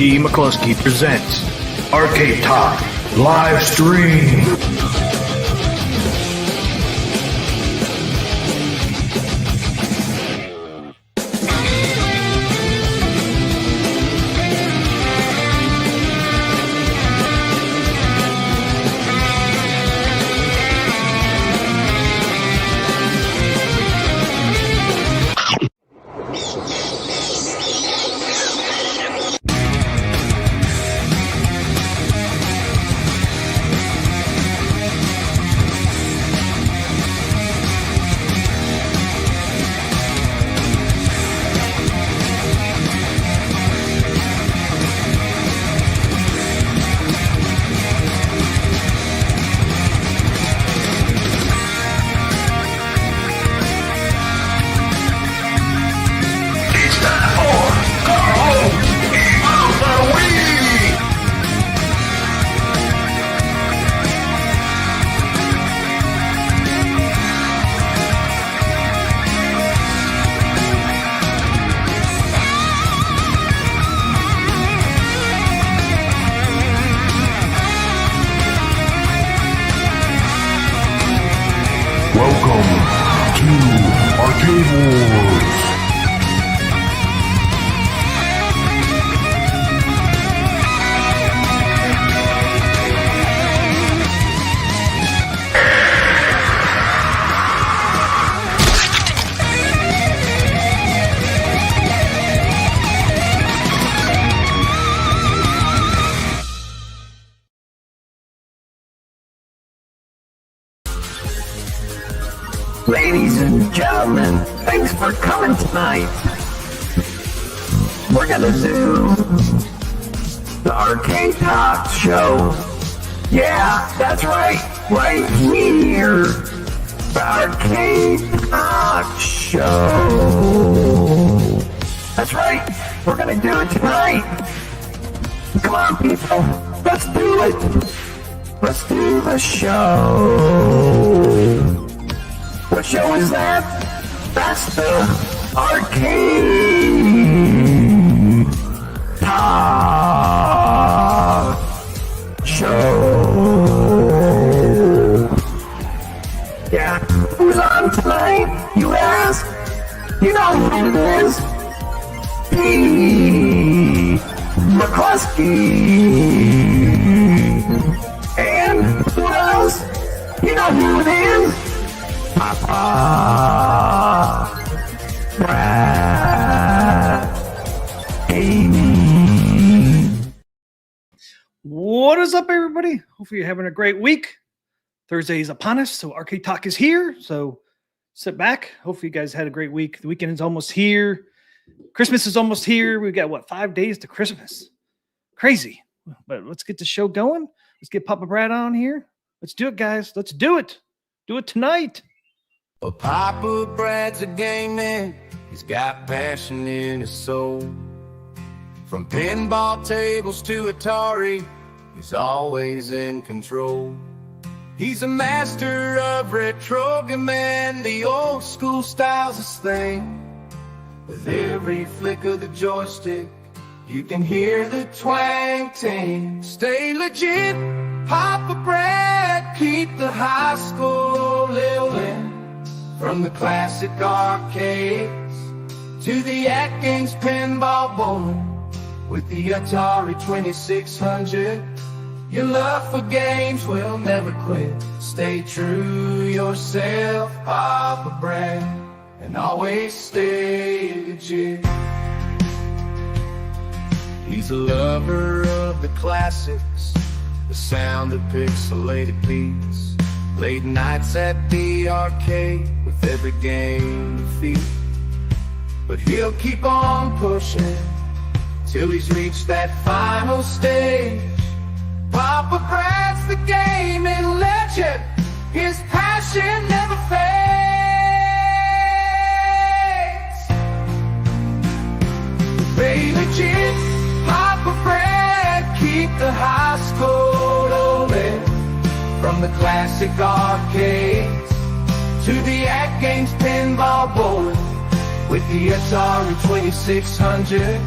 T. McCluskey presents Arcade Talk Live Stream. Welcome to Arcade Wars. Ladies and gentlemen, thanks for coming tonight. We're gonna do the Arcade Talk Show. Yeah, that's right here. The Arcade Talk Show. That's right, we're gonna do it tonight. Come on, people, let's do it. Let's do the show. What show is that? That's the Arcade Talk Show. Yeah, who's on tonight, you ask? You know who it is. P. McCluskey. And who else? You know who it is? Papa Rcade. What is up, everybody? Hopefully you're having a great week. Thursday is upon us, so Arcade Talk is here. So sit back. Hopefully you guys had a great week. The weekend is almost here. Christmas is almost here. We've got, 5 days to Christmas. Crazy. But let's get the show going. Let's get Papa Brad on here. Let's do it, guys. Let's do it. Do it tonight. Well, Papa Brad's a game man. He's got passion in his soul. From pinball tables to Atari, he's always in control. He's a master of retrogaming. The old school style's his thing. With every flick of the joystick, you can hear the twang ting. Stay legit, Papa Brad. Keep the high school living. From the classic arcades to the AtGames pinball bowling, with the Atari 2600, your love for games will never quit. Stay true yourself, Papa Brad, and always stay legit. He's a lover of the classics, the sound of pixelated beats. Late nights at the arcade with every game defeat. But he'll keep on pushing till he's reached that final stage. Papa Brad's the gaming legend. His passion never fades. Stay legit, Papa Brad. Keep the high school rolling. From the classic arcades to the AtGames pinball bowling, with the Atari 2600,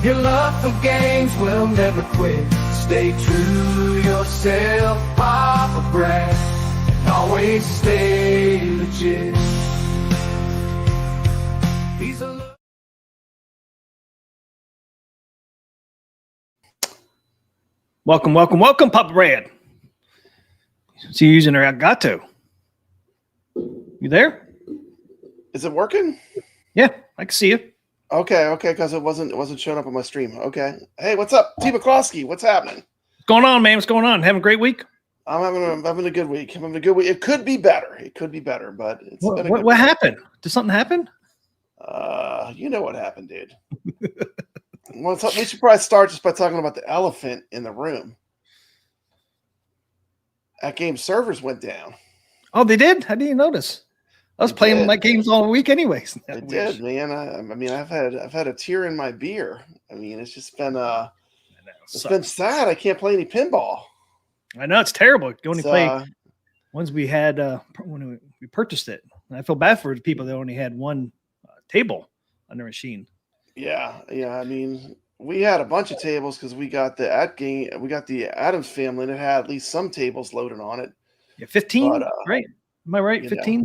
Your love for games will never quit. Stay true to yourself, Papa Brad, and always stay legit. He's a Welcome, Papa Brad. So you're using our Elgato. You there? Is it working? Yeah, I can see you. Okay, because it wasn't showing up on my stream. Okay. Hey, what's up? T. McCloskey, what's happening? What's going on, man? What's going on? Having a great week? I'm having a good week. I'm having a good week. It could be better. But it's been a good What happened? Did something happen? You know what happened, dude. Well, we should probably start just by talking about the elephant in the room. AtGames servers went down. Oh, they did? I didn't notice. I was playing my games all week anyways. It did, man. I mean, I've had a tear in my beer. I mean, it's just been been sad. I can't play any pinball. I know it's terrible. You only play ones we had when we purchased it. And I feel bad for the people that only had one table on their machine. Yeah. I mean, we had a bunch of tables because we got the Addams family, and it had at least some tables loaded on it. Yeah, 15, right? Am I right? 15?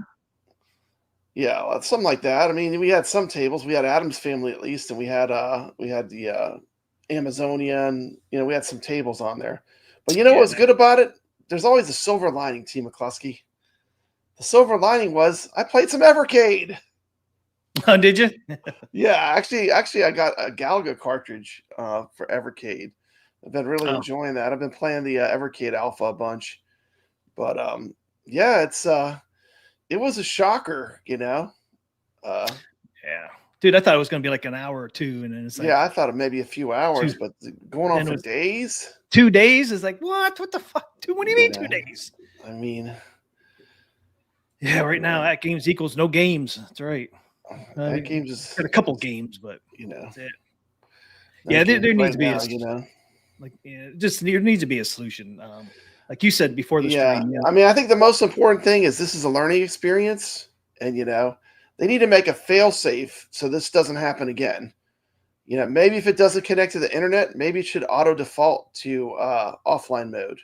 Yeah, something like that. I mean, we had some tables. We had Addams family at least, and we had the Amazonian. We had some tables on there. But what was good about it? There's always a silver lining, T. McCluskey. The silver lining was I played some Evercade. Oh, did you? Yeah, actually, I got a Galaga cartridge for Evercade. I've been really enjoying that. I've been playing the Evercade Alpha a bunch, but it was a shocker, Yeah, dude, I thought it was going to be like an hour or two, and then it's like I thought it maybe a few hours, but going on for days. 2 days is like what? What the fuck? What do you mean 2 days? I mean, yeah, right now AtGames equals no games. That's right. AtGames is got a couple games, but that's it. Yeah, there needs to be there needs to be a solution. Like you said before the stream. I mean, I think the most important thing is this is a learning experience, and they need to make a fail safe so this doesn't happen again. Maybe if it doesn't connect to the internet, maybe it should auto default to offline mode.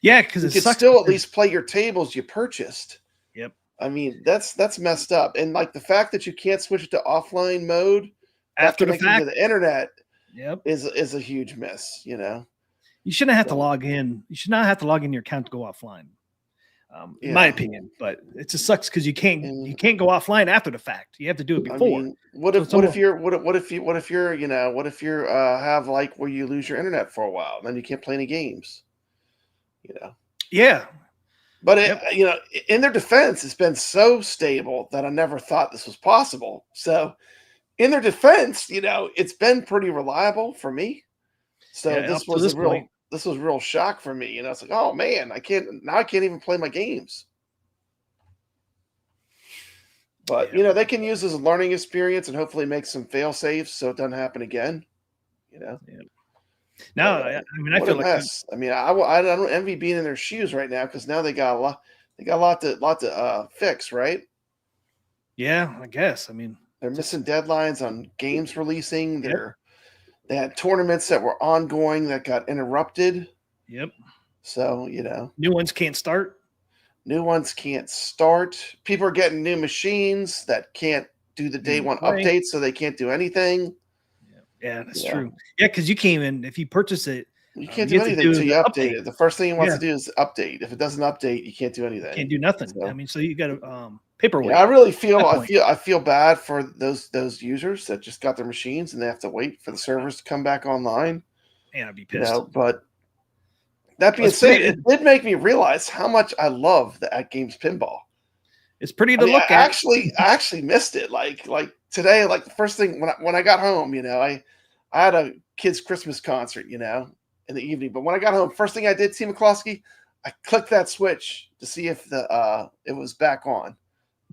Yeah, because you could still at least play your tables you purchased. Yep. I mean, that's messed up, and like the fact that you can't switch it to offline mode after the fact to the internet, is a huge miss. You shouldn't have to log in. You should not have to log in your account to go offline. In my opinion, but it just sucks because you can't go offline after the fact. You have to do it before. I mean, what if you're have like where you lose your internet for a while, and then you can't play any games? Yeah. But in their defense, it's been so stable that I never thought this was possible. So, in their defense, it's been pretty reliable for me. So this was a real shock for me. It's like, oh man, I can't even play my games. But they can use this as a learning experience and hopefully make some fail safes so it doesn't happen again. Yeah. No, I mean, I feel like mess. I mean, I don't envy being in their shoes right now because now they got a lot. They got a lot to fix, right? Yeah, I guess. I mean, they're missing deadlines on games releasing. They had tournaments that were ongoing that got interrupted. Yep. So new ones can't start. People are getting new machines that can't do the day one updates, so they can't do anything. Yeah, that's true. Yeah, because you came in, if you purchase it, you can't do anything until you update it. The first thing you want to do is update. If it doesn't update, you can't do anything. Can't do nothing. So, I mean, so you got to paperweight. Yeah, I really feel I feel bad for those users that just got their machines and they have to wait for the servers to come back online. Man, I'd be pissed. But that being said, it did make me realize how much I love the AtGames Pinball. It's pretty to look at. I actually missed it. Like today, like the first thing when I got home, I had a kids' Christmas concert, in the evening. But when I got home, first thing I did, T. McCloskey, I clicked that switch to see if it was back on.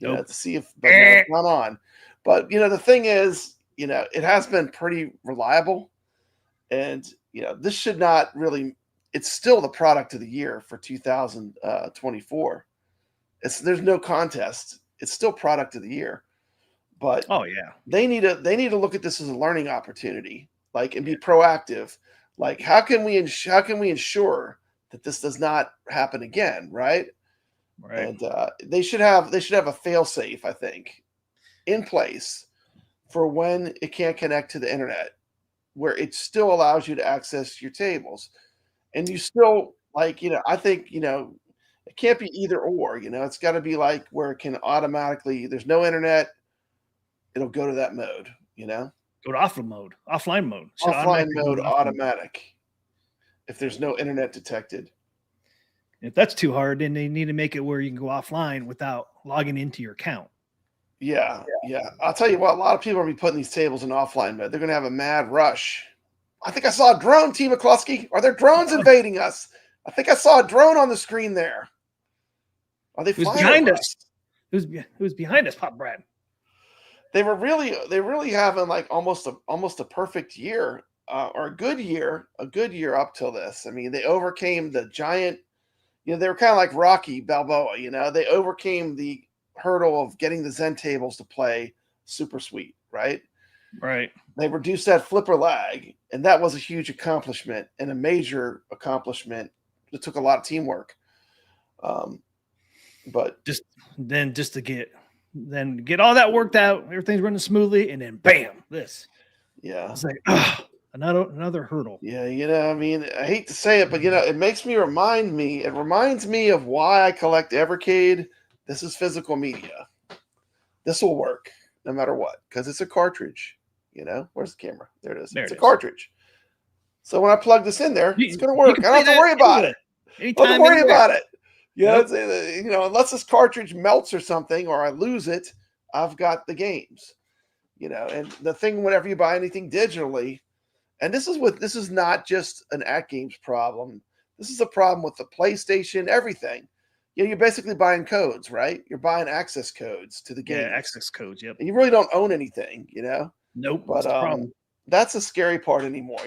To see if it's not on. But the thing is, it has been pretty reliable, and this should not really. It's still the product of the year for 2024. There's no contest. It's still product of the year. But oh yeah, they need to look at this as a learning opportunity. like, and be proactive. Like, how can we ensure that this does not happen again, right? Right. And they should have a fail safe, I think, in place for when it can't connect to the internet, where it still allows you to access your tables, and you still, like, I think, it can't be either or. It's got to be like where it can automatically. There's no internet, it'll go to that mode. Go to offline mode. Should Offline automatically go mode, to offline. automatic. If there's no internet detected. If that's too hard, then they need to make it where you can go offline without logging into your account. Yeah. I'll tell you what, a lot of people are going to be putting these tables in offline mode. They're going to have a mad rush. I think I saw a drone, T. McCluskey. Are there drones invading us? I think I saw a drone on the screen there. Are they flying behind over us? It was behind us, Pop Brad. They really having like almost a perfect year, or a good year up till this. I mean, they overcame the giant. They were kind of like Rocky Balboa. They overcame the hurdle of getting the Zen tables to play super sweet, right? Right. They reduced that flipper lag, and that was a huge accomplishment and a major accomplishment. It took a lot of teamwork. But just to get all that worked out, everything's running smoothly, and then bam, this. Yeah. It's like another hurdle. Yeah, I mean, I hate to say it, but it reminds me of why I collect Evercade. This is physical media. This will work no matter what, because it's a cartridge. Where's the camera? There it is. It's a cartridge. So when I plug this in there, it's going to work. I don't have to worry about it. I don't have to worry about it. Unless this cartridge melts or something, or I lose it, I've got the games. And the thing, whenever you buy anything digitally, and this is not just an AtGames problem. This is a problem with the PlayStation, everything. You're basically buying codes, right? You're buying access codes to the game. Yeah, access codes, yep. And you really don't own anything, Nope. But that's the scary part anymore.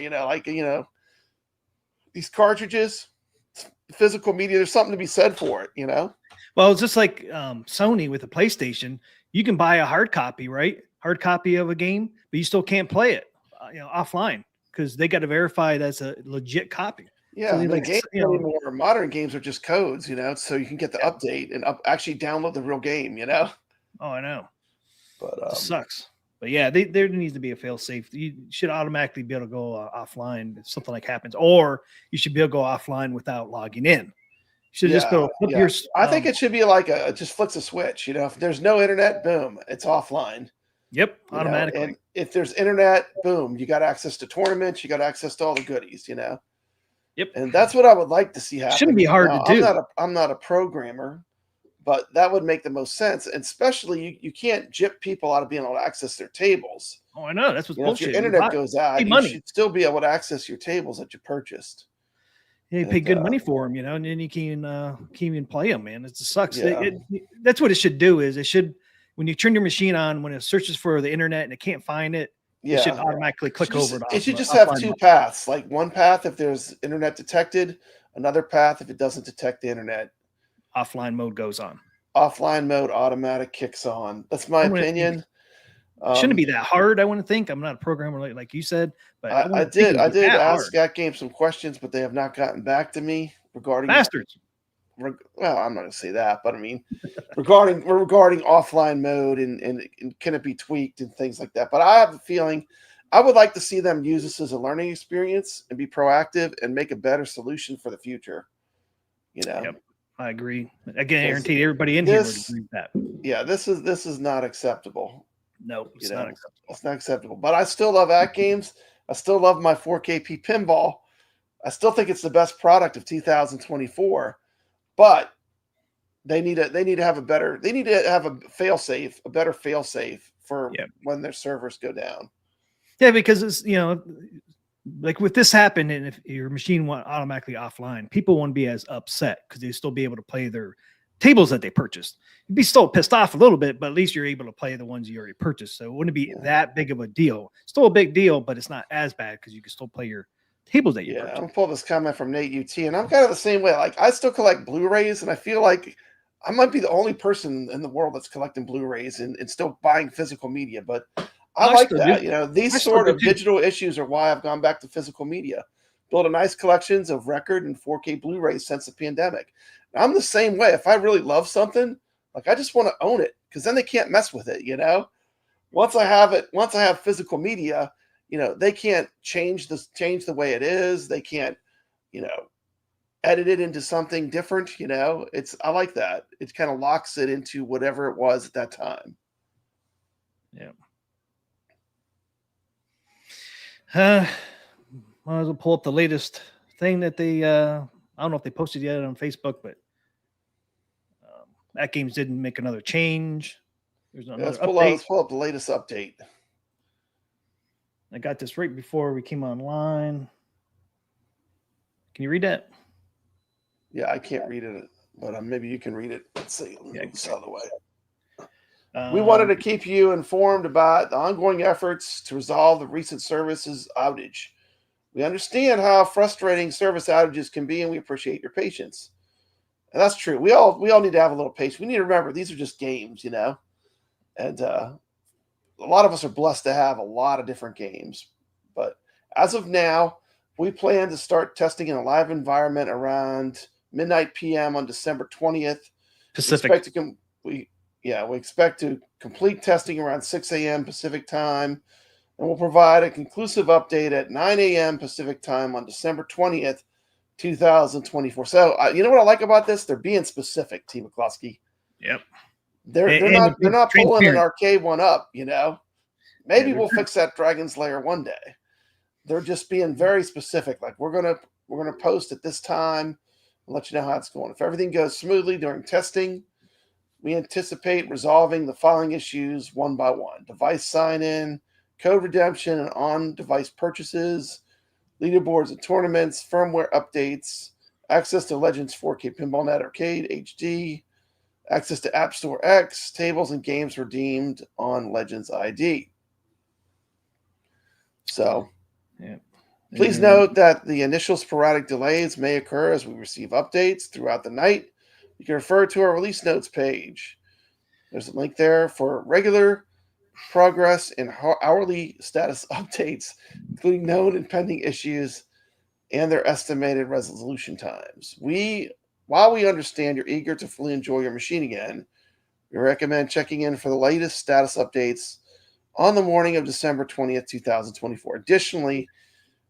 These cartridges, physical media, there's something to be said for it, Well, it's just like Sony with the PlayStation. You can buy a hard copy, right? Hard copy of a game, but you still can't play it, offline, because they got to verify that's a legit copy. Yeah, so the games anymore, modern games are just codes, so you can get the update and actually download the real game, Oh, I know. But it sucks. But yeah, there needs to be a fail safe. You should automatically be able to go offline if something like happens, or you should be able to go offline without logging in. You should just go flip your. I think it should be like it just flicks a switch. If there's no internet, boom, it's offline. Yep, automatically. And if there's internet, boom, you got access to tournaments, you got access to all the goodies. Yep. And that's what I would like to see happen. Shouldn't be hard to do. I'm not a programmer, but that would make the most sense. And especially you can't gyp people out of being able to access their tables. Oh, I know. That's what's bullshit. If your internet goes out, you should still be able to access your tables that you purchased. Yeah, you pay good money for them, and then you can't even play them, man. It sucks. Yeah. That's what it should do. Is it should, when you turn your machine on, when it searches for the internet and it can't find it, it should automatically click over. It should just have two paths, like one path if there's internet detected, another path if it doesn't detect the internet. Offline mode goes on. Offline mode automatic kicks on. That's my opinion. Shouldn't be that hard, I wouldn't think. I'm not a programmer like you said, but I did ask AtGames some questions, but they have not gotten back to me regarding bastards. Well, I'm not going to say that, but I mean, regarding offline mode and can it be tweaked and things like that. But I have a feeling I would like to see them use this as a learning experience and be proactive and make a better solution for the future. Yep, I agree. I guarantee everybody in here would agree with that. Yeah, this is not acceptable. No, it's not acceptable. It's not acceptable. But I still love AtGames. I still love my 4KP pinball. I still think it's the best product of 2024. But they need to have a better fail safe, a better fail safe for when their servers go down. Yeah, because it's like with this happen, and if your machine went automatically offline, people won't be as upset because they still be able to play their tables that they purchased. You'd be still pissed off a little bit, but at least you're able to play the ones you already purchased. So it wouldn't be that big of a deal. Still a big deal, but it's not as bad because you can still play your tables that you purchased. I'm gonna pull this comment from Nate UT, and I'm kind of the same way. Like, I still collect Blu-rays, and I feel like I might be the only person in the world that's collecting Blu-rays and still buying physical media. But I I like still that. do. You know, I these still sort do of too. digital issues are why I've gone back to physical media. Built a nice collections of record and 4K Blu-rays since the pandemic. I'm the same way. If I really love something, like I just want to own it because then they can't mess with it. You know, once I have it, once I have physical media, you know, they can't change the way it is. They can't, you know, edit it into something different. You know, I like that. It kind of locks it into whatever it was at that time. Yeah. Might as well pull up the latest thing that they. I don't know if they posted yet on Facebook, but AtGames didn't make another change. There's Yeah, another let's update. pull up the latest update. I got this right before we came online. Can you read that? Yeah, I can't read it, but maybe you can read it. Let's see. Let me move this out of the way. We wanted to keep you informed about the ongoing efforts to resolve the recent services outage. We understand how frustrating service outages can be, and we appreciate your patience. And that's true. We all need to have a little patience. We need to remember these are just games, you know, and a lot of us are blessed to have a lot of different games. But as of now, we plan to start testing in a live environment around midnight p.m. on December 20th. Pacific. We expect to complete testing around 6 a.m. Pacific time, and we'll provide a conclusive update at 9 a.m. Pacific time on December 20th, 2024. So, you know what I like about this? They're being specific, T. McCloskey. Yep. They're not pulling an arcade one up, you know. Maybe we'll fix that Dragon's Lair one day. They're just being very specific. Like we're gonna post at this time and let you know how it's going. If everything goes smoothly during testing, we anticipate resolving the following issues one by one: device sign-in, code redemption, and on-device purchases, leaderboards and tournaments, firmware updates, access to Legends 4K Pinball Net Arcade HD, access to App Store X, tables and games redeemed on Legends ID. So, yeah. Please note that the initial sporadic delays may occur as we receive updates throughout the night. You can refer to our release notes page. There's a link there for regular progress and hourly status updates, including known and pending issues and their estimated resolution times. While we understand you're eager to fully enjoy your machine again, we recommend checking in for the latest status updates on the morning of December 20th, 2024. Additionally,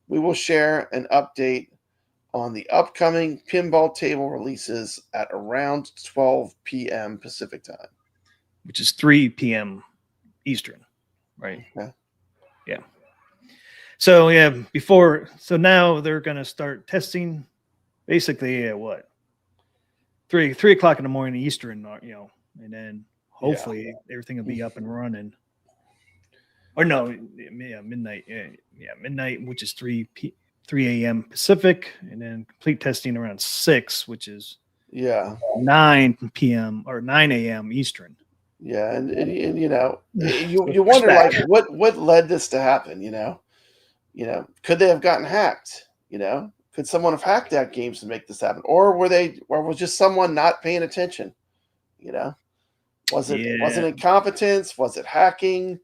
we will share an update on the upcoming pinball table releases at around 12 p.m. Pacific time, which is 3 p.m. Eastern, right? Okay. Yeah. So now they're going to start testing basically at what? 3 o'clock in the morning Eastern, you know, and then hopefully everything will be up and running. Or no, midnight. Yeah, midnight, which is 3 a.m. Pacific, and then complete testing around 6, which is 9 p.m. or 9 a.m. Eastern. Yeah, and you know, you wonder like what led this to happen, you know? Could they have gotten hacked? You know, could someone have hacked AtGames to make this happen? Or was just someone not paying attention? You know? Was it incompetence? Was it hacking?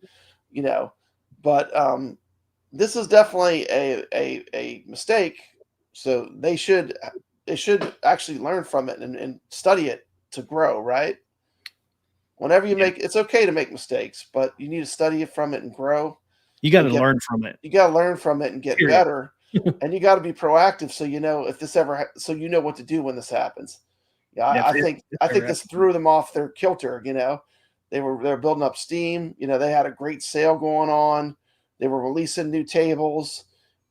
You know, but this is definitely a mistake. So they should actually learn from it and study it to grow, right? Whenever you it's okay to make mistakes, but you need to study it from it and grow. You got to learn from it. You got to learn from it and get better, and you got to be proactive. So you know if this ever, so you know what to do when this happens. Yeah, I think this threw them off their kilter. You know, they're building up steam. You know, they had a great sale going on. They were releasing new tables,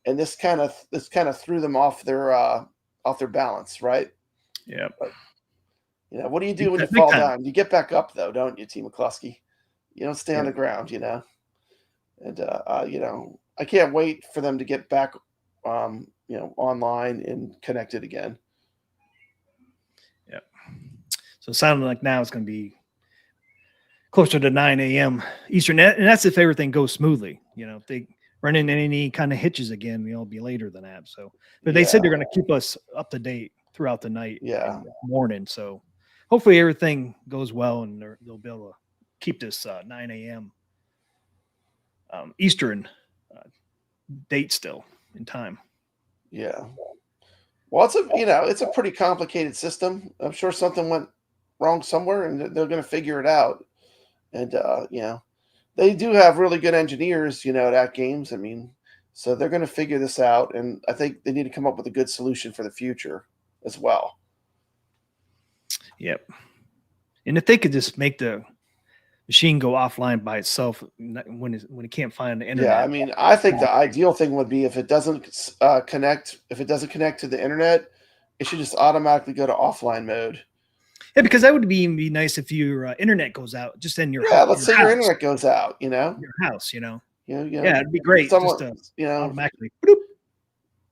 and this kind of threw them off their balance, right? Yeah. But, you know, what do you do when you fall down? You get back up, though, don't you, T. McCluskey? You don't stay on the ground, you know. And you know, I can't wait for them to get back, you know, online and connected again. Yeah. So it sounded like now it's going to be closer to 9 a.m. Eastern, and that's if everything goes smoothly. You know, if they run into any kind of hitches again, it'll be later than that. So, but they said they're going to keep us up to date throughout the night, and morning. So, hopefully everything goes well, and they'll be able to keep this 9 a.m. Eastern date still in time. Yeah. Well, it's a pretty complicated system. I'm sure something went wrong somewhere, and they're going to figure it out. And they do have really good engineers, at AtGames. I mean, so they're going to figure this out, and I think they need to come up with a good solution for the future as well. Yep. And if they could just make the machine go offline by itself when it can't find the internet. Yeah, I mean, I think the ideal thing would be if it doesn't connect to the internet, it should just automatically go to offline mode. Yeah, because that would be nice if your internet goes out just in your let's say your internet goes out, your house, yeah, it'd be great. Someone, just automatically.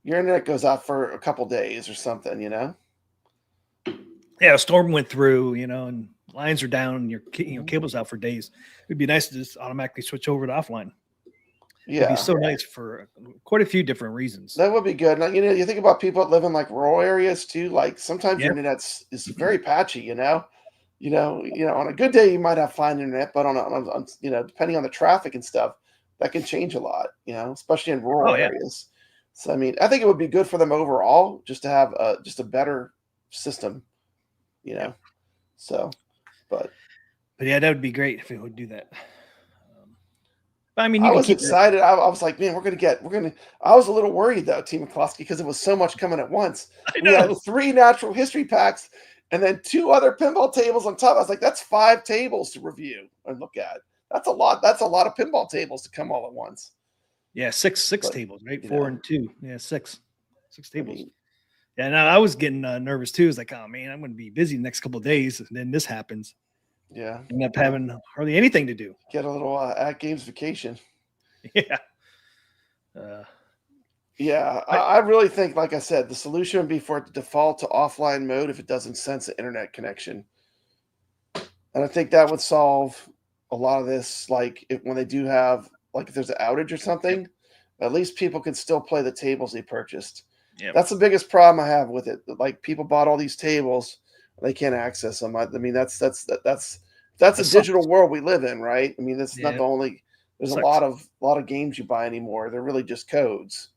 Your internet goes out for a couple days or something, Yeah, a storm went through, and lines are down, and your cable's out for days. It'd be nice to just automatically switch over to offline. Yeah, it'd be so nice for quite a few different reasons. That would be good. Now, you think about people that live in like rural areas too. Like sometimes your internet is very patchy. On a good day you might have fine internet, but on depending on the traffic and stuff, that can change a lot. Especially in rural areas. So I mean, I think it would be good for them overall just to have just a better system. So, but yeah, that would be great if it would do that. I mean, I was excited. I was like, man, we're gonna. I was a little worried though, Team McCloskey, because it was so much coming at once. We had 3 natural history packs and then 2 other pinball tables on top. I was like, that's 5 tables to review and look at. That's a lot. That's a lot of pinball tables to come all at once. Yeah, six tables, right? 4 and 2. Yeah, 6 tables. Yeah, now I was getting nervous too. It's like, oh man, I'm going to be busy the next couple of days, and then this happens. Yeah, end up having hardly anything to do. Get a little AtGames vacation. Yeah. I really think, like I said, the solution would be for it to default to offline mode if it doesn't sense an internet connection. And I think that would solve a lot of this. Like when they do have, like if there's an outage or something, at least people can still play the tables they purchased. Yeah, that's the biggest problem I have with it. Like people bought all these tables, they can't access them. I mean, that's a digital world we live in, right? I mean, that's not the only. There's a lot of games you buy anymore. They're really just codes.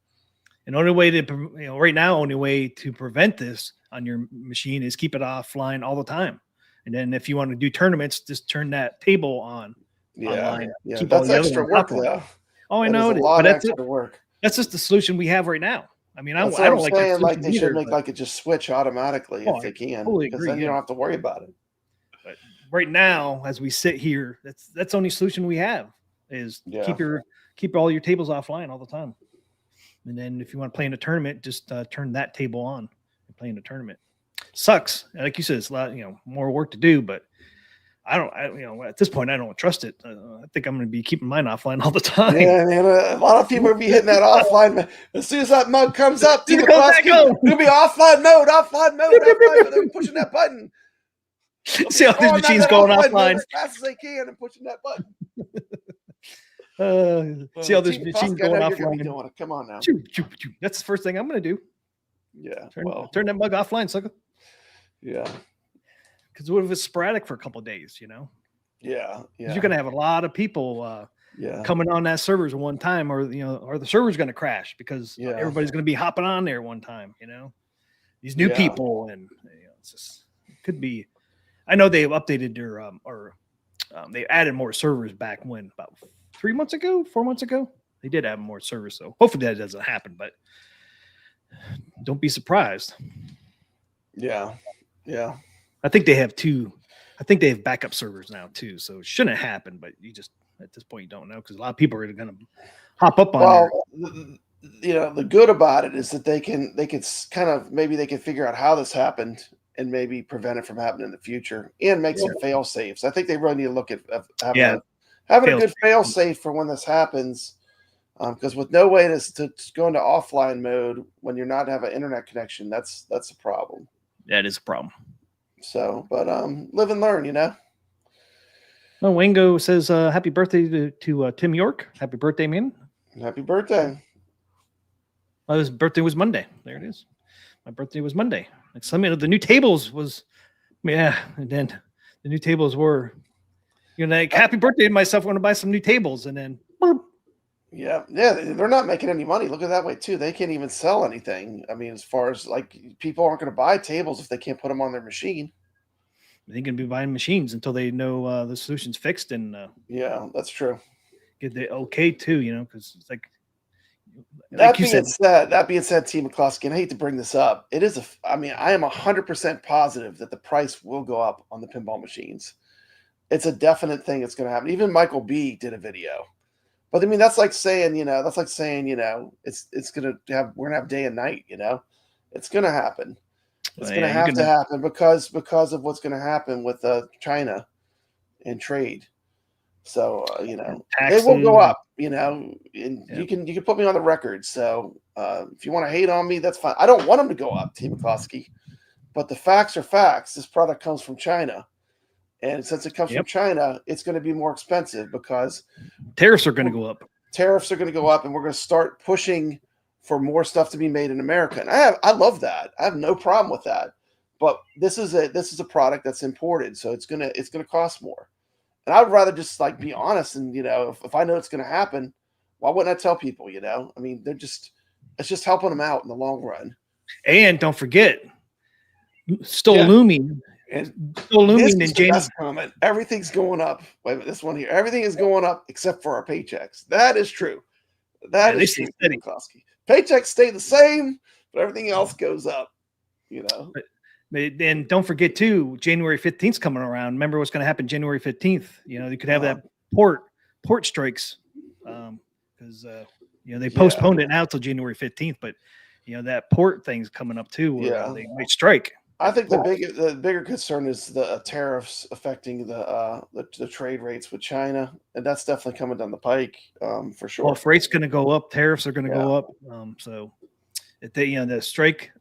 And only way to, right now, only way to prevent this on your machine is keep it offline all the time. And then if you want to do tournaments, just turn that table on. Online. Yeah, that's extra work though. Oh, I know. A lot of extra work. That's just the solution we have right now. I mean, I don't like that. Like they should make like it just switch automatically if they can, because then you don't have to worry about it. But right now, as we sit here, that's the only solution we have is keep all your tables offline all the time. And then if you want to play in a tournament, just turn that table on and play in a tournament. Sucks, like you said, it's a lot more work to do, but at this point I don't trust it. I think I'm going to be keeping mine offline all the time. Yeah, man, a lot of people will be hitting that offline. As soon as that mug comes up, it'll be offline mode. They're pushing that button. See how these machines going offline as fast as they can and pushing that button. See how this machine going offline. Come on now. That's the first thing I'm going to do. Yeah. Turn that mug offline, sucker. Yeah. Because what if it's sporadic for a couple of days, Yeah. You're going to have a lot of people coming on that servers at one time, or the server's going to crash because everybody's going to be hopping on there one time, these new people, and it could be. I know they've updated their they added more servers back when about 4 months ago. They did add more servers, so hopefully that doesn't happen, but don't be surprised. Yeah. I think they have 2. I think they have backup servers now too, so it shouldn't happen. But you just at this point you don't know because a lot of people are going to hop up on. The good about it is that they can kind of maybe they can figure out how this happened and maybe prevent it from happening in the future and make some fail safes. I think they really need to look at having a good fail safe for when this happens. Because with no way to go into offline mode when you're not have an internet connection, that's a problem. That is a problem. So, but live and learn, Well, Wango says happy birthday to Tim York. Happy birthday, man. Happy birthday. Well, his birthday was Monday. There it is. My birthday was Monday. Like some of the new tables was, and then the new tables were, like happy birthday to myself. I want to buy some new tables, and then Yeah, yeah, they're not making any money. Look at it that way too. They can't even sell anything. I mean, as far as like people aren't going to buy tables if they can't put them on their machine. They can be buying machines until they know the solution's fixed and Yeah, that's true. get the okay too. Because it's like you said, That being said, T. McCluskey, and I hate to bring this up, it is I mean, I am 100% positive that the price will go up on the pinball machines. It's a definite thing that's going to happen. Even Michael B did a video. But I mean, that's like saying, it's gonna have we're gonna have day and night, it's gonna happen. It's gonna have to happen because of what's gonna happen with China and trade. So they will go up, and you can put me on the record. So if you want to hate on me, that's fine. I don't want them to go up, T. McCluskey, but the facts are facts. This product comes from China. And since it comes from China, it's going to be more expensive because tariffs are going to go up. Tariffs are going to go up, and we're going to start pushing for more stuff to be made in America. And I love that. I have no problem with that. But this is a product that's imported, so it's gonna cost more. And I would rather just like be honest and if I know it's going to happen, why wouldn't I tell people? I mean, it's just helping them out in the long run. And don't forget, still looming. And still looming in January. Comment. Everything's going up. Wait a minute, this one here. Everything is going up except for our paychecks. That is true. That is true. Paychecks stay the same, but everything else goes up. But then don't forget too, January 15th is coming around. Remember what's going to happen January 15th? You could have that port strikes because they postponed it now till January 15th, but that port thing's coming up too. Where they might strike. I think the bigger concern is the tariffs affecting the trade rates with China, and that's definitely coming down the pike for sure. Well, freight's going to go up, tariffs are going to go up. So if they the strike,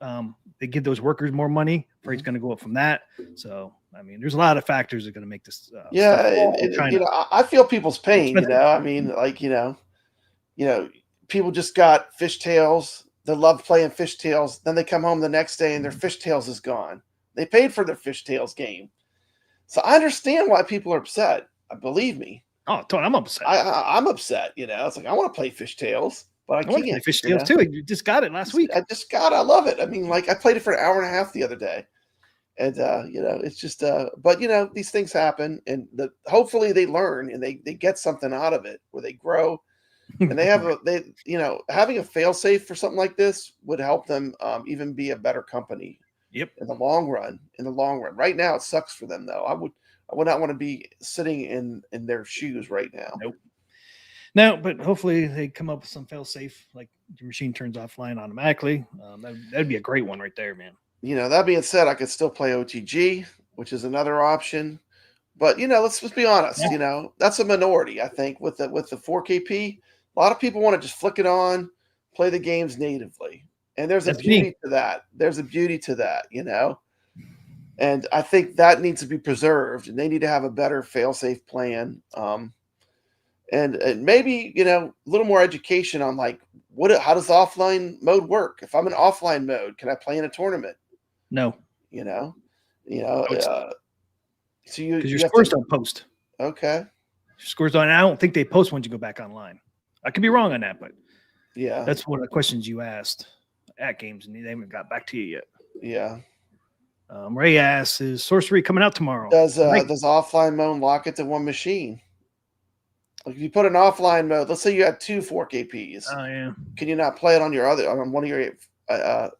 they give those workers more money. Freight's going to go up from that. So I mean, there's a lot of factors that are going to make this. I feel people's pain. I mean, people just got fishtails. They love playing fishtails. Then they come home the next day and their fishtails is gone. They paid for their fishtails game. So I understand why people are upset. Believe me. Oh, Tony, I'm upset. I'm upset. It's like I want to play fishtails, but I can't. Play fishtails too. You just got it last week. I just got it. I love it. I mean, I played it for an hour and a half the other day, and it's just. But these things happen, and hopefully they learn and they get something out of it where they grow. And they have having a fail-safe for something like this would help them even be a better company. Yep. In the long run. Right now it sucks for them though. I would not want to be sitting in their shoes right now. Nope. No, but hopefully they come up with some fail-safe, like your machine turns offline automatically. That'd be a great one right there, man. That being said, I could still play OTG, which is another option. But let's be honest. Yeah. That's a minority, I think, with the 4KP. A lot of people want to just flick it on, play the games natively. And there's a beauty to that. And I think that needs to be preserved, and they need to have a better fail-safe plan. And maybe, a little more education on how does offline mode work? If I'm in offline mode, can I play in a tournament? No. So because your scores don't post. Okay. Your scores don't. I don't think they post once you go back online. I could be wrong on that, but yeah, that's one of the questions you asked at games, and they haven't got back to you yet. Yeah. Ray asks, is Sorcery coming out tomorrow? Does offline mode lock it to one machine? Like if you put an offline mode, let's say you had two 4KPs. Oh yeah. Can you not play it on one of your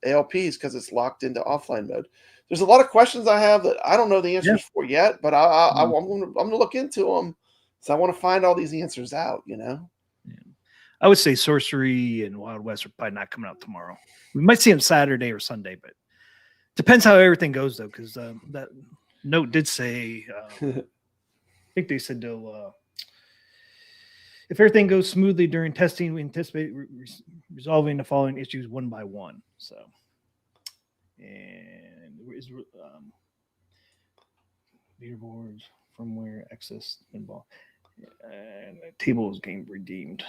ALPs because it's locked into offline mode? There's a lot of questions I have that I don't know the answers for yet, but I'm going to look into them. So I want to find all these answers out. Yeah. I would say Sorcery and Wild West are probably not coming out tomorrow. We might see them Saturday or Sunday, but depends how everything goes, though, because that note did say, I think they said they'll, if everything goes smoothly during testing, we anticipate resolving the following issues one by one. So, and is leaderboards, firmware, access, pinball, and tables game redeemed.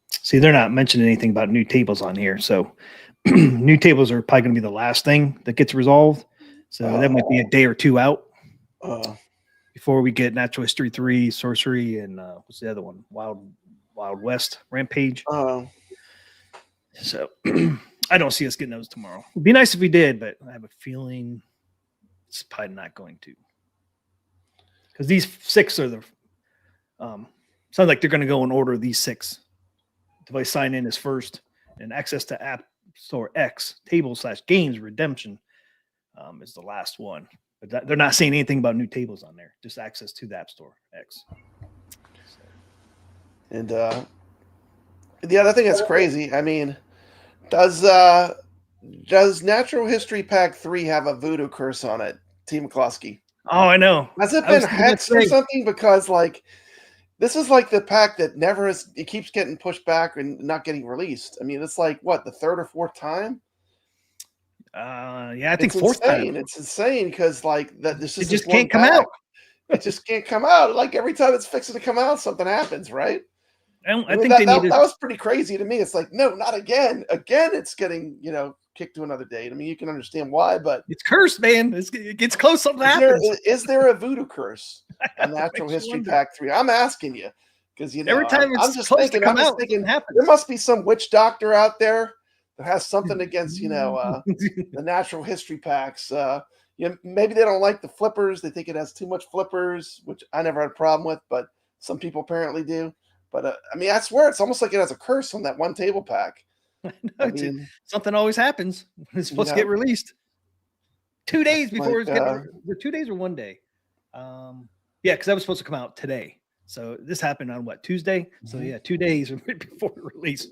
See, they're not mentioning anything about new tables on here. So new tables are probably going to be the last thing that gets resolved. So that might be a day or two out before we get Natural History 3, Sorcery, and what's the other one? Wild West Rampage. Oh, So I don't see us getting those tomorrow. It'd be nice if we did, but I have a feeling it's probably not going to. Because these 6 are the sounds like they're going to go in order. These 6 device sign in is first, and access to App Store X table/games redemption is the last one. But they're not saying anything about new tables on there. Just access to the App Store X. and the other thing that's crazy. I mean, does Natural History Pack 3 have a voodoo curse on it, T. McCloskey? Oh, I know. Has it been hexed or something? Because like this is like the pack that never has. It keeps getting pushed back and not getting released. I mean, it's like what, the 3rd or 4th time? Yeah, I think It's 4th insane. time. It's insane because like that. This It just can't come out. It just can't come out. Like every time it's fixing to come out, something happens, right? I mean, think that, they needed. that was pretty crazy to me. It's like, no, not again. Again, it's getting kicked to another date. I mean, you can understand why, but It's cursed, man. It gets close, something happens. is there a voodoo curse on Natural Makes you History wonder. Pack 3? I'm asking you because Every time I'm it's just close thinking. to come I'm just out, thinking it happens. there must be some witch doctor out there that has something against the Natural History Packs. Maybe they don't like the flippers. They think it has too much flippers, which I never had a problem with, but some people apparently do. But I mean, I swear it's almost like it has a curse on that one table pack. I mean, something always happens when it's supposed to get released. 2 days before it's getting 2 days or 1 day. Yeah, because that was supposed to come out today. So this happened on what, Tuesday? So yeah, 2 days before release.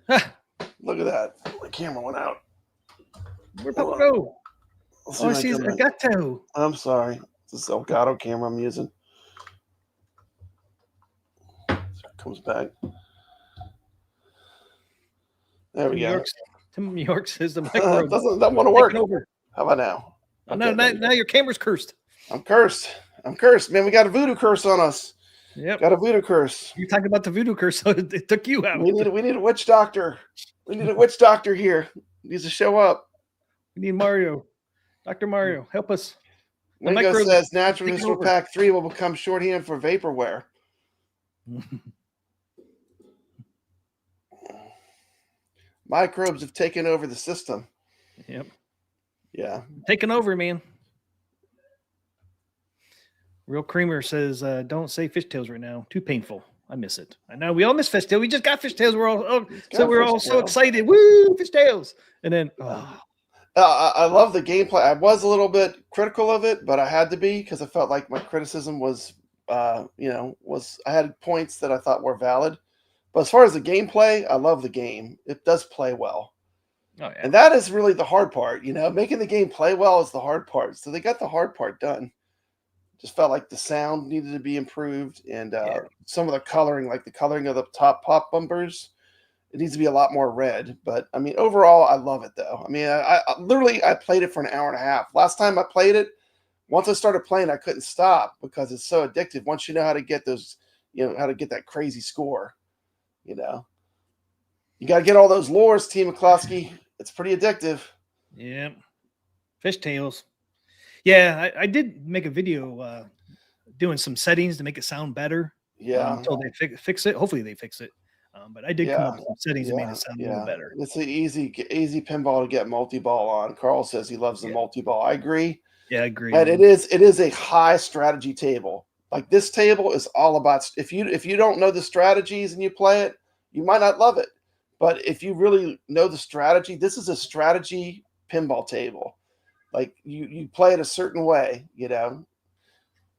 Look at that. The camera went out. Where'd Papa go? Let's Oh, I if see his can make- Elgato. I'm sorry. This Elgato camera I'm using. So it comes back. There we go. Tim New York says the That micro doesn't want to work. over. How about now? Oh, no, now your camera's cursed. I'm cursed. Man, we got a voodoo curse on us. Yep. Got a voodoo curse. You're talking about the voodoo curse, so it took you out. We need a witch doctor. We need a witch doctor here. He needs to show up. We need Mario. Dr. Mario, help us. The Mingo micro- says Natural take History over. Pack 3 will become shorthand for vaporware. Microbes have taken over the system. Yep. Yeah. Taking over, man. Real Creamer says, don't say fishtails right now. Too painful. I miss it. I know we all miss fishtails. We just got fishtails. We're all so excited. Woo, fishtails. And then I love the gameplay. I was a little bit critical of it, but I had to be because I felt like my criticism was I had points that I thought were valid. But as far as the gameplay, I love the game. It does play well. Oh, yeah. And that is really the hard part. Making the game play well is the hard part. So they got the hard part done. Just felt like the sound needed to be improved, and some of the coloring, like the coloring of the top pop bumpers, it needs to be a lot more red. But I mean, overall, I love it though. I mean, I literally played it for an hour and a half. Last time I played it, once I started playing, I couldn't stop because it's so addictive. Once you know how to get those, how to get that crazy score, you got to get all those lures, T. McCloskey. It's pretty addictive. Yeah. Fishtails. Yeah, I did make a video doing some settings to make it sound better. Yeah. Until they fix it. Hopefully they fix it. But I did come up with some settings that made it sound a little better. It's an easy pinball to get multi-ball on. Carl says he loves the multi-ball. I agree. Yeah, I agree. And it is a high strategy table. Like this table is all about if you don't know the strategies and you play it, you might not love it. But if you really know the strategy, this is a strategy pinball table. Like you play it a certain way, you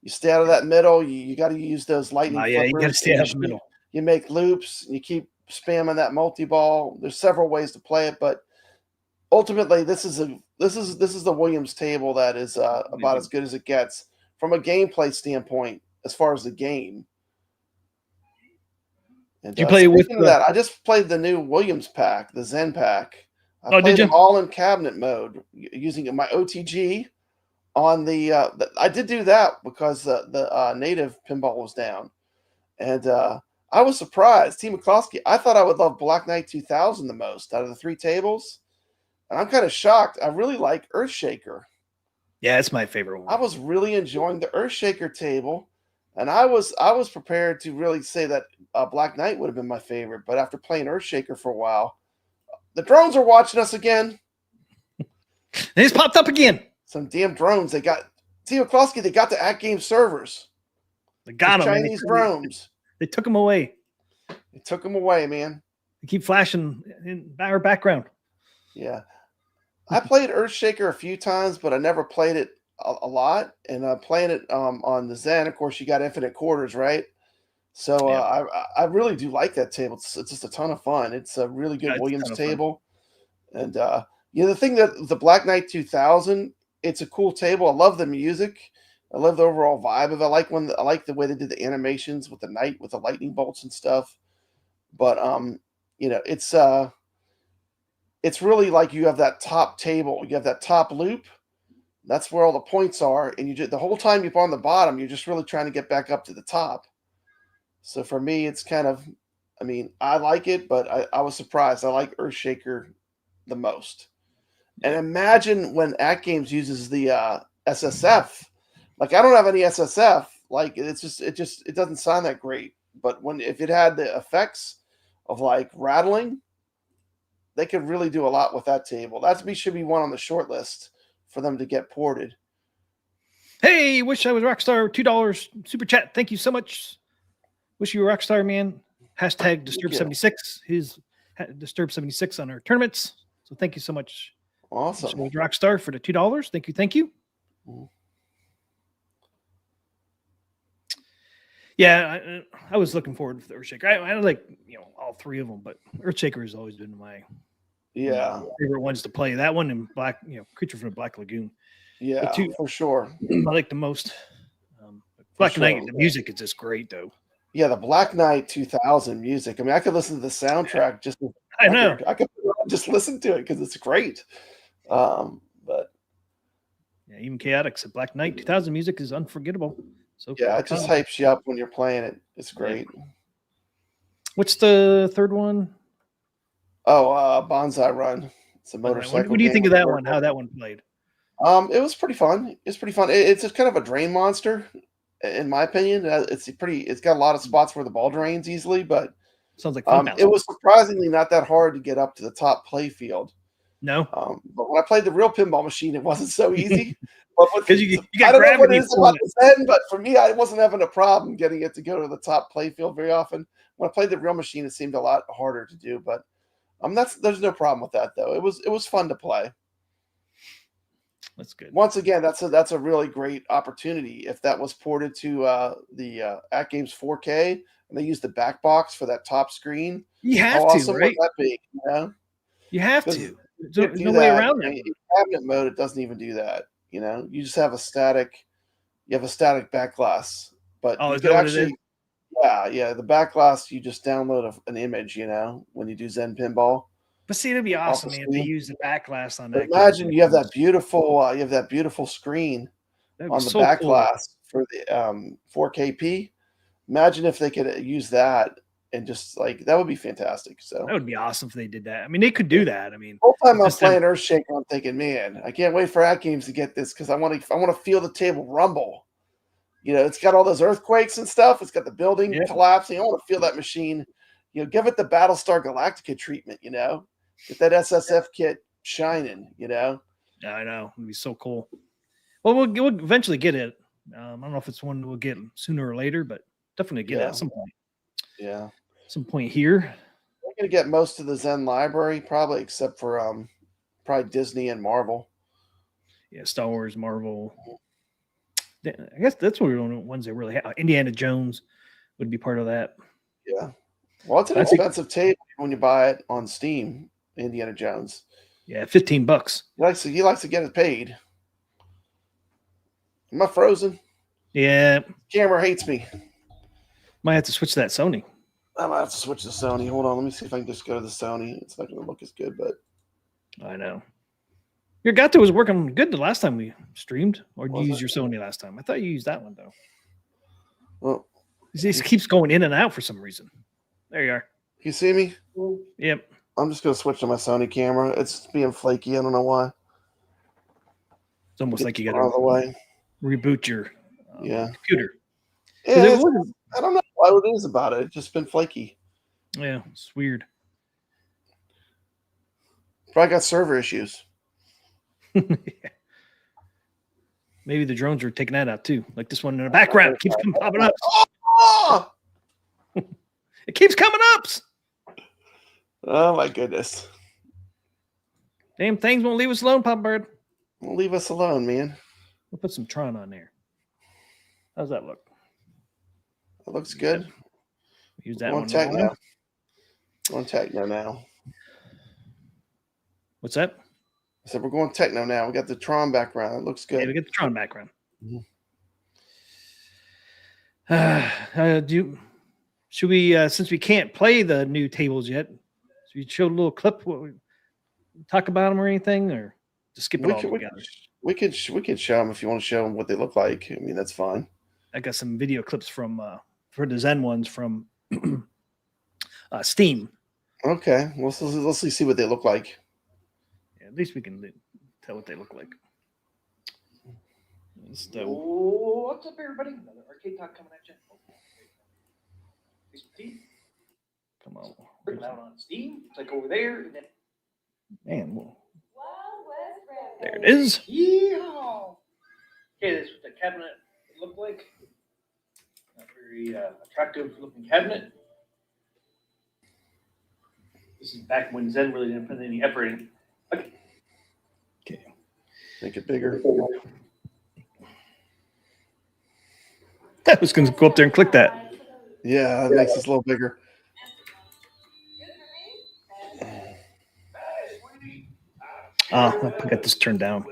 stay out of that middle. You got to use those lightning flippers. You got to stay out of the middle. You make loops and you keep spamming that multi-ball. There's several ways to play it, but ultimately this is the Williams table that is about as good as it gets from a gameplay standpoint as far as the game. And, you play with that? I just played the new Williams pack, the Zen pack. I played them all in cabinet mode using my OTG on the I did do that because the native pinball was down, and I was surprised. T. McCloskey, I thought I would love Black Knight 2000 the most out of the three tables, and I'm kind of shocked. I really like Earthshaker. Yeah, it's my favorite one. I was really enjoying the Earthshaker table. And I was prepared to really say that Black Knight would have been my favorite, but after playing Earthshaker for a while, the drones are watching us again. They just popped up again. Some damn drones. They got T. McCloskey. They got the AtGames servers. They got them. Chinese drones. They took them away. They took them away, man. They keep flashing in our background. Yeah. I played Earthshaker a few times, but I never played it a lot. And playing it on the Zen, of course, you got infinite quarters, right? So I really do like that table. It's just a ton of fun. It's a really good Williams table. And the thing that the Black Knight 2000, it's a cool table. I love the music. I love the overall vibe of it. I like the way they did the animations with the knight with the lightning bolts and stuff. But it's really like you have that top table. You have that top loop. That's where all the points are. And the whole time you're on the bottom, you're just really trying to get back up to the top. So for me, it's kind of, I like it, but I was surprised. I like Earthshaker the most. And imagine when AtGames uses the SSF. Like, I don't have any SSF. Like, it doesn't sound that great. But if it had the effects of like rattling, they could really do a lot with that table. Should be one on the short list for them to get ported. Hey, wish I was Rockstar. $2 super chat. Thank you so much. Wish you were Rockstar, man. Hashtag Disturb76. His Disturb76 on our tournaments. So thank you so much. Awesome. Wish Rockstar for the $2. Thank you. Thank you. Yeah, I was looking forward to the Earthshaker. I like all three of them, but Earthshaker has always been my favorite ones to play. That one and Creature from the Black Lagoon. Yeah, for sure. I like the most. Black Knight, the music is just great though. Yeah, the Black Knight 2000 music. I could listen to the soundtrack just. I know. I could just listen to it because it's great. But yeah, even Chaotix at Black Knight 2000 music is unforgettable. So yeah, it just hypes you up when you're playing it. It's great. What's the third one? Oh, Bonsai Run. It's a motorcycle. What do you think of that one? How that one played? It was pretty fun. It's pretty fun. It's just kind of a drain monster, in my opinion. It's got a lot of spots where the ball drains easily, but sounds like it was surprisingly not that hard to get up to the top play field. No. But when I played the real pinball machine, it wasn't so easy. Because you got I don't know what it gravity is about the Zen, but for me, I wasn't having a problem getting it to go to the top play field very often. When I played the real machine, it seemed a lot harder to do, but there's no problem with that though. It was fun to play. That's good. Once again, that's a really great opportunity. If that was ported to the AtGames 4K and they used the back box for that top screen, you have how awesome right? would that be? You have to. There's no way around it. In cabinet mode, it doesn't even do that. You just have a static. You have a static back glass, but you could actually, the back glass. You just download an image. When you do Zen Pinball. But see, it'd be awesome, man, if they use the back glass on that. Imagine you have that beautiful screen on the back glass for the 4KP. Imagine if they could use that and just that would be fantastic. So that would be awesome if they did that. They could do that. The whole time I'm playing Earthshaker, I'm thinking, man, I can't wait for AtGames to get this because I want to feel the table rumble. It's got all those earthquakes and stuff. It's got the building collapsing. I want to feel that machine. Give it the Battlestar Galactica treatment. Get that SSF kit shining. Yeah, I know. It'd be so cool. Well, we'll eventually get it. I don't know if it's one we'll get sooner or later, but definitely get it at some point. Yeah. Some point here. We're going to get most of the Zen library, probably, except for probably Disney and Marvel. Yeah, Star Wars, Marvel. I guess that's one of the ones that really have. Indiana Jones would be part of that. Yeah. Well, it's an expensive table when you buy it on Steam, Indiana Jones. Yeah, $15. He likes to get it paid. Am I frozen? Yeah. Camera hates me. Might have to switch to that Sony. I might have to switch to Sony. Hold on. Let me see if I can just go to the Sony. It's not going to look as good, but. I know. Your Gato was working good the last time we streamed. Or did you use your Sony last time? I thought you used that one, though. Well. It keeps going in and out for some reason. There you are. You see me? Yep. I'm just going to switch to my Sony camera. It's being flaky. I don't know why. It's almost like you got to reboot your computer. Yeah, It wasn't- I don't know what it is about it. It's just been flaky. yeah, it's weird. Probably got server issues. Maybe the drones are taking that out too. Like this one in the background keeps popping up. Oh! It keeps coming up. Oh my goodness. Damn things won't leave us alone, Pop Bird. Well, leave us alone, man. We'll put some Tron on there. How's that look? It looks good. Use that We're one. on techno. We're on techno now. What's that? I said we're going techno now. We got the Tron background. It looks good. Yeah, we get the Tron background. Mhm. Should we, since we can't play the new tables yet, should we show a little clip? Talk about them or anything, or just skip it all together? We could show them if you want to show them what they look like. I mean, that's fine. I got some video clips from for the Zen ones from Steam. Okay, let's see what they look like. Yeah, at least we can tell what they look like. What's up, everybody? Another Arcade Talk coming at you. Come on. Bring it out on Steam. It's like over there. And then, man, there it is. Yeah. Okay, this is what the cabinet looked like. Not very attractive looking cabinet. This is back when Zen really didn't put any effort in. Okay. Make it bigger. I was going to go up there and click that. Yeah, it makes us a little bigger. I got this turned down.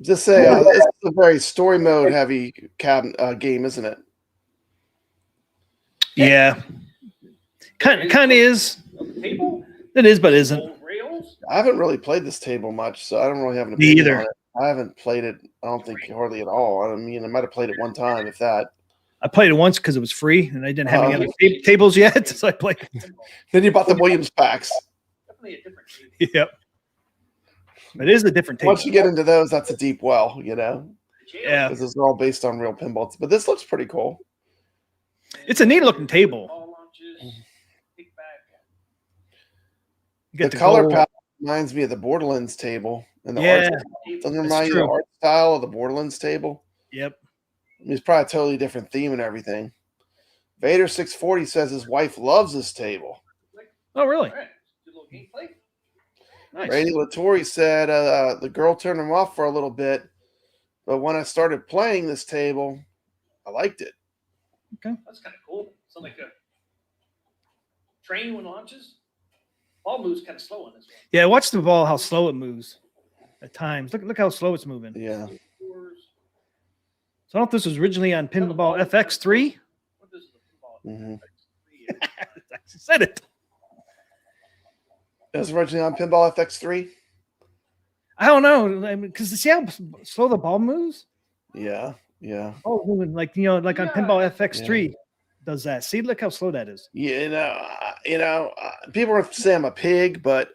Just say this is a very story mode heavy game, isn't it? Yeah, kind of is. It is, but isn't. I haven't really played this table much, so I don't really have an Me opinion either. on it. I haven't played it. I don't think hardly at all. I mean, I might have played it one time, if that. I played it once because it was free, and I didn't have any other tables yet, so I played. Then you bought the Williams packs. Definitely a different table. Yep. It is a different table. Once you get into those, that's a deep well, you know. Yeah, Because it's all based on real pinballs. But this looks pretty cool. it's a neat looking table. You got The color gold. palette reminds me of the Borderlands table. And the Yeah, art doesn't that's remind you of the true. art style of the Borderlands table. Yep. I mean, it's probably a totally different theme and everything. Vader 640 says his wife loves this table. Oh, really? Nice. Brady Lattori said the girl turned him off for a little bit, but when I started playing this table, I liked it. Okay. That's kind of cool. Sounds like a train when it launches. Ball moves kind of slow on this one. Yeah, watch the ball, how slow it moves at times. Look how slow it's moving. Yeah. So I don't know if this was originally on Pinball FX3. What is the Pinball Mm-hmm. FX3? I said it. It was originally on Pinball FX3? I don't know. Because see how slow the ball moves? Yeah. Yeah. Oh, moving like on Pinball FX3 does that. See, look how slow that is. People are saying I'm a pig, but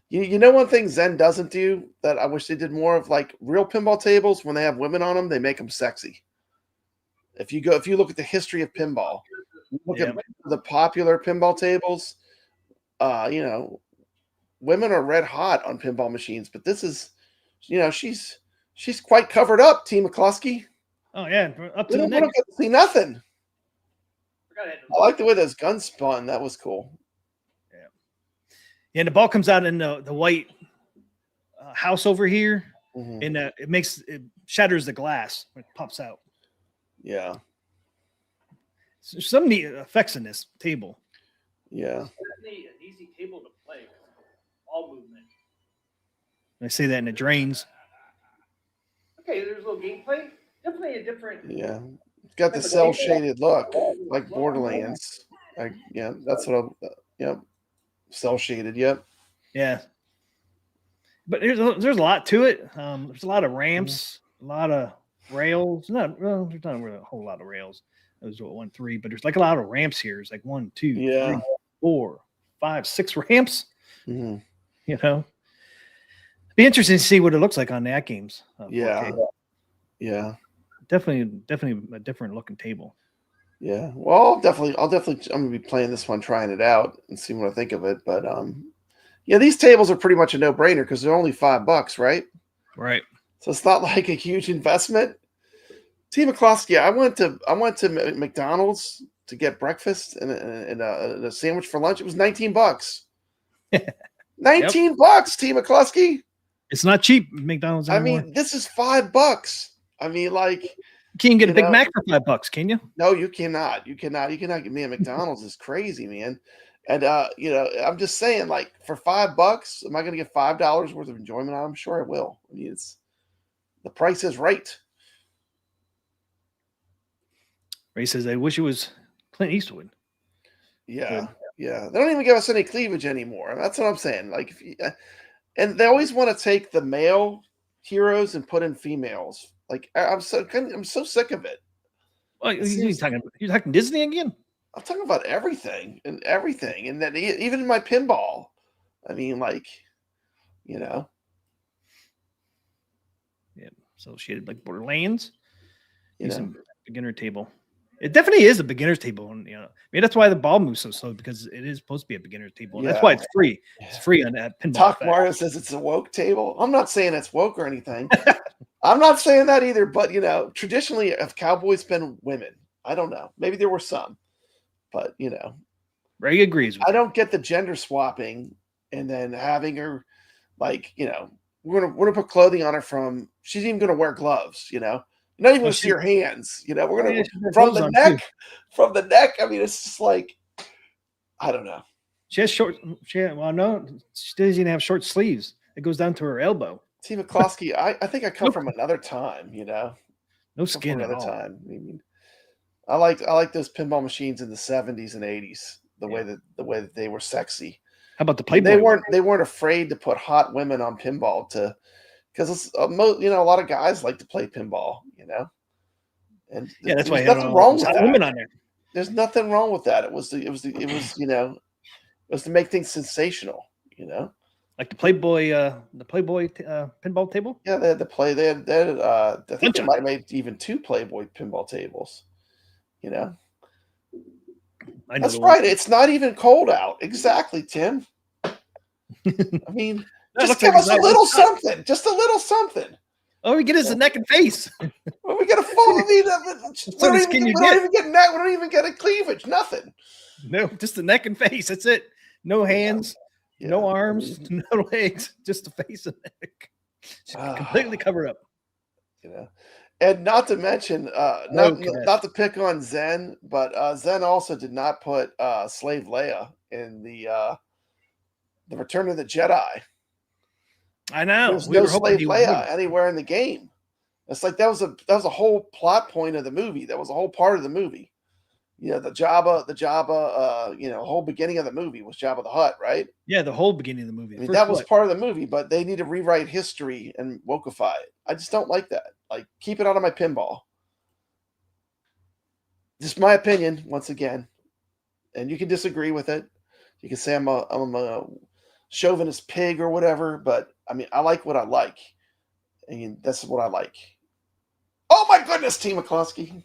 you know one thing Zen doesn't do that I wish they did more of, like real pinball tables, when they have women on them, they make them sexy. If you look at the history of pinball, look at the popular pinball tables, women are red hot on pinball machines, but this is, she's quite covered up, T. McCluskey. Oh yeah, up to We the don't neck. get to see nothing. I like the way those guns spun. That was cool. Yeah, and the ball comes out in the white house over here, Mhm. and it shatters the glass when it pops out. Yeah. So there's some neat effects in this table. Yeah. Definitely an easy table to play. All movement. I say that in the drains. Okay, there's a little gameplay. Definitely a different. Yeah. It's got the cell shaded look, like Borderlands. That's what cell shaded. Yep. Yeah. But there's a lot to it. There's a lot of ramps, a lot of rails. There's not really a whole lot of rails. That was 1, 3, but there's like a lot of ramps here. It's like 1, 2, 3, 4, 5, 6 ramps. Mhm. Be interesting to see what it looks like on the AtGames. Yeah. Yeah. definitely a different looking table. Yeah. Well, I'm gonna be playing this one, trying it out, and see what I think of it. But yeah, these tables are pretty much a no-brainer because they're only $5, right? Right. So it's not like a huge investment. T. McCloskey, I went to McDonald's to get breakfast and a sandwich for lunch. It was $19. $19, T. McCloskey. It's not cheap, McDonald's anymore. I mean, this is $5. I mean, like, you can't get a Big Mac for $5, can you? No, you cannot. You cannot get me a McDonald's. Is crazy, man. And I'm just saying, like, for $5, am I going to get $5 worth of enjoyment? I'm sure I will. I mean, the price is right. Ray says, I wish it was Clint Eastwood. Yeah, yeah. They don't even give us any cleavage anymore. That's what I'm saying. Like, and they always want to take the male heroes and put in females. Like, I'm so sick of it. Well, you're talking Disney again? I'm talking about everything, and then even in my pinball. I mean, like, Yeah. So she had like Borderlands. Some beginner table. It definitely is a beginner's table, and maybe that's why the ball moves so slow, because it is supposed to be a beginner's table. And that's why it's free. It's free on that pinball. Talk Mario says it's a woke table. I'm not saying it's woke or anything. I'm not saying that either, but traditionally, have cowboys been women? I don't know. Maybe there were some, but Ray agrees. I don't get the gender swapping and then having her, like, we're gonna put clothing on her from. She's even gonna wear gloves. You're not even going to see her hands. We're going to from the neck. I mean, it's just like, I don't know. She has short. She doesn't even have short sleeves. It goes down to her elbow. T. McCloskey, I think I come from another time. No skin at all. Time. I mean, I like those pinball machines in the 70s and 80s. The way that they were sexy. How about the Playboy? They weren't afraid to put hot women on pinball because a lot of guys like to play pinball, and that's why there's nothing wrong with that. Women on there. There's nothing wrong with that. It was to make things sensational, like the Playboy pinball table. Yeah, they had to play. They had I think they might have made even 2 Playboy pinball tables. That's right. It's not even cold out. Exactly, Tim. I mean. Just give us a little something. Just a little something. All we get is the neck and face. Well, we get a full. We don't even get a cleavage. Nothing. No, just the neck and face. That's it. No hands, no arms, no legs. Just the face and neck. Completely covered up. And not to mention, not to pick on Zen, but Zen also did not put Slave Leia in the Return of the Jedi. I know. There's no Slave Leia anywhere in the game. It's like that was a whole plot point of the movie. That was a whole part of the movie. The Jabba, whole beginning of the movie was Jabba the Hutt, right? Yeah, the whole beginning of the movie. I mean, that was part of the movie, but they need to rewrite history and wokeify it. I just don't like that. Like, keep it out of my pinball. Just my opinion, once again. And you can disagree with it. You can say I'm a chauvinist pig or whatever, but I mean, I like what I like. I mean, that's what I like. Oh my goodness, T. McCloskey.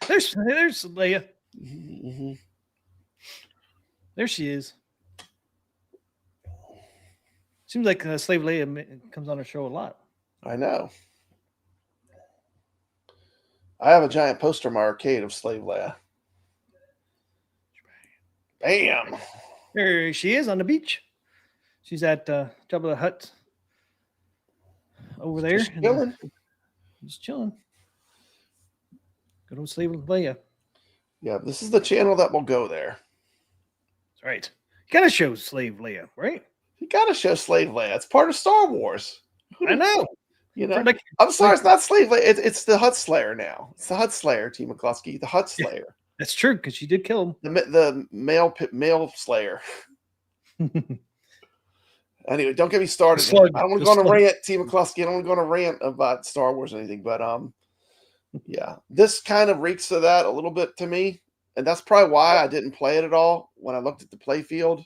There's Leia. Mm-hmm. There she is. Seems like Slave Leia comes on our show a lot. I know. I have a giant poster in my arcade of Slave Leia. Bam. There she is on the beach. She's at Jabba the Hutt over there. Just chilling. Good old Slave Leia. Yeah, this is the channel that will go there. That's right. You gotta show Slave Leia, right? You gotta show Slave Leia. It's part of Star Wars. I know. I'm sorry, it's not Slave Leia. It's the Hutt Slayer now. It's the Hutt Slayer, T. McCloskey. The Hutt Slayer. That's true, because she did kill him. The male Slayer. Anyway, don't get me started. I don't want to go on a rant, T. McCloskey. I don't want to go on a rant about Star Wars or anything, but yeah, this kind of reeks of that a little bit to me, and that's probably why I didn't play it at all when I looked at the play field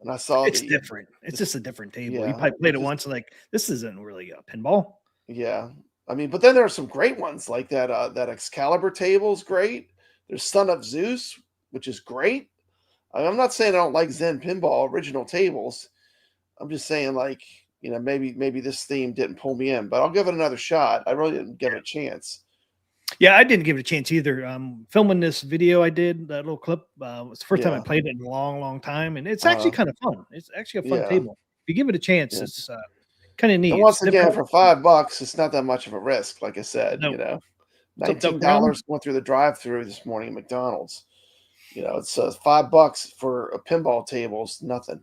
and I saw it's different. It's just a different table. You probably played it once and like, this isn't really a pinball. Yeah, I mean, but then there are some great ones like that Excalibur table is great. There's Son of Zeus, which is great. I'm not saying I don't like Zen Pinball original tables. I'm just saying, like, maybe this theme didn't pull me in, but I'll give it another shot. I really didn't give it a chance. Yeah, I didn't give it a chance either. Filming this video I did, that little clip, was the first time I played it in a long, long time, and it's actually kind of fun. It's actually a fun table. If you give it a chance, it's kind of neat. And once again, for $5, it's not that much of a risk. Like I said, $19 going through the drive-through this morning at McDonald's. It's $5 for a pinball table. It's nothing.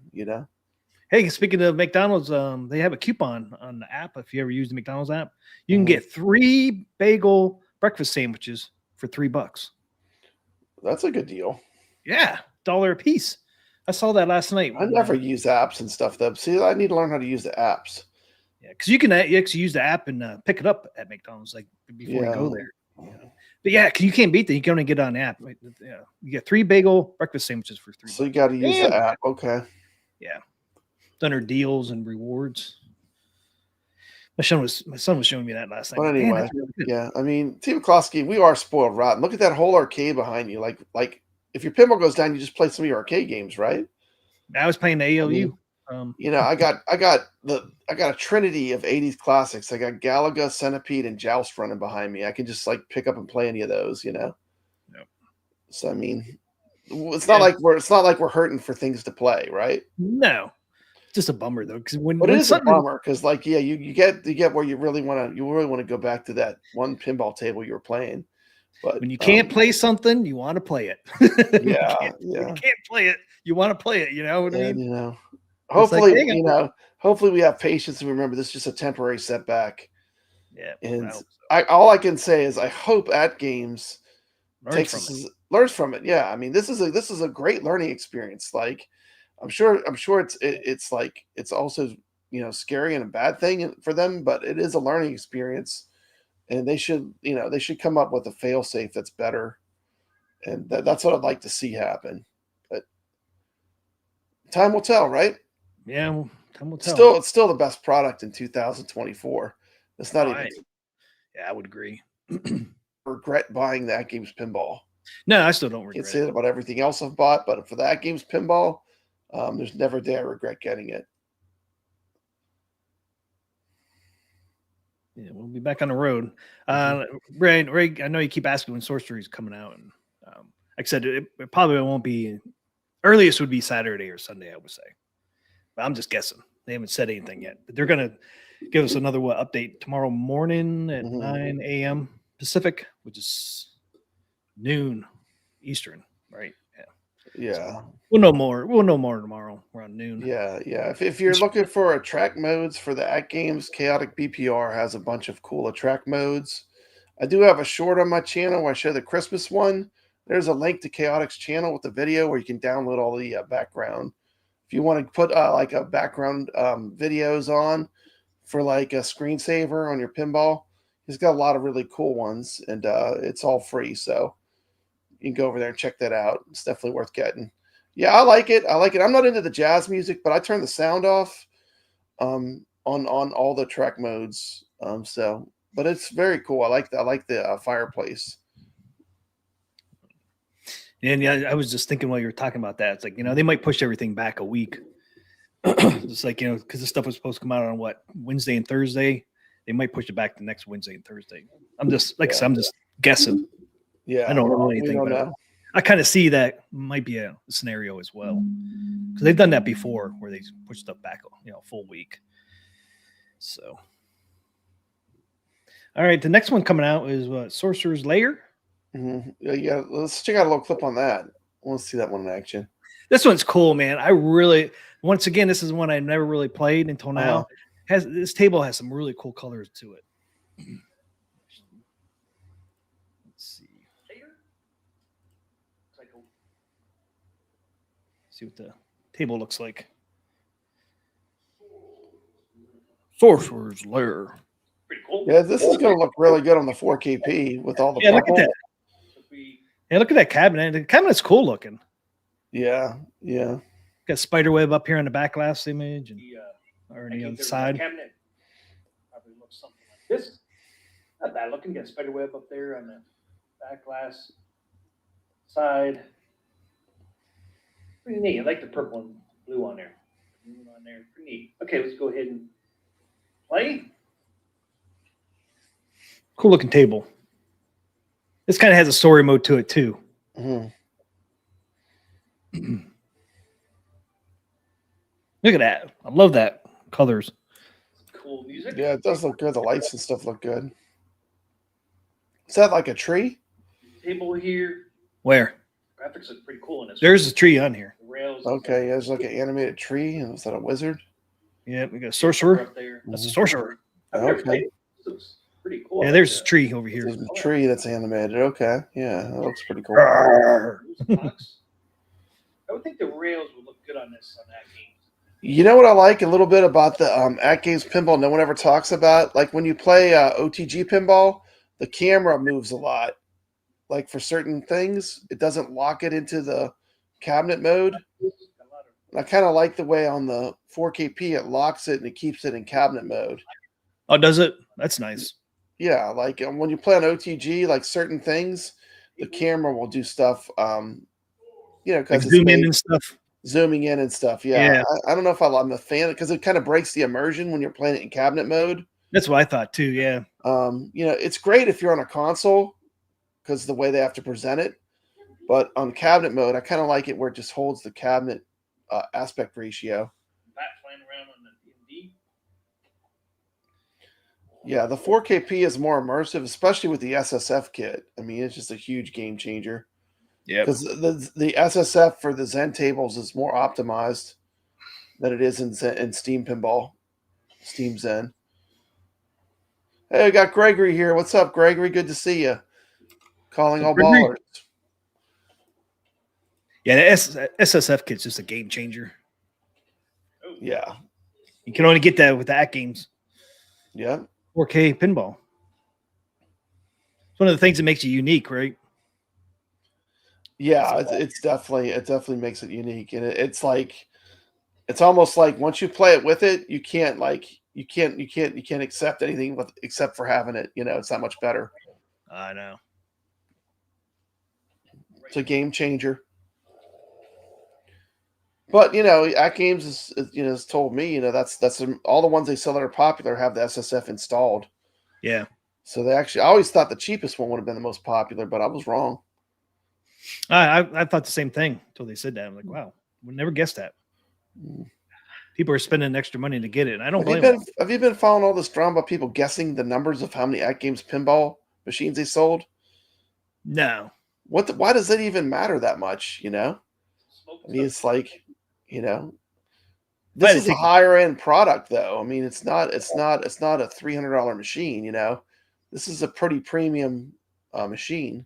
Hey, speaking of McDonald's, they have a coupon on the app. If you ever use the McDonald's app, you can get 3 bagel breakfast sandwiches for $3. That's a good deal. Yeah, $1 a piece. I saw that last night. I never use apps and stuff though. See, I need to learn how to use the apps. Yeah, because you can actually use the app and pick it up at McDonald's like before you go there. But yeah, you can't beat that. You can only get it on the app. Yeah, you get 3 bagel breakfast sandwiches for $3. So you got to use the app. Okay. Yeah, done her deals and rewards. My son was showing me that last night. But anyway, really I mean, Team McCloskey, we are spoiled rotten. Look at that whole arcade behind you. Like if your pinball goes down, you just play some of your arcade games, right? I was playing the ALU. I got a trinity of 80s classics. I got Galaga, Centipede, and Joust running behind me. I can just pick up and play any of those, Yep. So I mean, it's not like we're hurting for things to play, right? No. Just a bummer though, because it is a bummer because you get where you really want to go back to that one pinball table you were playing, but when you can't play something, you want to play it. You can't play it, you want to play it. You know what I mean? Hopefully, hopefully we have patience and remember this is just a temporary setback. Yeah, and all I can say is I hope AtGames learns from it. Yeah, I mean this is a great learning experience. I'm sure it's also scary and a bad thing for them, but it is a learning experience, and they should come up with a fail-safe that's better, and that's what I'd like to see happen. But time will tell, right? Yeah, time will tell. It's still the best product in 2024. It's not even. Yeah, I would agree. Regret buying the AtGames pinball. No, I still don't regret. Can't say that about everything else I've bought, but for the AtGames pinball. There's never a day I regret getting it. Yeah, we'll be back on the road. Ray, I know you keep asking when Sorcery's coming out, and like I said, it probably won't be. Earliest would be Saturday or Sunday, I would say. But I'm just guessing. They haven't said anything yet, but they're gonna give us another update tomorrow morning at 9 a.m. Pacific, which is noon Eastern, right? Yeah. So we'll know more. We'll know more tomorrow around noon. Yeah. If you're looking for attract modes for the AtGames, Chaotic BPR has a bunch of cool attract modes. I do have a short on my channel where I show the Christmas one. There's a link to Chaotic's channel with the video where you can download all the background. If you want to put a background videos on for a screensaver on your pinball, he's got a lot of really cool ones, and it's all free. So you can go over there and check that out. It's definitely worth getting. Yeah, I like it. I'm not into the jazz music, but I turn the sound off on all the track modes. But it's very cool. I like the fireplace. And yeah, I was just thinking while you were talking about that, it's they might push everything back a week. It's because the stuff was supposed to come out on Wednesday and Thursday. They might push it back to next Wednesday and Thursday. I'm just I said, I'm just guessing. Yeah, I don't know anything about it. I kind of see that might be a scenario as well, because they've done that before where they push stuff back, a full week. So, all right, the next one coming out is Sorcerer's Lair. Yeah, let's check out a little clip on that. I want to see that one in action. This one's cool, man. Once again, this is one I never really played until now. This table has some really cool colors to it. See what the table looks like. Sorcerer's Lair. Pretty cool. Yeah, this is going to look really good on the 4KP with all the look at that. Yeah, look at that cabinet. The cabinet's cool looking. Yeah. Got spider web up here on the back glass image and or on the other side. Cabinet probably looks something like this. Not bad looking. Got a spider web up there on the back glass side. Pretty neat. I like the purple and blue on there. Blue on there. Pretty neat. Okay, let's go ahead and play. Cool looking table. This kind of has a story mode to it too. Mm-hmm. Look at that. I love that. Colors. Cool music. Yeah, it does look good. The lights and stuff look good. Is that like a tree? Table here. Where? Graphics look pretty cool in this. There's a tree on here. Rails. Okay, yeah, there's like an animated tree. And is that a wizard? Yeah, we got a sorcerer. Up there. That's a sorcerer. Okay. Looks pretty cool. Yeah, there's a tree over here. There's a tree that's animated. Okay, yeah, that looks pretty cool. I would think the rails would look good on this on that game. You know what I like a little bit about the AtGames pinball no one ever talks about? Like when you play OTG pinball, the camera moves a lot. Like for certain things, it doesn't lock it into the cabinet mode. And I kind of like the way on the 4KP it locks it and it keeps it in cabinet mode. Oh, does it? That's nice. Yeah, like when you play on OTG, like certain things, the camera will do stuff. Because like zoom in and stuff. Zooming in and stuff. Yeah. I don't know if I'm a fan because it kind of breaks the immersion when you're playing it in cabinet mode. That's what I thought too. Yeah. It's great if you're on a console because the way they have to present it. But on cabinet mode, I kind of like it where it just holds the cabinet aspect ratio. Flying around on the D&D. Yeah, the 4KP is more immersive, especially with the SSF kit. I mean, it's just a huge game changer. Yeah, because the SSF for the Zen tables is more optimized than it is in Steam Pinball, Steam Zen. Hey, we got Gregory here. What's up, Gregory? Good to see you. Calling all ballers. Yeah, the SSF kit's just a game changer. Yeah, you can only get that with the AtGames. Yeah, 4K pinball. It's one of the things that makes you unique, right? Yeah, it definitely makes it unique, and it's almost like once you play it with it, you can't accept anything except for having it. It's that much better. I know. It's a game changer. But AtGames has told me that's all the ones they sell that are popular have the SSF installed. Yeah. So I always thought the cheapest one would have been the most popular, but I was wrong. I thought the same thing until they said that. I'm like, wow, would never guess that. People are spending extra money to get it. And I don't blame them. Have you been following all this drama about people guessing the numbers of how many AtGames pinball machines they sold? No. Why does it even matter that much? I mean, it's like, this is a higher end product though. I mean, it's not a $300 machine. This is a pretty premium machine.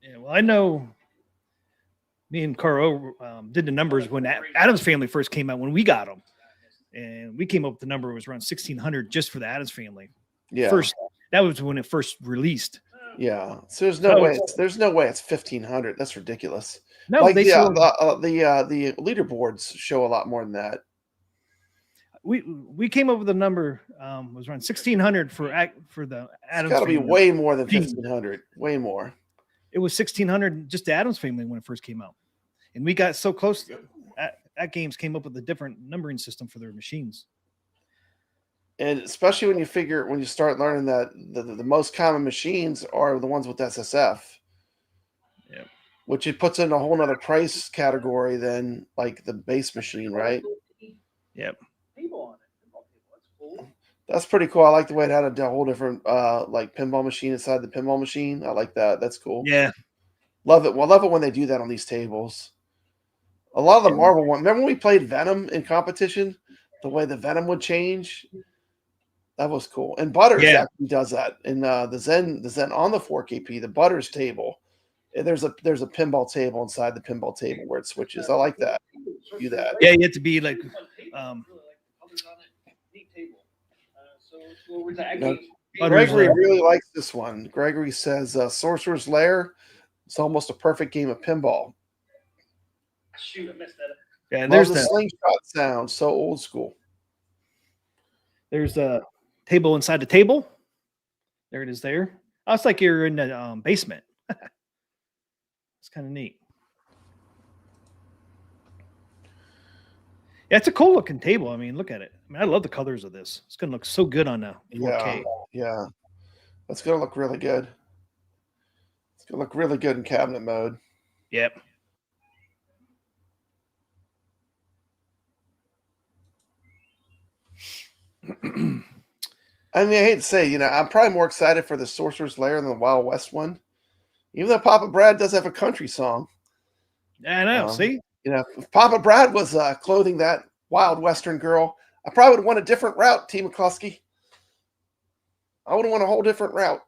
Yeah, well, I know me and Caro did the numbers when Addams Family first came out when we got them, and we came up with the number was around 1,600 just for the Addams Family. Yeah, that was when it first released. Yeah, so there's no way it's 1,500. That's ridiculous. No, like the leaderboards show a lot more than that. We came up with a number was around 1,600 for the Addams. It's got to be way more than 1,500. Way more. It was 1,600 just the Addams Family when it first came out, and we got so close. AtGames came up with a different numbering system for their machines. And especially when you start learning that the most common machines are the ones with SSF. Yeah. Which it puts in a whole nother price category than like the base machine, right? Yep. That's pretty cool. I like the way it had a whole different like pinball machine inside the pinball machine. I like that. That's cool. Yeah. Love it. Well, love it when they do that on these tables. A lot of the Marvel one. Remember when we played Venom in competition? The way the Venom would change. That was cool. And Butters actually does that. In the Zen on the 4KP, the Butters table. There's a pinball table inside the pinball table where it switches. I like that. Do that. Yeah, you have to be like Gregory really likes this one. Gregory says Sorcerer's Lair is almost a perfect game of pinball. Shoot, I messed that up. Yeah, and there's the slingshot sound, so old school. There's a table inside the table. There it is there. Oh, it's like you're in the basement. It's kind of neat. Yeah, it's a cool looking table. I mean, look at it. I mean, I love the colors of this. It's going to look so good on a 4K. Yeah. That's going to look really good. It's going to look really good in cabinet mode. Yep. I mean, I hate to say, I'm probably more excited for the Sorcerer's Lair than the Wild West one. Even though Papa Brad does have a country song. Yeah, I know. See? If Papa Brad was clothing that wild Western girl, I probably would want a different route, T. McCluskey. I would want a whole different route.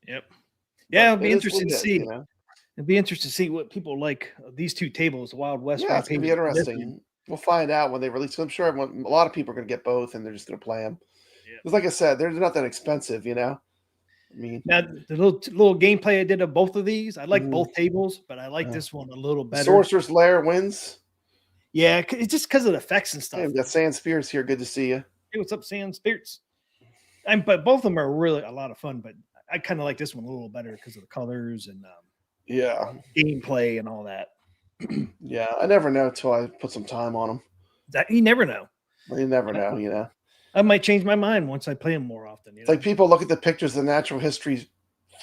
Yep. Yeah, it'll be interesting to see. It'll be interesting to see what people like these two tables, the Wild West. Yeah, it's going to be interesting. We'll find out when they release them. I'm sure a lot of people are going to get both, and they're just going to play them. Because like I said, they're not that expensive, I mean, now the little gameplay I did of both of these, I like both tables, but I like this one a little better. Sorcerer's Lair wins. Yeah, it's just because of the effects and stuff. Hey, we got Sand Spears here. Good to see you. Hey, what's up, Sand Spirits? But both of them are really a lot of fun. But I kind of like this one a little better because of the colors and gameplay and all that. Yeah, I never know till I put some time on them. You never know. You never know. I might change my mind once I play them more often. It's like people look at the pictures of the Natural History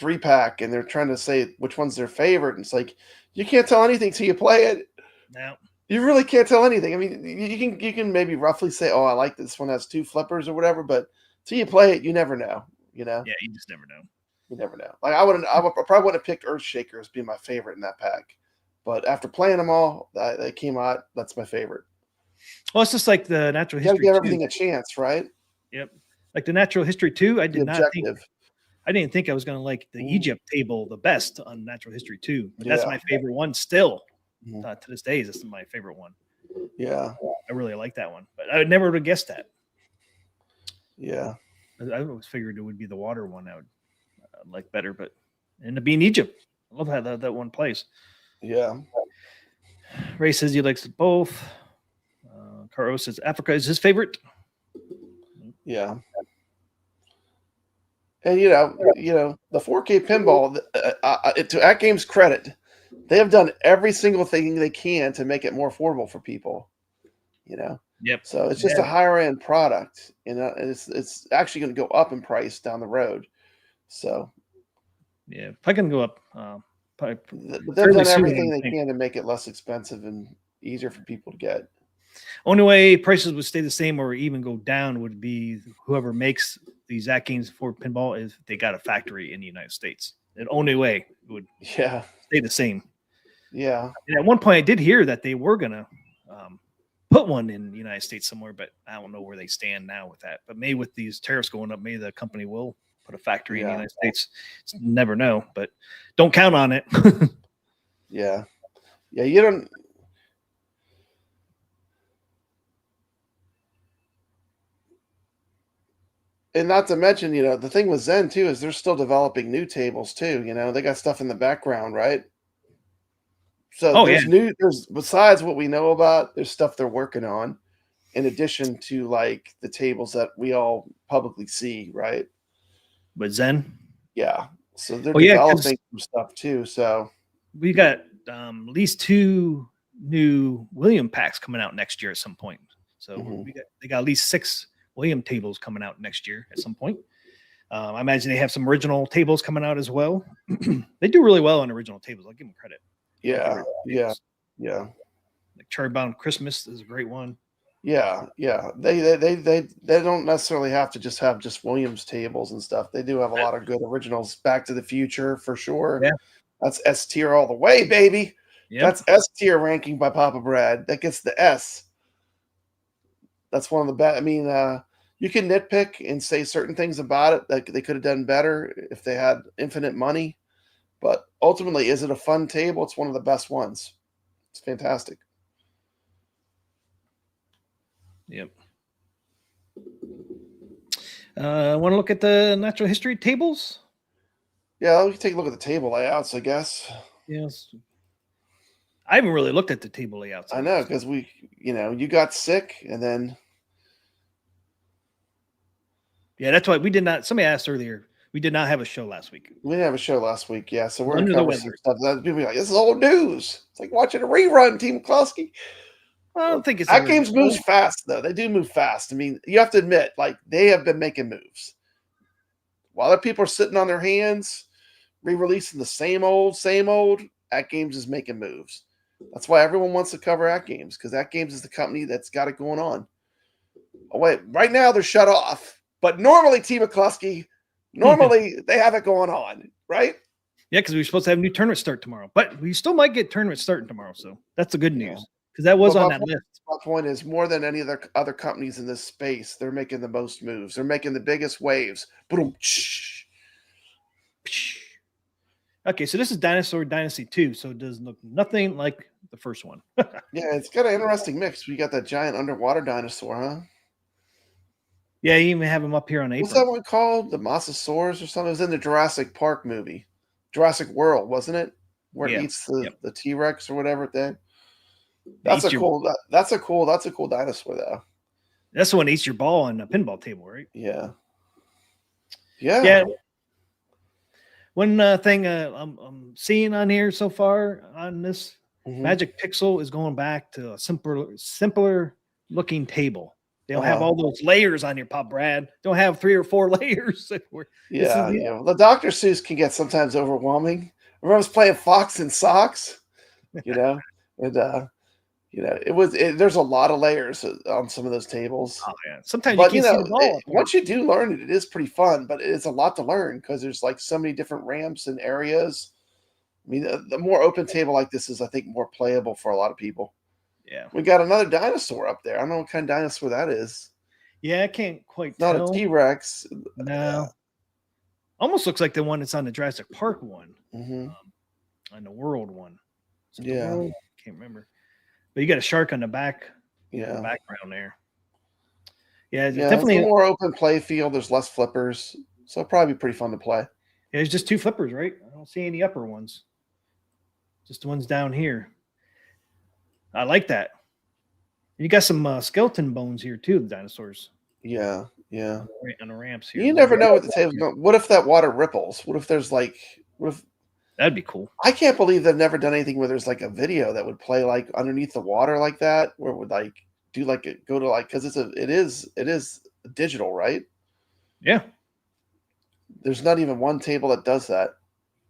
3-pack and they're trying to say which one's their favorite. And it's like, you can't tell anything till you play it. No. You really can't tell anything. I mean, you can maybe roughly say, oh, I like this one has 2 flippers or whatever, but till you play it, you never know. Yeah, you just never know. You never know. Like I probably would have picked Earthshaker as being my favorite in that pack, but after playing them all, they came out. That's my favorite. Well, it's just like the Natural History. You gotta give everything a chance, right? Yep. Like the Natural History 2, I didn't think I was going to like the Egypt table the best on Natural History 2. But that's my favorite one still. To this day, this is my favorite one. Yeah. I really like that one. But I never would have guessed that. Yeah. I always figured it would be the water one I would like better, but ended up being Egypt. I love how that one plays. Yeah. Ray says he likes both. Caro says Africa is his favorite. Yeah. And the 4K pinball, to AtGames credit, they have done every single thing they can to make it more affordable for people. Yep. So it's just a higher end product, and it's actually going to go up in price down the road. So yeah, if I can go up, they've done everything they can to make it less expensive and easier for people to get. Only way prices would stay the same or even go down would be whoever makes these AtGames for pinball is they got a factory in the United States. The only way it would stay the same. Yeah. And at one point I did hear that they were going to put one in the United States somewhere, but I don't know where they stand now with that. But maybe with these tariffs going up, maybe the company will put a factory in the United States. Never know, but don't count on it. Yeah. Yeah, you don't. And not to mention, the thing with Zen too is they're still developing new tables too. They got stuff in the background, right? So there's besides what we know about, there's stuff they're working on in addition to like the tables that we all publicly see, right? But Zen? Yeah. So they're developing some stuff too. So we got at least 2 new William packs coming out next year at some point. So they got at least 6 William tables coming out next year at some point. I imagine they have some original tables coming out as well. They do really well on original tables. I'll give them credit. Yeah. Like Cherry Bound Christmas is a great one. Yeah. They don't necessarily have to just have just Williams tables and stuff. They do have a lot of good originals. Back to the Future for sure. Yeah. That's S tier all the way, baby. Yep. That's S tier ranking by Papa Brad. That gets the S. That's one of the best. I mean, you can nitpick and say certain things about it that they could have done better if they had infinite money. But ultimately, is it a fun table? It's one of the best ones. It's fantastic. Yep. Want to look at the natural history tables? Yeah, we can take a look at the table layouts, I guess. Yes. I haven't really looked at the table layouts. I know, because you got sick and then. Yeah, that's why we did not. Somebody asked earlier, We did not have a show last week. We didn't have a show last week, yeah. So we're Under gonna the cover some weather. stuff. That people be like, this is old news. It's like watching a rerun, Team McCluskey. I don't think it's That ever game's moves fast, though. They do move fast. I mean, you have to admit, like, they have been making moves. While other people are sitting on their hands, re-releasing the same old, AtGames is making moves. That's why everyone wants to cover AtGames, because AtGames is the company that's got it going on. Oh, wait, right now they're shut off. But normally, Team McCluskey, they have it going on, right? Yeah, because we were supposed to have a new tournament start tomorrow. But we still might get tournament starting tomorrow, so that's the good news. Because that was on that list. My point is, more than any other companies in this space, they're making the most moves. They're making the biggest waves. Boom. Okay, so this is Dinosaur Dynasty 2, so it does look nothing like the first one. Yeah, it's got an interesting mix. We got that giant underwater dinosaur, huh? Yeah, you even have him up here on April. What's that one called? The Mosasaurus or something? It was in the Jurassic Park movie. Jurassic World, wasn't it? Where it eats the T-Rex or whatever thing. That's a cool dinosaur though. That's the one that eats your ball on a pinball table, right? Yeah. One thing I'm seeing on here so far on this Magic Pixel is going back to a simpler looking table. They don't have all those layers on your Pop Brad. Don't have 3 or 4 layers. The Dr. Seuss can get sometimes overwhelming. Remember I was playing Fox and Socks, and there's a lot of layers on some of those tables. Oh yeah. Sometimes you can't see the ball. Once you do learn it, it is pretty fun, but it's a lot to learn because there's like so many different ramps and areas. I mean, the more open table like this is, I think, more playable for a lot of people. Yeah. We got another dinosaur up there. I don't know what kind of dinosaur that is. Yeah, I can't quite tell. Not a T-Rex. No. Almost looks like the one that's on the Jurassic Park one. On the World one. World? Can't remember. But you got a shark on the back. Yeah. The background there. Yeah, definitely it's a more open play field. There's less flippers. So it'll probably be pretty fun to play. Yeah, there's just 2 flippers, right? I don't see any upper ones. Just the ones down here. I like that. You got some skeleton bones here too, the dinosaurs. Yeah. Right on the ramps here. You never know what the table's going. What if that water ripples? What if there's that'd be cool. I can't believe they've never done anything where there's like a video that would play like underneath the water like that, where it would like do like it go to like because it is digital, right? Yeah. There's not even one table that does that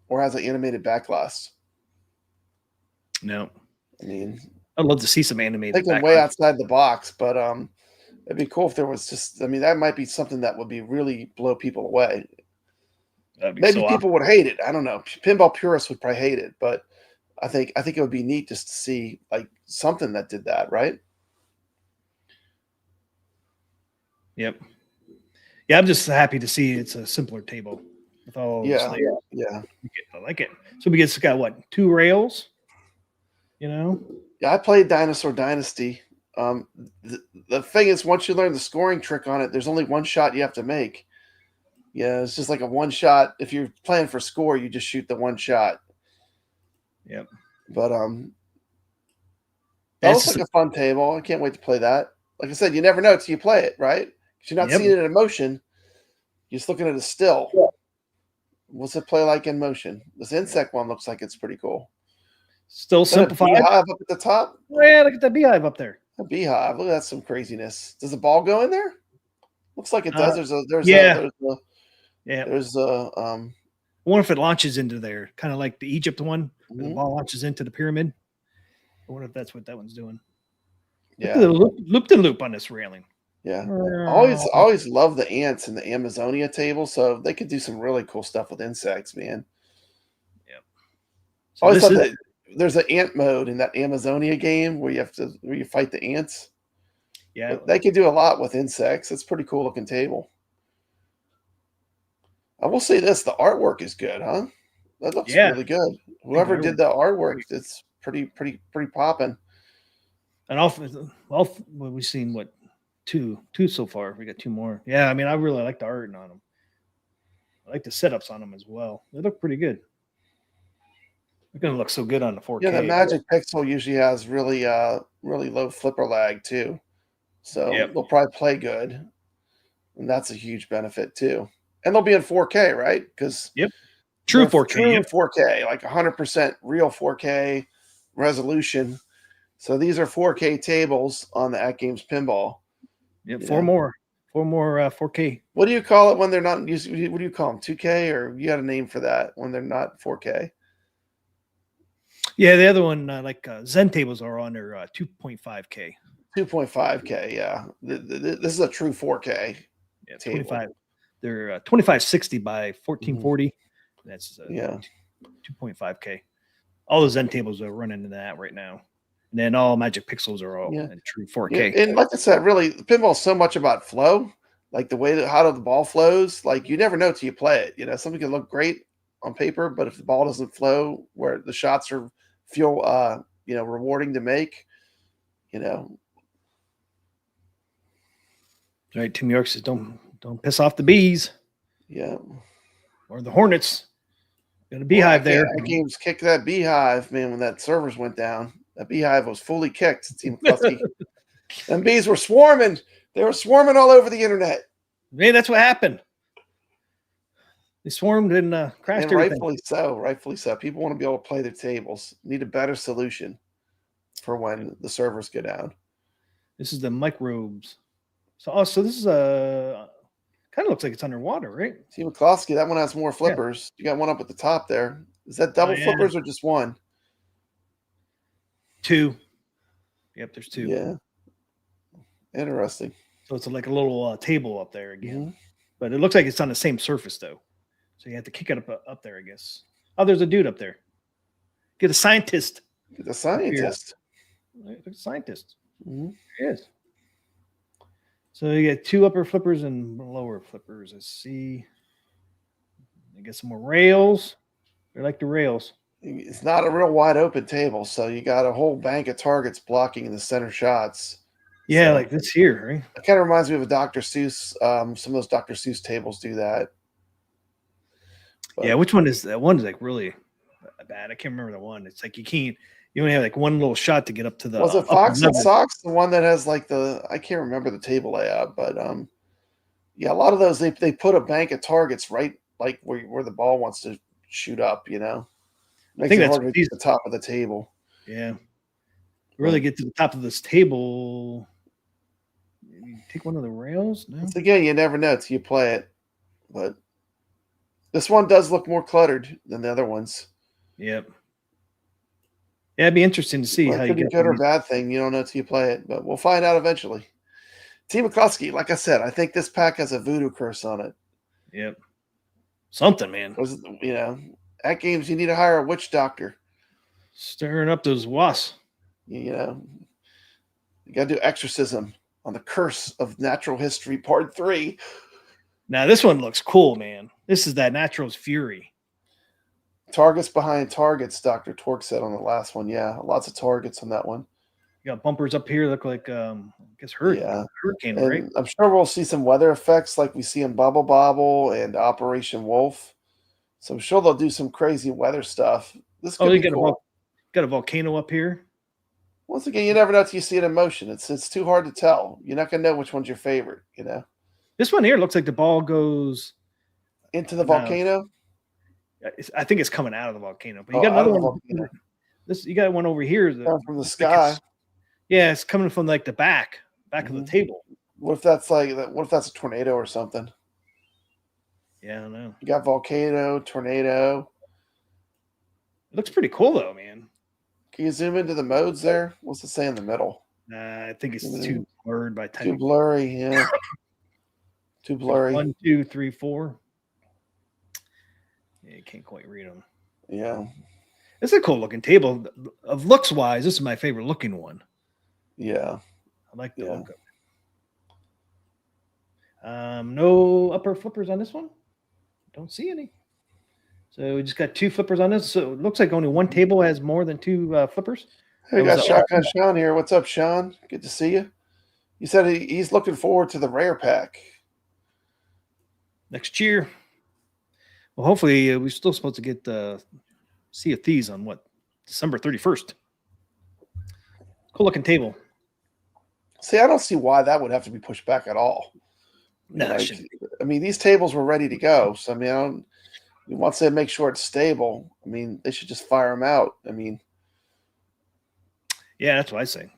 or has an animated backlash. No. I mean, I'd love to see some animated. Thinking way outside the box, but it'd be cool if there was just. I mean, that might be something that would be really blow people away. Maybe people would hate it. I don't know. Pinball purists would probably hate it, but I think it would be neat just to see like something that did that, right? Yep. Yeah, I'm just happy to see it's a simpler table with all. Yeah. I like it. So we got what 2 rails. Yeah, I played Dinosaur Dynasty. The thing is, once you learn the scoring trick on it, there's only one shot you have to make. Yeah, it's just like a one shot. If you're playing for score, you just shoot the one shot. Yep. But that looks like a fun table. I can't wait to play that. Like I said, you never know till you play it, right? Because you're not seeing it in motion. You're just looking at it still. Yeah. What's it play like in motion? This insect one looks like it's pretty cool. Still simplified. Beehive up at the top. Oh, yeah, look at that beehive up there. A beehive. Look at that, some craziness. Does the ball go in there? Looks like it does. There's I wonder if it launches into there, kind of like the Egypt one. Where the ball launches into the pyramid. I wonder if that's what that one's doing. Yeah, loop to loop on this railing. Yeah, always love the ants in the Amazonia table. So they could do some really cool stuff with insects, man. Yep. So always thought that there's an ant mode in that Amazonia game where you fight the ants. Yeah, but they could do a lot with insects. It's a pretty cool looking table. I will say this: the artwork is good, huh? That looks really good. Whoever did the artwork, it's pretty popping. And we've seen what two so far. We got 2 more. Yeah, I mean, I really like the art on them. I like the setups on them as well. They look pretty good. They're gonna look so good on the 4K. Yeah, the Magic Pixel usually has really low flipper lag too, so they'll probably play good, and that's a huge benefit too. And they'll be in 4K, right? Because Yep. True 4K. True Yep. 4K, like 100% real 4K resolution. So these are 4K tables on the AtGames Pinball. Yep. You Four know. more 4K. What do you call it when they're not used? What do you call them? 2K, or you got a name for that when they're not 4K? Yeah, the other one, Zen tables are on their 2.5K. 2.5K, yeah. This is a true 4K. Yeah, table. 25. They're 2560 by 1440. That's Yeah. 2.5K. All the Zen tables are running in that right now. And then all Magic Pixels are all in true 4K. Yeah, and like I said, really, pinball is so much about flow, like the way that how the ball flows. Like you never know till you play it. You know, something can look great on paper, but if the ball doesn't flow where the shots feel rewarding to make, you know. Right, Tim York says, don't piss off the bees. Yeah. Or the hornets. Got a beehive there. Games kicked that beehive, man, when that servers went down. That beehive was fully kicked, Team McCluskey. And bees were swarming. They were swarming all over the internet. Man, that's what happened. They swarmed and crashed and everything. Rightfully so. People want to be able to play their tables. Need a better solution for when the servers go down. This is the microbes. So this is a kind of looks like it's underwater, right? Team McCluskey, that one has more flippers. You got one up at the top there. Is that double flippers or just one? Two. Yep, there's two. Yeah. Interesting. So it's like a little table up there again. But it looks like it's on the same surface, though. So you have to kick it up there, I guess. Oh, there's a dude up there. Get a scientist. Get a scientist. A scientist. Mm-hmm. There he is. So you get two upper flippers and lower flippers. Let's see. You get some more rails. They like the rails. It's not a real wide open table, so you got a whole bank of targets blocking the center shots. Yeah, so, like this here, right? It kind of reminds me of a Dr. Seuss. Some of those Dr. Seuss tables do that. But, yeah, which one is that? One is like really bad. I can't remember the one. It's like you only have like one little shot to get up to the. Was it Fox and Sox, the one that has like I can't remember the table layout, but yeah, a lot of those they put a bank of targets right like where the ball wants to shoot up, you know. Makes it hard to get to the top of the table. Yeah. Really get to the top of this table. You take one of the rails? No. Once again, you never know till you play it. But this one does look more cluttered than the other ones. Yep. Yeah, it'd be interesting to see how you get good or bad thing. You don't know till you play it, but we'll find out eventually. Team McCluskey, like I said, I think this pack has a voodoo curse on it. Yep. Something, man. You know, AtGames, you need to hire a witch doctor. Stirring up those wasps. You know, you got to do exorcism on the curse of natural history part 3. Now, this one looks cool, man. This is that Natural's Fury. Targets behind targets, Dr. Torque said on the last one. Yeah, lots of targets on that one. You got bumpers up here look like, I guess, hurricane, and right? I'm sure we'll see some weather effects like we see in Bubble Bobble and Operation Wolf. So I'm sure they'll do some crazy weather stuff. This could be cool. Got a volcano up here. Once again, you never know till you see it in motion. It's too hard to tell. You're not going to know which one's your favorite, you know? This one here looks like the ball goes into the volcano. I think it's coming out of the volcano. But you got another one. You got one over here. From the sky. Yeah, it's coming from like the back of the table. What if that's a tornado or something? Yeah, I don't know. You got volcano, tornado. It looks pretty cool though, man. Can you zoom into the modes there? What's it say in the middle? I think it's too blurred by time. Too blurry, yeah. Too blurry. 1, 2, 3, 4. Yeah, you can't quite read them. Yeah. It's a cool looking table. Of looks wise, this is my favorite looking one. Yeah. I like the look of it. No upper flippers on this one. Don't see any. So we just got 2 flippers on this. So it looks like only one table has more than 2 flippers. Hey, we got Shotgun Sean here. What's up, Sean? Good to see you. You said he's looking forward to the rare pack next year. Well, hopefully we're still supposed to get Sea of Thieves on December 31st. Cool looking table. See, I don't see why that would have to be pushed back at all. No, it Like, shouldn't be. I mean, these tables were ready to go. So I mean, once they make sure it's stable, I mean, they should just fire them out. I mean, Yeah, that's what I say.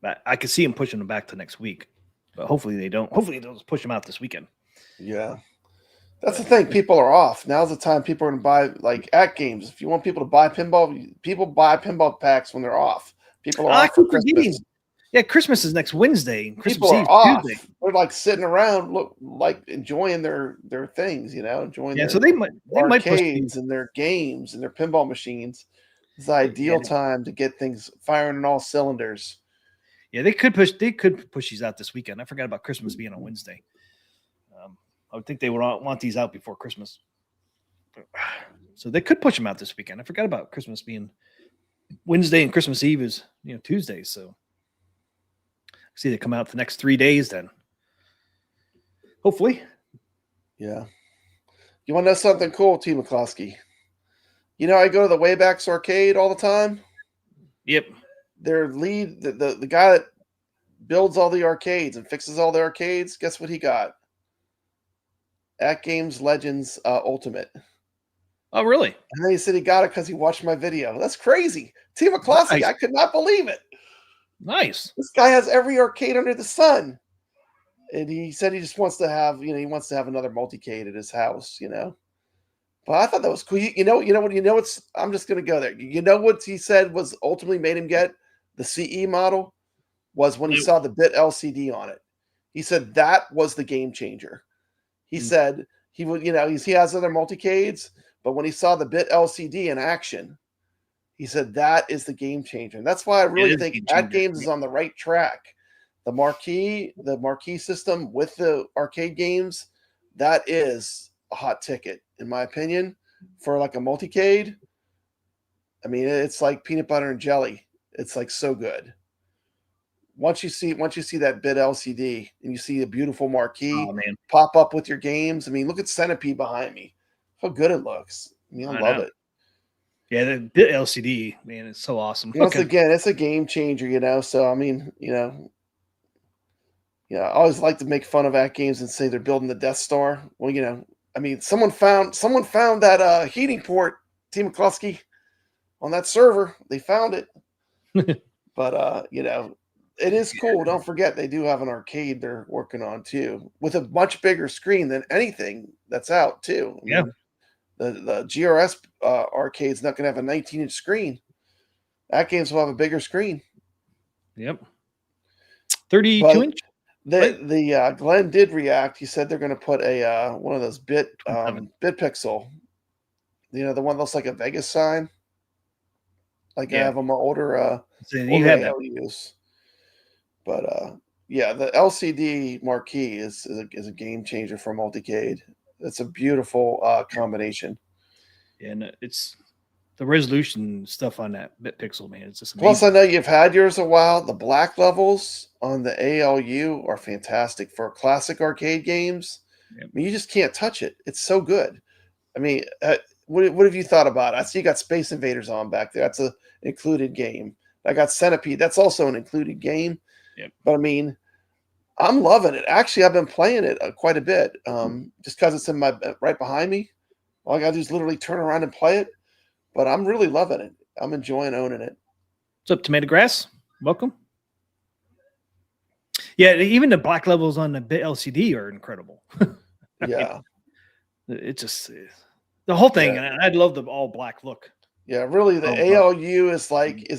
But I could see them pushing them back to next week. But hopefully they don't. Hopefully they'll just push them out this weekend. yeah. That's the thing. People are off. Now's the time people are going to buy, like, AtGames. If you want people to buy pinball, people buy pinball packs when they're off. People are I off for keep forgetting. Christmas. Yeah, Christmas is next Wednesday. And Christmas People Eve are off. Tuesday. They're like sitting around, like enjoying their things, enjoying Yeah, their so they might push these. arcades and their games and their pinball machines. It's the ideal time to get things firing on all cylinders. Yeah, they could push these out this weekend. I forgot about Christmas being on Wednesday. I would think they would want these out before Christmas. So they could push them out this weekend. I forgot about Christmas being Wednesday and Christmas Eve is Tuesday. So see they come out the next 3 days then. Hopefully. Yeah. You want to know something cool, T. McCloskey? I go to the Waybacks Arcade all the time. Yep. Their lead, the guy that builds all the arcades and fixes all the arcades, guess what he got? AtGames Legends Ultimate. Oh, really? And then he said he got it because he watched my video. That's crazy. T. McCloskey, Nice. I could not believe it. Nice. This guy has every arcade under the sun. And he said he just wants to have, he wants to have another multicade at his house, But I thought that was cool. I'm just going to go there. You know what he said was ultimately made him get the CE model was when he saw the bit LCD on it. He said that was the game changer. He said he would, he has other multicades, but when he saw the bit LCD in action, he said that is the game changer. And that's why I really think AtGames is on the right track. The marquee system with the arcade games, that is a hot ticket, in my opinion, for like a multicade. I mean, it's like peanut butter and jelly. It's like so good. Once you see that bit LCD and you see a beautiful marquee pop up with your games. I mean, look at Centipede behind me. How good it looks. I mean, I love it. Yeah, the bit LCD, man, it's so awesome. Once again, it's a game changer, So I mean, I always like to make fun of AtGames and say they're building the Death Star. Well, I mean, someone found that heating port, T. McCluskey, on that server. They found it. But it is cool. Don't forget they do have an arcade they're working on too, with a much bigger screen than anything that's out too. I mean, the GRS arcade's not going to have a 19-inch screen. AtGames will have a bigger screen. Yep. 32-inch. The Glenn did react. He said they're going to put a one of those bit pixel, the one that looks like a Vegas sign. Like I have them older ALUs. But the LCD marquee is a game changer for multicade. It's a beautiful combination. And it's the resolution stuff on that bit pixel, man. It's just amazing. Plus, I know you've had yours a while. The black levels on the ALU are fantastic for classic arcade games. Yep. I mean, you just can't touch it. It's so good. I mean, what have you thought about it? I see you got Space Invaders on back there. That's an included game. I got Centipede. That's also an included game. Yep. But I mean, I'm loving it. Actually, I've been playing it quite a bit. Just because it's in right behind me. All I got to do is literally turn around and play it. But I'm really loving it. I'm enjoying owning it. What's up, Tomato Grass? Welcome. Yeah, even the black levels on the bit LCD are incredible. Yeah. It's just the whole thing. Yeah. I love the all black look. Yeah, really, the ALU is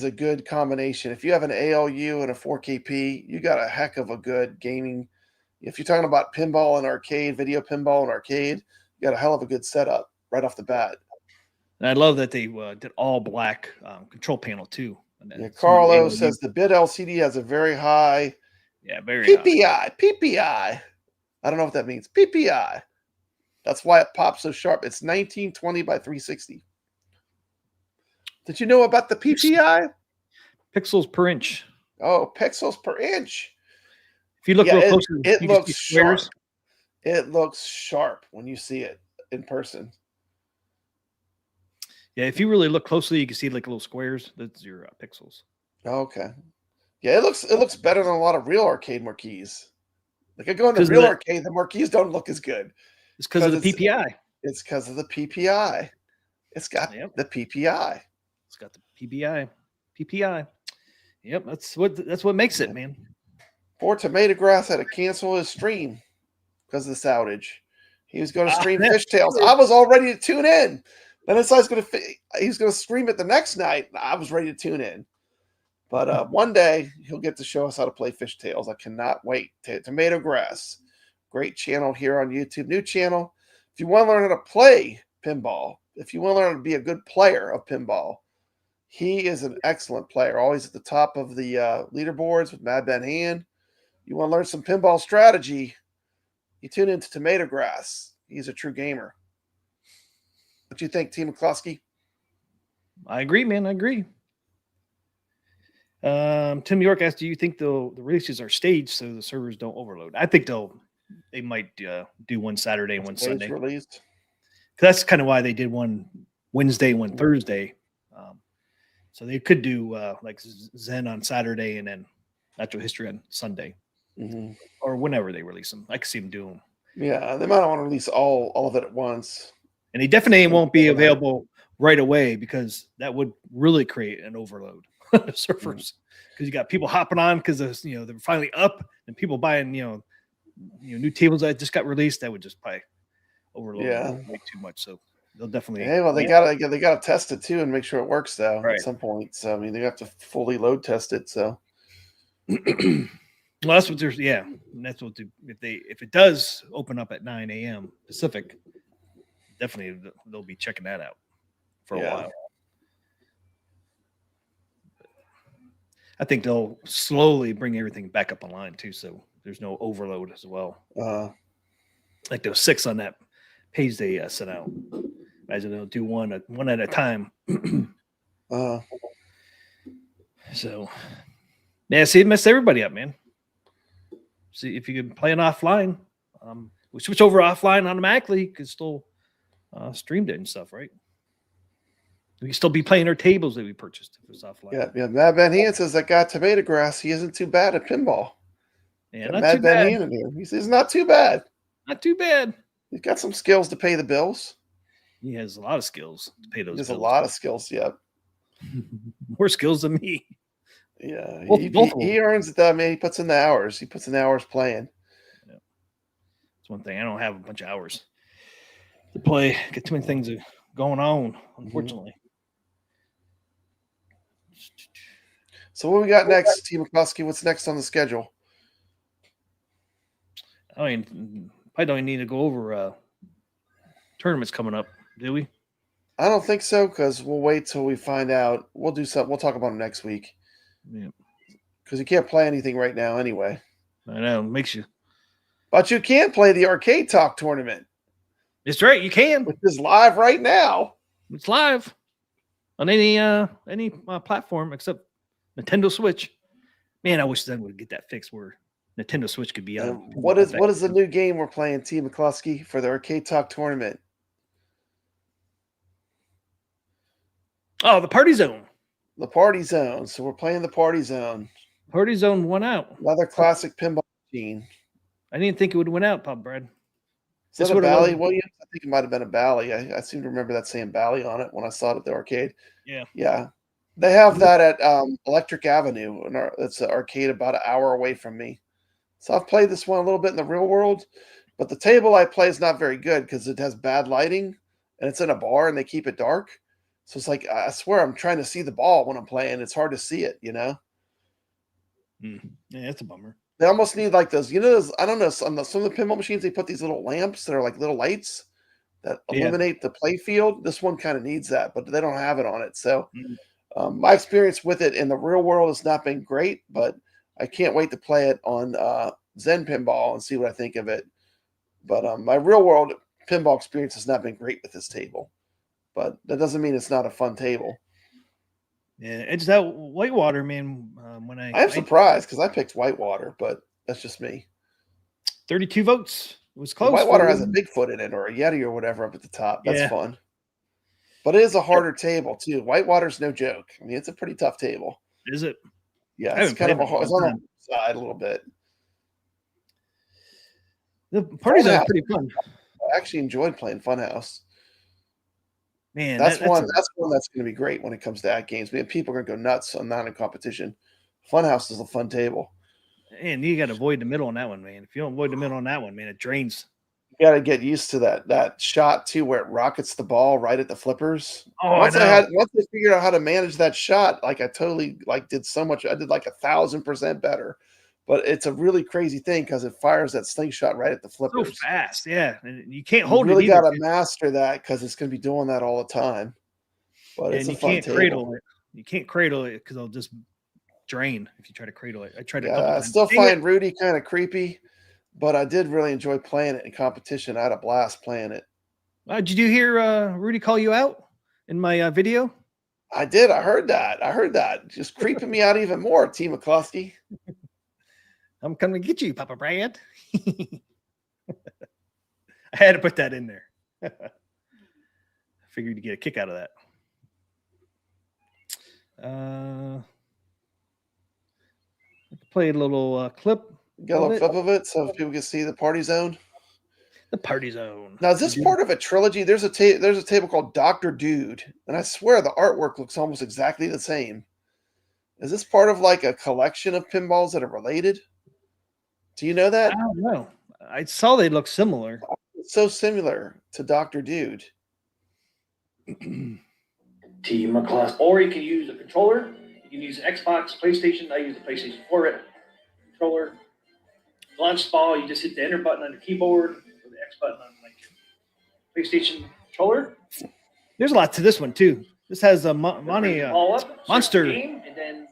a good combination. If you have an ALU and a 4KP, you got a heck of a good gaming. If you're talking about pinball and arcade, video pinball and arcade, you got a hell of a good setup right off the bat. And I love that they did all black control panel too. Yeah, Carlo says the bit LCD has a very high PPI. High. PPI. I don't know what that means. PPI. That's why it pops so sharp. It's 1920 by 360. Did you know about the PPI? Pixels per inch. Oh, pixels per inch. If you look real close, it looks sharp. It looks sharp when you see it in person. Yeah, if you really look closely, you can see like little squares. That's your pixels. Okay. Yeah, it looks better than a lot of real arcade marquees. Like I go into real arcade, the marquees don't look as good. It's because of the PPI. It's because of the PPI. It's got the PPI. It's got the PPI. PPI. Yep, that's what makes it, man. Poor Tomato Grass had to cancel his stream because of this outage. He was going to stream Fishtails. I was all ready to tune in. Then he was going to stream it the next night. I was ready to tune in. But one day he'll get to show us how to play Fishtails. I cannot wait. Tomato Grass, great channel here on YouTube. New channel. If you want to learn how to play pinball, if you want to learn how to be a good player of pinball, he is an excellent player. Always at the top of the leaderboards with Mad Ben Hand. You want to learn some pinball strategy, you tune into Tomato Grass. He's a true gamer. What do you think, T. McCloskey? I agree, man. I agree. Tim York asked, do you think the releases are staged so the servers don't overload? I think they might do one Saturday and one Sunday. Released. That's kind of why they did one Wednesday, one Thursday. So they could do like Zen on Saturday and then Natural History on Sunday, or whenever they release them. I could see them do them. Yeah, they might not want to release all of it at once. And they definitely won't be available right away because that would really create an overload of servers. Because you got people hopping on because they're finally up, and people buying new tables that just got released. That would just probably overload way too much. So they'll definitely. Hey, well, they gotta test it too and make sure it works though at some point. So I mean, they have to fully load test it. So. Well, that's what there's. Yeah, and that's what if it does open up at 9 a.m. Pacific, definitely they'll be checking that out for a while. I think they'll slowly bring everything back up online too, so there's no overload as well. Like those 6 on that page they sent out. Imagine they'll do one at a time. So, yeah, see, it messed everybody up, man. See, if you can play it offline, we switch over offline automatically. You can still stream it and stuff, right? We can still be playing our tables that we purchased if it's offline. Yeah. Mad Ben Hand says that guy Tomato Grass, he isn't too bad at pinball. Yeah, not Mad too Ben bad. Hand in here. He says not too bad. Not too bad. He's got some skills to pay the bills. He has a lot of skills to pay those bills. There's a lot of skills, More skills than me. Yeah, both he earns it. Man, he puts in the hours. He puts in the hours playing. Yeah. That's one thing. I don't have a bunch of hours to play. Get too many things going on, unfortunately. So what we got next, T. McCloskey? What's next on the schedule? I don't even need to go over tournaments coming up, do we? I don't think so, because we'll wait till we find out. We'll do something. We'll talk about them next week. Yeah. Because you can't play anything right now anyway. I know. It makes you. But you can play the Arcade Talk tournament. It's right. You can. Which is live right now. It's live on any platform except Nintendo Switch. Man, I wish Zen would get that fixed where Nintendo Switch could be on. What is the new game we're playing, T. McCloskey, for the Arcade Talk tournament? Oh, the Party Zone. The Party Zone. So we're playing the Party Zone. Party Zone won out. Another classic pinball machine. I didn't think it would win out, Pop Brad. Is that a Bally, Williams? I think it might have been a Bally. I seem to remember that saying Bally on it when I saw it at the arcade. Yeah. Yeah. They have that at Electric Avenue. It's an arcade about an hour away from me. So I've played this one a little bit in the real world, but the table I play is not very good because it has bad lighting and it's in a bar and they keep it dark. So it's like, I swear I'm trying to see the ball when I'm playing. It's hard to see it, Yeah, that's a bummer. They almost need like those, those, I don't know, some of the pinball machines, they put these little lamps that are like little lights that illuminate the play field. This one kind of needs that, but they don't have it on it. So my experience with it in the real world has not been great, but I can't wait to play it on Zen Pinball and see what I think of it. But my real world pinball experience has not been great with this table. But that doesn't mean it's not a fun table. Yeah, it's that Whitewater, man. I'm surprised because I picked Whitewater, but that's just me. 32 votes. It was close. Whitewater has a Bigfoot in it or a Yeti or whatever up at the top. That's fun. But it is a harder table too. Whitewater's no joke. I mean, it's a pretty tough table. Is it? Yeah, it's kind of it's on the side a little bit. The parties are Funhouse. pretty fun. I actually enjoyed playing Funhouse. Man, That's one that's going to be great when it comes to AtGames. Man, people are going to go nuts on that in competition. Funhouse is a fun table. and you got to avoid the middle on that one, man. If you don't avoid the middle on that one, man, it drains. You got to get used to that shot too, where it rockets the ball right at the flippers. Oh, Once I know. once I figured out how to manage that shot, like I totally did so much. I did like 1,000% better. But it's a really crazy thing because it fires that slingshot right at the So flippers. fast, yeah. And you can't You hold really it either. got to master that because it's going to be doing that all the time. But it's And a you fun can't table. cradle it. You can't cradle it because it'll just drain if you try to cradle it. I tried a couple Yeah, I times. still Dang find it. Rudy kind of creepy, but I did really enjoy playing it in competition. I had a blast playing it. Did you hear Rudy call you out in my video? I did. I heard that. Just creeping me out even more, T. McCluskey. I'm coming to get you, Papa Brad. I had to put that in there. I figured you'd get a kick out of that. I could play a little clip. Got a little clip of it so people can see the party zone. The party zone. Now, is this part of a trilogy? There's a table called Dr. Dude, and I swear the artwork looks almost exactly the same. Is this part of like a collection of pinballs that are related? Do you know that? I don't know. I saw they look similar. It's so similar to Dr. Dude. Team class. Or you can use a controller. You can use Xbox, PlayStation. I use the PlayStation 4 controller. Launch ball, you just hit the enter button on the keyboard or the X button on like your PlayStation controller. There's a lot to this one too. This has a money Ball up, monster. game, and then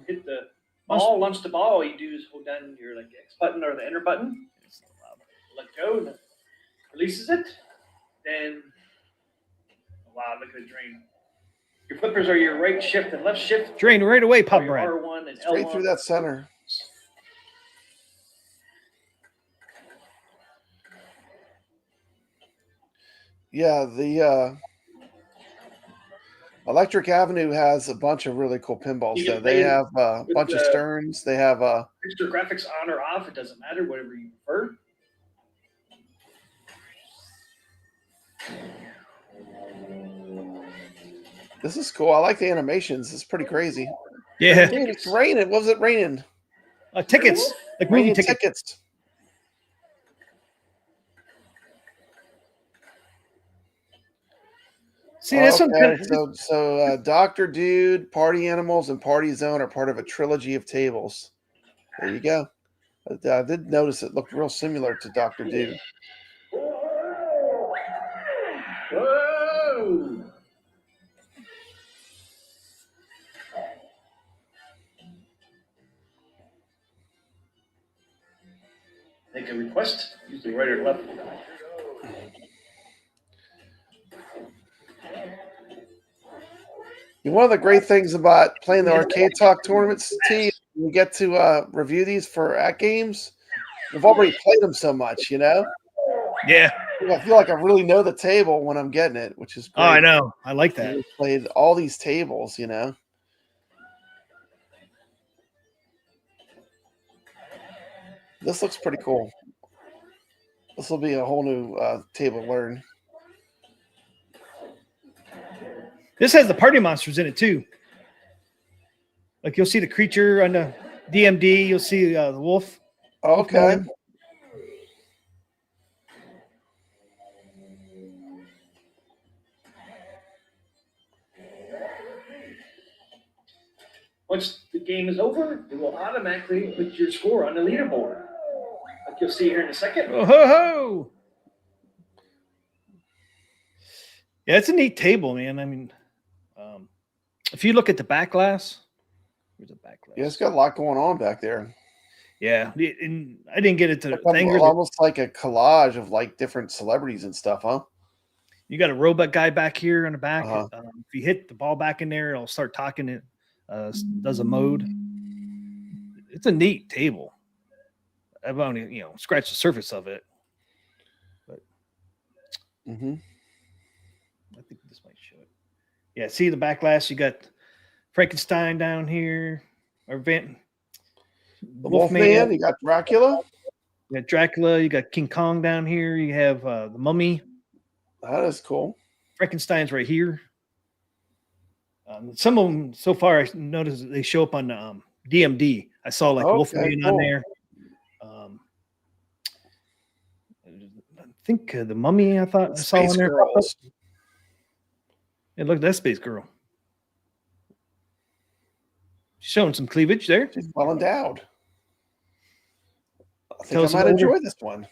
hit the ball, launch the ball. All you do is hold down your like X button or the enter button. Let go, and it releases it. Then, wow, look at the drain. Your flippers are your right shift and left shift. Drain right away, Pop or your Brad. R1 and Straight L1. through that center. Yeah, the Electric Avenue has a bunch of really cool pinballs. You There, can they play have a with bunch of the- Sterns. They have Picture graphics on or off, it doesn't matter, whatever you prefer. this is cool. I like the animations. It's pretty crazy. Yeah, Dude, it's raining. What was it raining? tickets like movie Raining tickets. tickets. See, this one. Okay, so Dr. Dude, Party Animals, and Party Zone are part of a trilogy of tables. There you go. I did notice it looked real similar to Dr. Dude. Whoa! Make a request, use the right or left. One of the great things about playing the Arcade Talk tournaments, T, we get to review these for AtGames. We've already played them so much, you know? Yeah. I feel like I really know the table when I'm getting it, which is great. Oh, I know. I like that. We've played all these tables, you know? This looks pretty cool. This will be a whole new table to learn. This has the party monsters in it too. Like you'll see the creature on the DMD. You'll see the wolf. Okay. Once the game is over, it will automatically put your score on the leaderboard. Like you'll see here in a second. Oh ho ho! Yeah, it's a neat table, man. I mean, if you look at the back glass, there's a back glass. Yeah, it's got a lot going on back there. Yeah, and I didn't get it to Almost like a collage of like different celebrities and stuff, huh? You got a robot guy back here on the back. If you hit the ball back in there, it'll start talking. It does a mode. It's a neat table. I've only scratched the surface of it, but I think this might show it. Yeah, see the back glass. You got Frankenstein down here, or the Wolfman. You got Dracula. You got Dracula. You got King Kong down here. You have the Mummy. That is cool. Frankenstein's right here. Some of them so far, I noticed they show up on DMD. I saw like Wolfman on there. I think the Mummy. I thought I saw on there. Yeah, look at that Space Girl. Showing some cleavage there. She's well endowed. I think I might enjoy this one.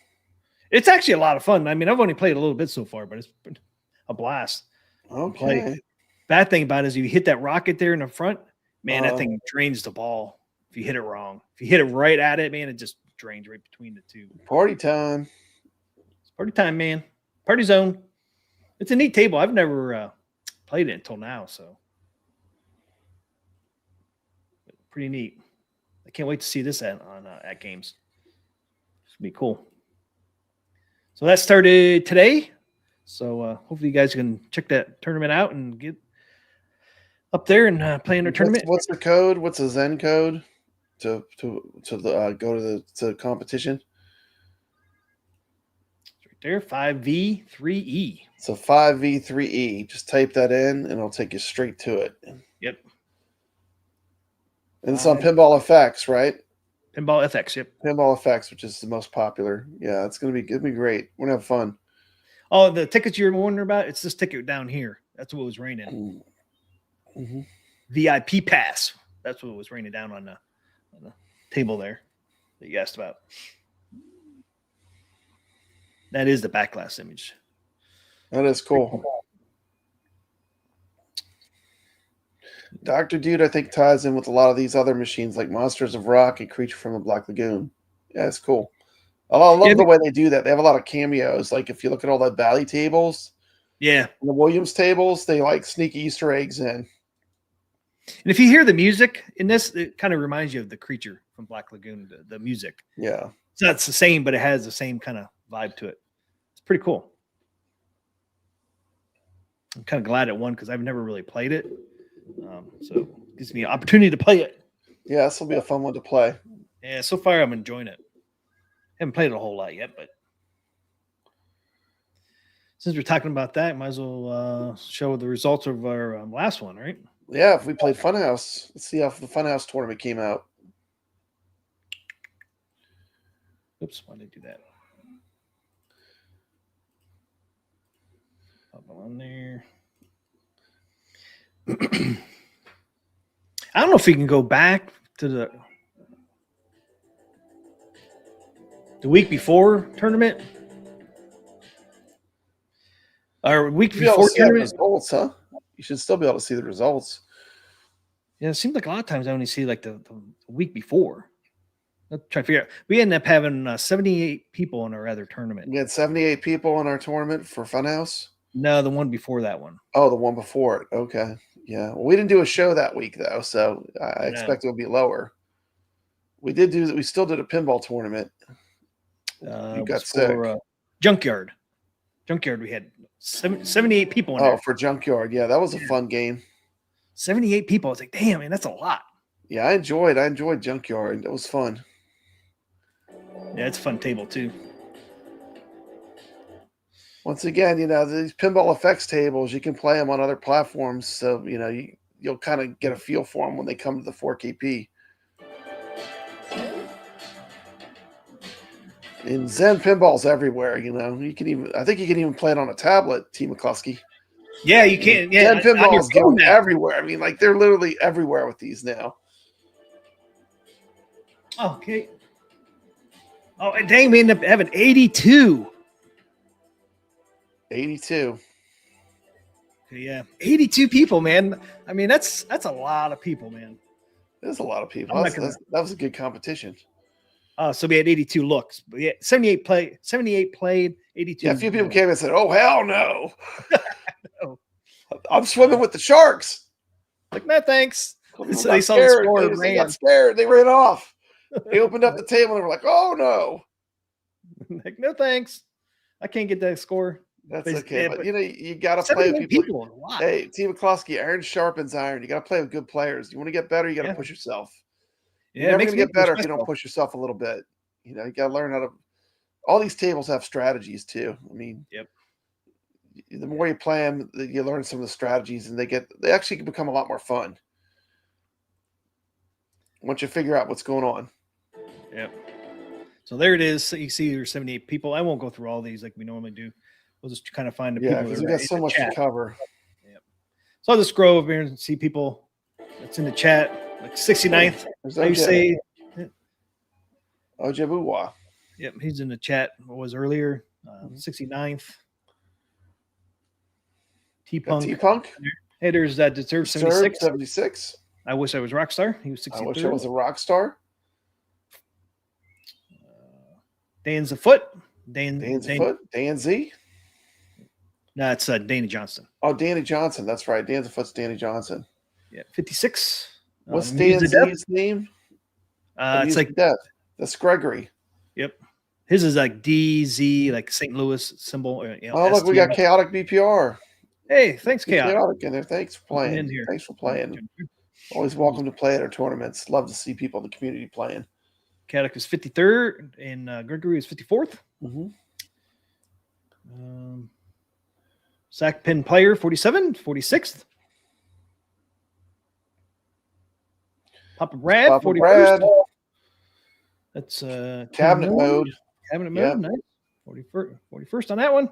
It's actually a lot of fun. I mean, I've only played a little bit so far, but it's been a blast. Okay. Bad thing about it is you hit that rocket there in the front, man, that thing drains the ball if you hit it wrong. If you hit it right at it, man, it just drains right between the two. Party time. It's party time, man. Party zone. It's a neat table. I've never played it until now, so pretty neat. I can't wait to see this on AtGames. It's gonna be cool. So that started today. So hopefully you guys can check that tournament out and get up there and play in their tournament. What's the code? What's the Zen code to go to the competition? It's right there, 5V3E. So 5V3E. Just type that in, and it'll take you straight to it. Yep. And it's on Pinball FX, right? Pinball FX, yep. Pinball FX, which is the most popular. Yeah, it's gonna be great. We're gonna have fun. Oh, the tickets you're wondering about? It's this ticket down here. That's what was raining. Mm-hmm. VIP pass. That's what was raining down on the table there that you asked about. That is the backglass image. That is cool. Dr. Dude, I think, ties in with a lot of these other machines like Monsters of Rock and Creature from the Black Lagoon. Yeah, it's cool. I love the way they do that. They have a lot of cameos. Like if you look at all the Bally tables, yeah, and the Williams tables, they like sneak Easter eggs in. And if you hear the music in this, it kind of reminds you of the Creature from Black Lagoon, the music. Yeah. It's not the same, but it has the same kind of vibe to it. It's pretty cool. I'm kind of glad it won because I've never really played it. So it gives me an opportunity to play it. Yeah, this will be a fun one to play. Yeah, so far I'm enjoying it. Haven't played it a whole lot yet, but since we're talking about that, might as well show the results of our last one, right? Yeah, if we played Funhouse, let's see how the Funhouse tournament came out. Oops, why did I do that? Up on there. I don't know if we can go back to the week before tournament or week before tournament. Results, huh? You should still be able to see the results. Yeah, it seems like a lot of times I only see like the week before. I'm trying to figure out. We ended up having 78 people in our other tournament. We had 78 people in our tournament for Funhouse. No, the one before that one. Oh, the one before it. Okay. Yeah. Well, we didn't do a show that week though, so I expect it'll be lower. We still did a pinball tournament. You got sick. Junkyard. We had 78 people in there. For Junkyard. Yeah, that was a fun game. 78 people. I was like, damn, man, that's a lot. Yeah, I enjoyed Junkyard. It was fun. Yeah, it's a fun table too. Once again, these Pinball FX tables, you can play them on other platforms. So, you'll kind of get a feel for them when they come to the 4KP. And Zen Pinball's everywhere, I think you can even play it on a tablet, T. McCluskey. Yeah, you can. Yeah, Zen Pinball's going everywhere. I mean, like, they're literally everywhere with these now. Okay. Oh, and dang, we ended up having 82. 82. Yeah, 82 people, man. I mean, that's a lot of people, man. There's a lot of people. That was a good competition. So we had 82 looks, but yeah, 78 played, 82. Yeah, a few people came and said, "Oh hell no, no. I'm swimming with the sharks." Like, no thanks. So they saw the score. They got scared. They ran off. They opened up the table and they were like, "Oh no!" Like, no thanks. I can't get that score. That's okay, but you got to play with people. Hey, Team McCluskey, iron sharpens iron. You got to play with good players. You want to get better, you got to push yourself. You're never going to get better if you don't push yourself a little bit. You got to learn how to all these tables have strategies too. I mean, Yep. The more you play them, you learn some of the strategies, and they actually can become a lot more fun once you figure out what's going on. Yep. So there it is. So you see there's 78 people. I won't go through all these like we normally do. We'll just kind of find the Yeah, people because that we are got in so the much chat. to cover. Yep. So I'll just scroll over here and see people that's in the chat. Like 69th. There's How you OJ. say? Ojibwa. Yep, he's in the chat. What was earlier? 69th. T-Punk. T-Punk. Hey, there's that Deserve Serve 76. 76. I wish I was Rockstar. He was 63rd. I wish I was a rock star. Dan's a foot. Dan's a foot. Dan Z. No, it's Danny Johnston. Oh, Danny Johnson. That's right. Dan's a foot's Danny Johnson. Yeah, 56. What's Muse Dan of Death. Z's name? It's Muse like of Death. That's Gregory. Yep. His is like DZ, like St. Louis symbol. Oh, look, we got Chaotic BPR. Hey, thanks, Chaotic. Chaotic in there. Thanks for playing. In here. Thanks for playing. Always welcome to play at our tournaments. Love to see people in the community playing. Chaotic is 53rd, and Gregory is 54th. Mm-hmm. Sack Pin Player, 47, 46th. Papa Brad, Papa 41st. Brad. That's Cabinet mode. Cabinet Yep. mode, nice. 41st on that one.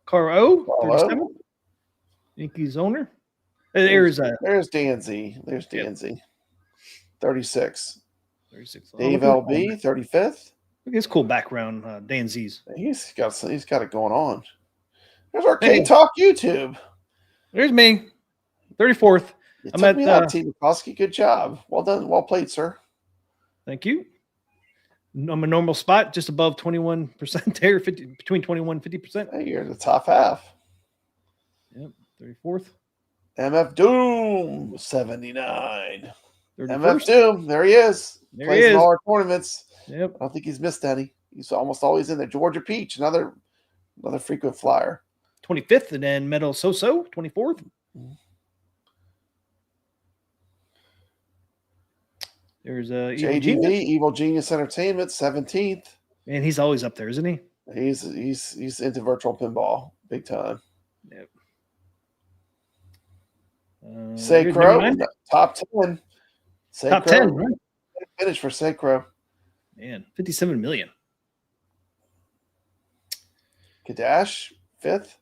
Carl O, 37th. Yankees owner. There's Dan Z. There's Dan Z. 36. 36. Dave LB, 35th. Look at his cool background, Dan Z's. He's got it going on. There's Arcade Hey. Talk YouTube. There's me, 34th. You I'm took at me out, T. McCoskey. Good job. Well done. Well played, sir. Thank you. I'm a normal spot, just above 21% there, between 21 and 50%. Hey, you're in the top half. Yep, 34th. MF Doom, 79. 31st. MF Doom, there he is. There Plays he in is. all our tournaments. Yep. I don't think he's missed any. He's almost always in there. Georgia Peach, another frequent flyer. 25th, and then Metal So-So, 24th. There's Evil JDV, Genius. Evil Genius Entertainment, 17th. Man, he's always up there, isn't he? He's into virtual pinball big time. Yep. Sacro, here's number 9. top 10. Sacro, Top 10, right? finish for Sacro. Man, 57 million. Kadash, 5th.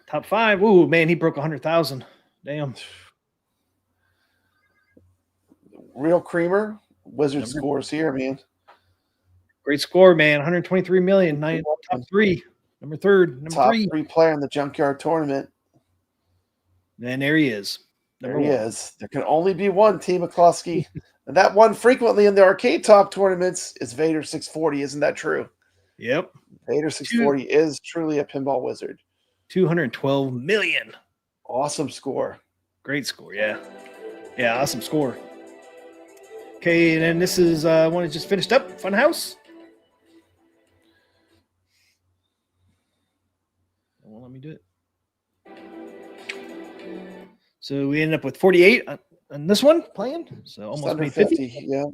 Top 5. Ooh, man, he broke 100,000. Damn. Real Creamer, Wizard scores here, man. Great score, man. 123 million. Top 3. Number 3rd. Number Top 3. 3 player in the Junkyard Tournament. And there he is. There he is. There can only be one, T. McCluskey. And that one frequently in the Arcade Talk tournaments is Vader 640. Isn't that true? Yep. Vader 640 is truly a pinball wizard. 212 million. Awesome score. Great score, yeah. Yeah, awesome score. Okay, and then this is one that just finished up. Funhouse. It won't let me do it. So we ended up with 48 on this one playing. So almost Under made 50. Yeah.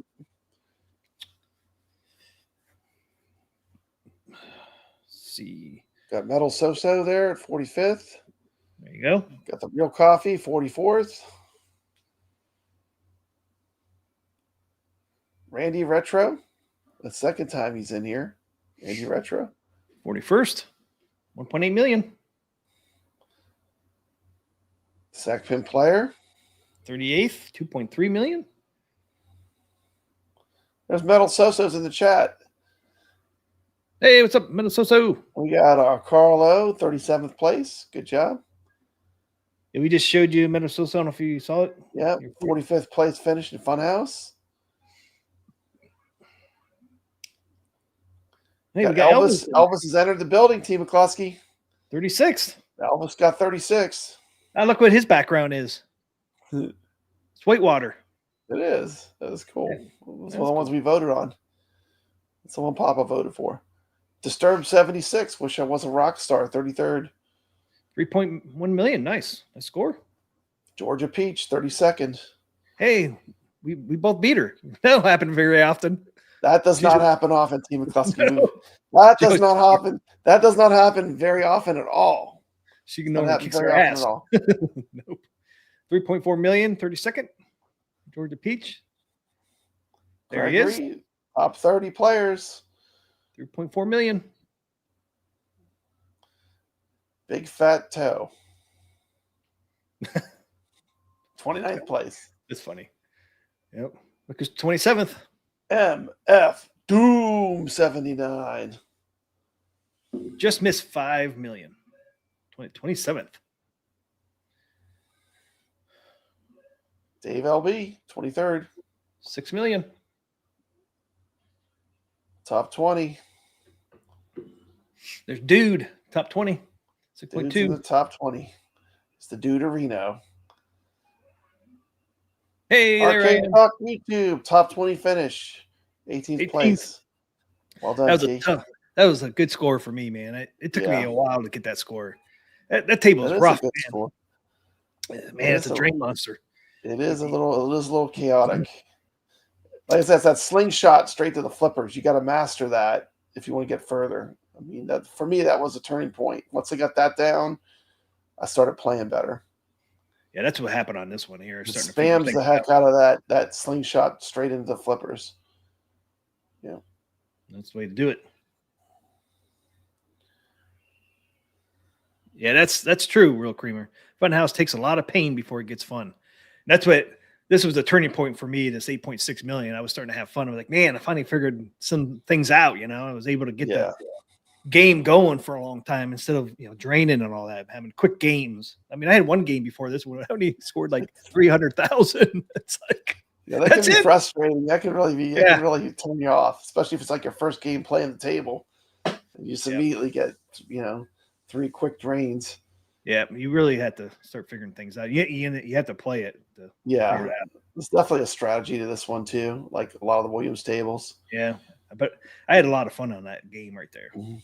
Let's see. Got Metal So-So there at 45th. There you go. Got the Real Coffee, 44th. Randy Retro. The second time he's in here. Randy Retro. 41st. 1.8 million. Sack Pin Player. 38th. 2.3 million. There's Metal So-So's in the chat. Hey, what's up, Minnesota? We got Carlo, 37th place. Good job. Yeah, we just showed you Minnesota. I don't know if you saw it. Yeah, 45th place finish in Funhouse. Hey, we Got got Elvis. Elvis has entered the building, T. McCluskey. 36th. Elvis got 36. Now look what his background is. It's Whitewater. It is. That is cool. Yeah, That's one of the ones we voted on. That's the one Papa voted for. Disturbed 76. Wish I was a rock star. 33rd. 3.1 million. Nice. Nice score. Georgia Peach, 32nd. Hey, we both beat her. That don't happen very often. That does not happen often, T. McCluskey. That does not happen. That does not happen very often at all. She can normally kick her ass. Nope. 3.4 million, 32nd. Georgia Peach. There he is. Top 30 players. 3.4 million. Big fat toe. 29th place. That's funny. Yep. Look, who's 27th. MF Doom 79. Just missed 5 million. 27th. Dave LB, 23rd. 6 million. Top 20. There's Dude, top 20. 6.2. The top 20. It's the Dude Reno. Hey, Arcade Talk YouTube, top 20 finish. 18th place. Well done, that was a good score for me, man. It took me a while to get that score. That table is rough, man. Score. Man, it's a drain monster. It is a little chaotic. Like I said, it's that slingshot straight to the flippers. You got to master that if you want to get further. I mean, that for me, that was a turning point. Once I got that down, I started playing better. Yeah, that's what happened on this one here. It spams the heck out of that slingshot straight into the flippers. Yeah, that's the way to do it. Yeah, that's true, Real Creamer. Funhouse takes a lot of pain before it gets fun. That's what this was a turning point for me. This 8.6 million. I was starting to have fun. I was like, man, I finally figured some things out. You know, I was able to get the game going for a long time instead of draining and all that, having quick games. I mean, I had one game before this one. I only scored like 300,000. It's like that can be frustrating. That can really be can really turn you off, especially if it's like your first game playing the table, and you just immediately get 3 quick drains. Yeah, you really had to start figuring things out. You have to play it. There's definitely a strategy to this one too, like a lot of the Williams tables. Yeah, but I had a lot of fun on that game right there. Mm-hmm.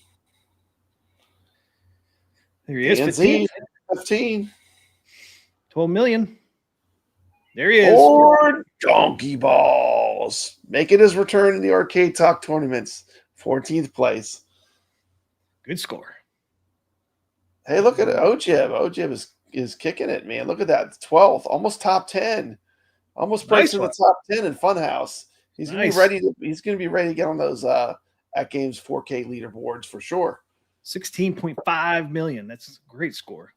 There he is, 15. 12 million. There he is. Or Donkey Balls. Making his return in the Arcade Talk tournaments. 14th place. Good score. Hey, look at it. Ojib is kicking it, man. Look at that. 12th. Almost top 10. Almost breaks in the top 10 in Funhouse. He's gonna be ready to get on those AtGames 4K leaderboards for sure. 16.5 million. That's a great score.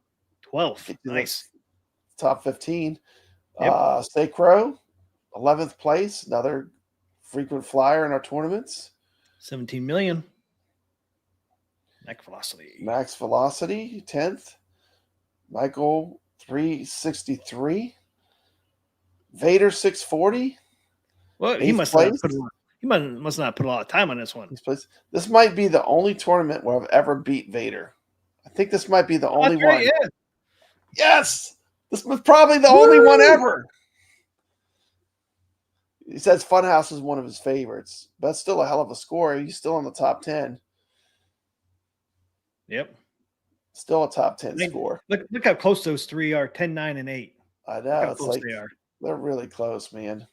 12th. Nice. Top 15. Yep. Stay Crow, 11th place. Another frequent flyer in our tournaments. 17 million. Max Velocity, 10th. Michael, 363. Vader, 640. Well, he must not put a lot of time on this one. This might be the only tournament where I've ever beat Vader. I think this might be the only one. Yeah. Yes! This was probably the only one ever. He says Funhouse is one of his favorites, but that's still a hell of a score. He's still in the top 10. Yep. Still a top 10 score. Look how close those three are, 10, 9, and 8. I know. It's like they're really close, man.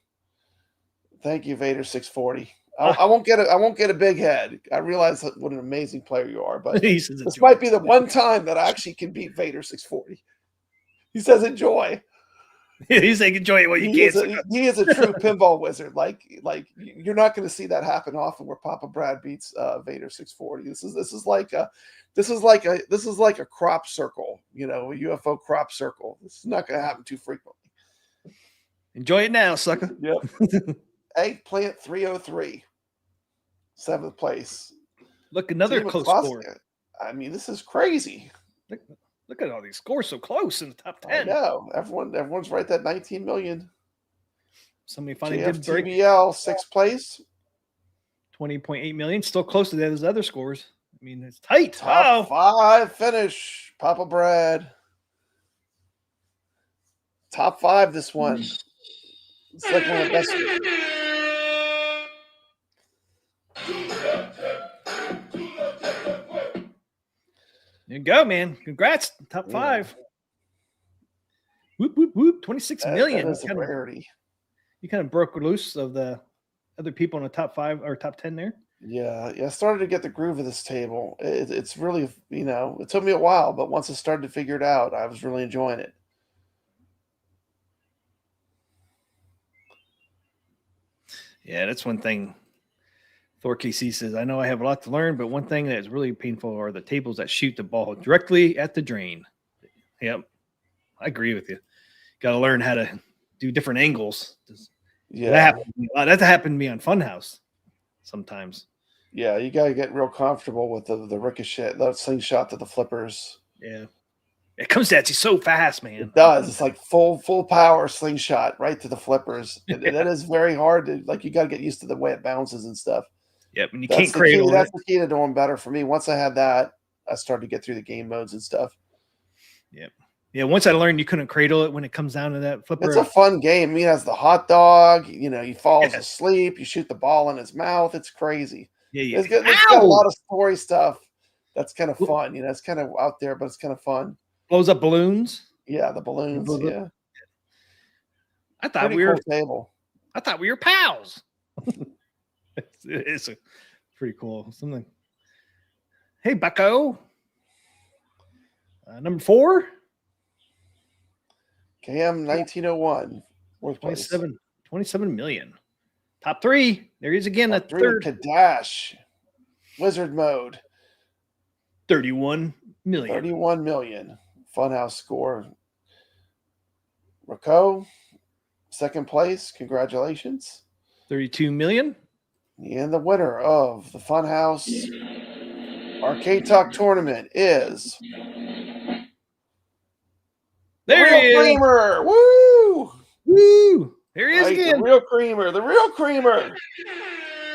Thank you, Vader 640. I won't get a big head. I realize what an amazing player you are, but this might be the one time that I actually can beat Vader 640. He says enjoy. He's saying enjoy it while you can. He is a true pinball wizard. Like you're not going to see that happen often where Papa Brad beats Vader 640. This is like a crop circle, a UFO crop circle. This is not going to happen too frequently. Enjoy it now, sucker. Yep. Eggplant 303, 7th place. Look, another close score. I mean, this is crazy. Look at all these scores so close in the top 10. I know. Everyone's right at 19 million. Somebody finally did break. TBL, 6th place. 20.8 million. Still close to those other scores. I mean, it's tight. Top 5 finish. Papa Brad. Top 5 this one. It's like one of the best. There you go, man. Congrats. Top 5. Whoop, whoop, whoop. 26 million. That is a rarity. You kind of broke loose of the other people in the top 5 or top 10 there. Yeah, I started to get the groove of this table. It's really, it took me a while, but once I started to figure it out, I was really enjoying it. Yeah, that's one thing. Thor KC says, I know I have a lot to learn, but one thing that's really painful are the tables that shoot the ball directly at the drain. Yep, I agree with you. Got to learn how to do different angles. Yeah, that happened to me on Funhouse sometimes. Yeah, you got to get real comfortable with the ricochet, the slingshot to the flippers. Yeah. It comes at you so fast, man. It does. It's like full power slingshot right to the flippers. That is very hard to, like, you got to get used to the way it bounces and stuff. Yep, and you can't cradle it. That's the key to doing better for me. Once I had that, I started to get through the game modes and stuff. Yep. Yeah, once I learned you couldn't cradle it when it comes down to that flipper. It's a fun game. He has the hot dog. He falls asleep. You shoot the ball in his mouth. It's crazy. Yeah. It's got a lot of story stuff that's kind of fun. It's kind of out there, but it's kind of fun. Blows up balloons. Yeah, the balloons. Yeah. I thought we were cool table. I thought we were pals. It's pretty cool. Something. Hey, Bucko. Number 4. KM 1901. 27 million. Top 3. There he is again. That third. Kadash. Wizard mode. 31 million. 31 million. Funhouse score. Rcade, second place. Congratulations. 32 million. And the winner of the Funhouse Arcade Talk Tournament is there he is. Creamer. Woo! Woo! There he is again. The real creamer. The real creamer.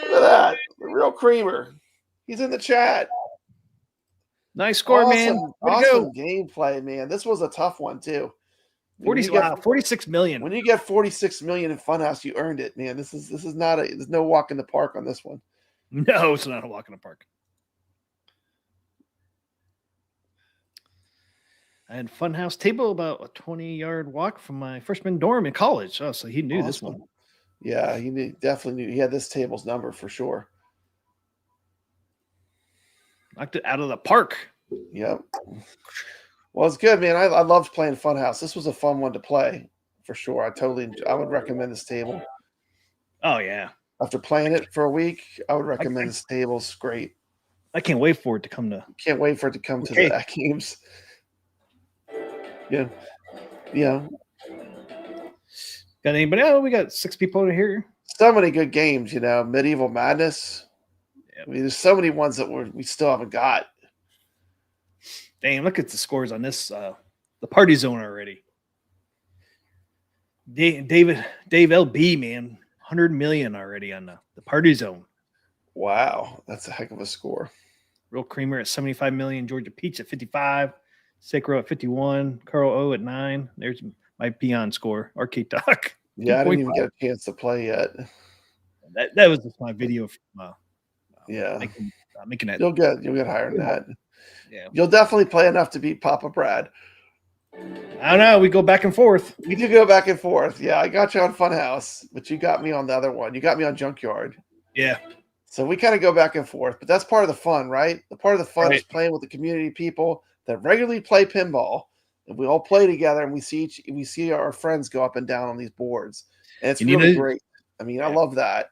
Look at that. The real creamer. He's in the chat. Nice score, man. Awesome gameplay, man. This was a tough one, too. 46 million. When you get 46 million in Funhouse, you earned it, man. This is not there's no walk in the park on this one. No, it's not a walk in the park. I had Funhouse table about a 20-yard walk from my freshman dorm in college. Oh, so he knew this one. Yeah, he definitely knew. He had this table's number for sure. Knocked it out of the park. Yep. Well, it's good, man. I loved playing Funhouse. This was a fun one to play for sure. I would recommend this table. Oh, yeah. After playing it for a week, I would recommend this table. It's great. I can't wait for it to come to. Can't wait for it to come to the AtGames. Yeah. Yeah. Got anybody? Oh, we got 6 people over here. So many good games, Medieval Madness. Yep. I mean, there's so many ones that we still haven't got. Damn, look at the scores on this. The party zone already. Dave LB, man, 100 million already on the party zone. Wow, that's a heck of a score. Real Creamer at 75 million. Georgia Peach at 55. Sacro at 51. Carl O at 9. There's my Peon score. Arcade Talk. Yeah, I didn't even get a chance to play yet. That was just my video from making that. You'll get higher than that. Yeah. You'll definitely play enough to beat Papa Brad. I don't know. We go back and forth. We do go back and forth. Yeah, I got you on Funhouse, but you got me on the other one. You got me on Junkyard. Yeah. So we kind of go back and forth, but that's part of the fun, right? The part of the fun is playing with the community people that regularly play pinball, and we all play together, and we see our friends go up and down on these boards, and it's really great. I mean, I love that.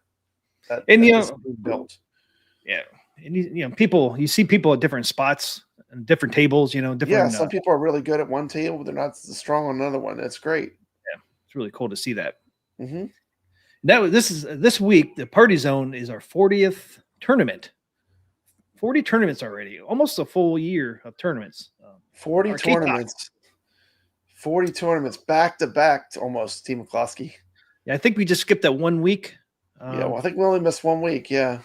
Built. Yeah, and people, you see people at different spots and different tables. Different. Yeah, some people are really good at one table, but they're not as strong on another one. That's great. Yeah, it's really cool to see that. Mm-hmm. This week. The Party Zone is our 40th tournament. 40 tournaments already, almost a full year of tournaments. 40 tournaments. 40 tournaments back to back, almost, Team McCloskey. Yeah, I think we just skipped that 1 week. I think we only missed 1 week. Yeah,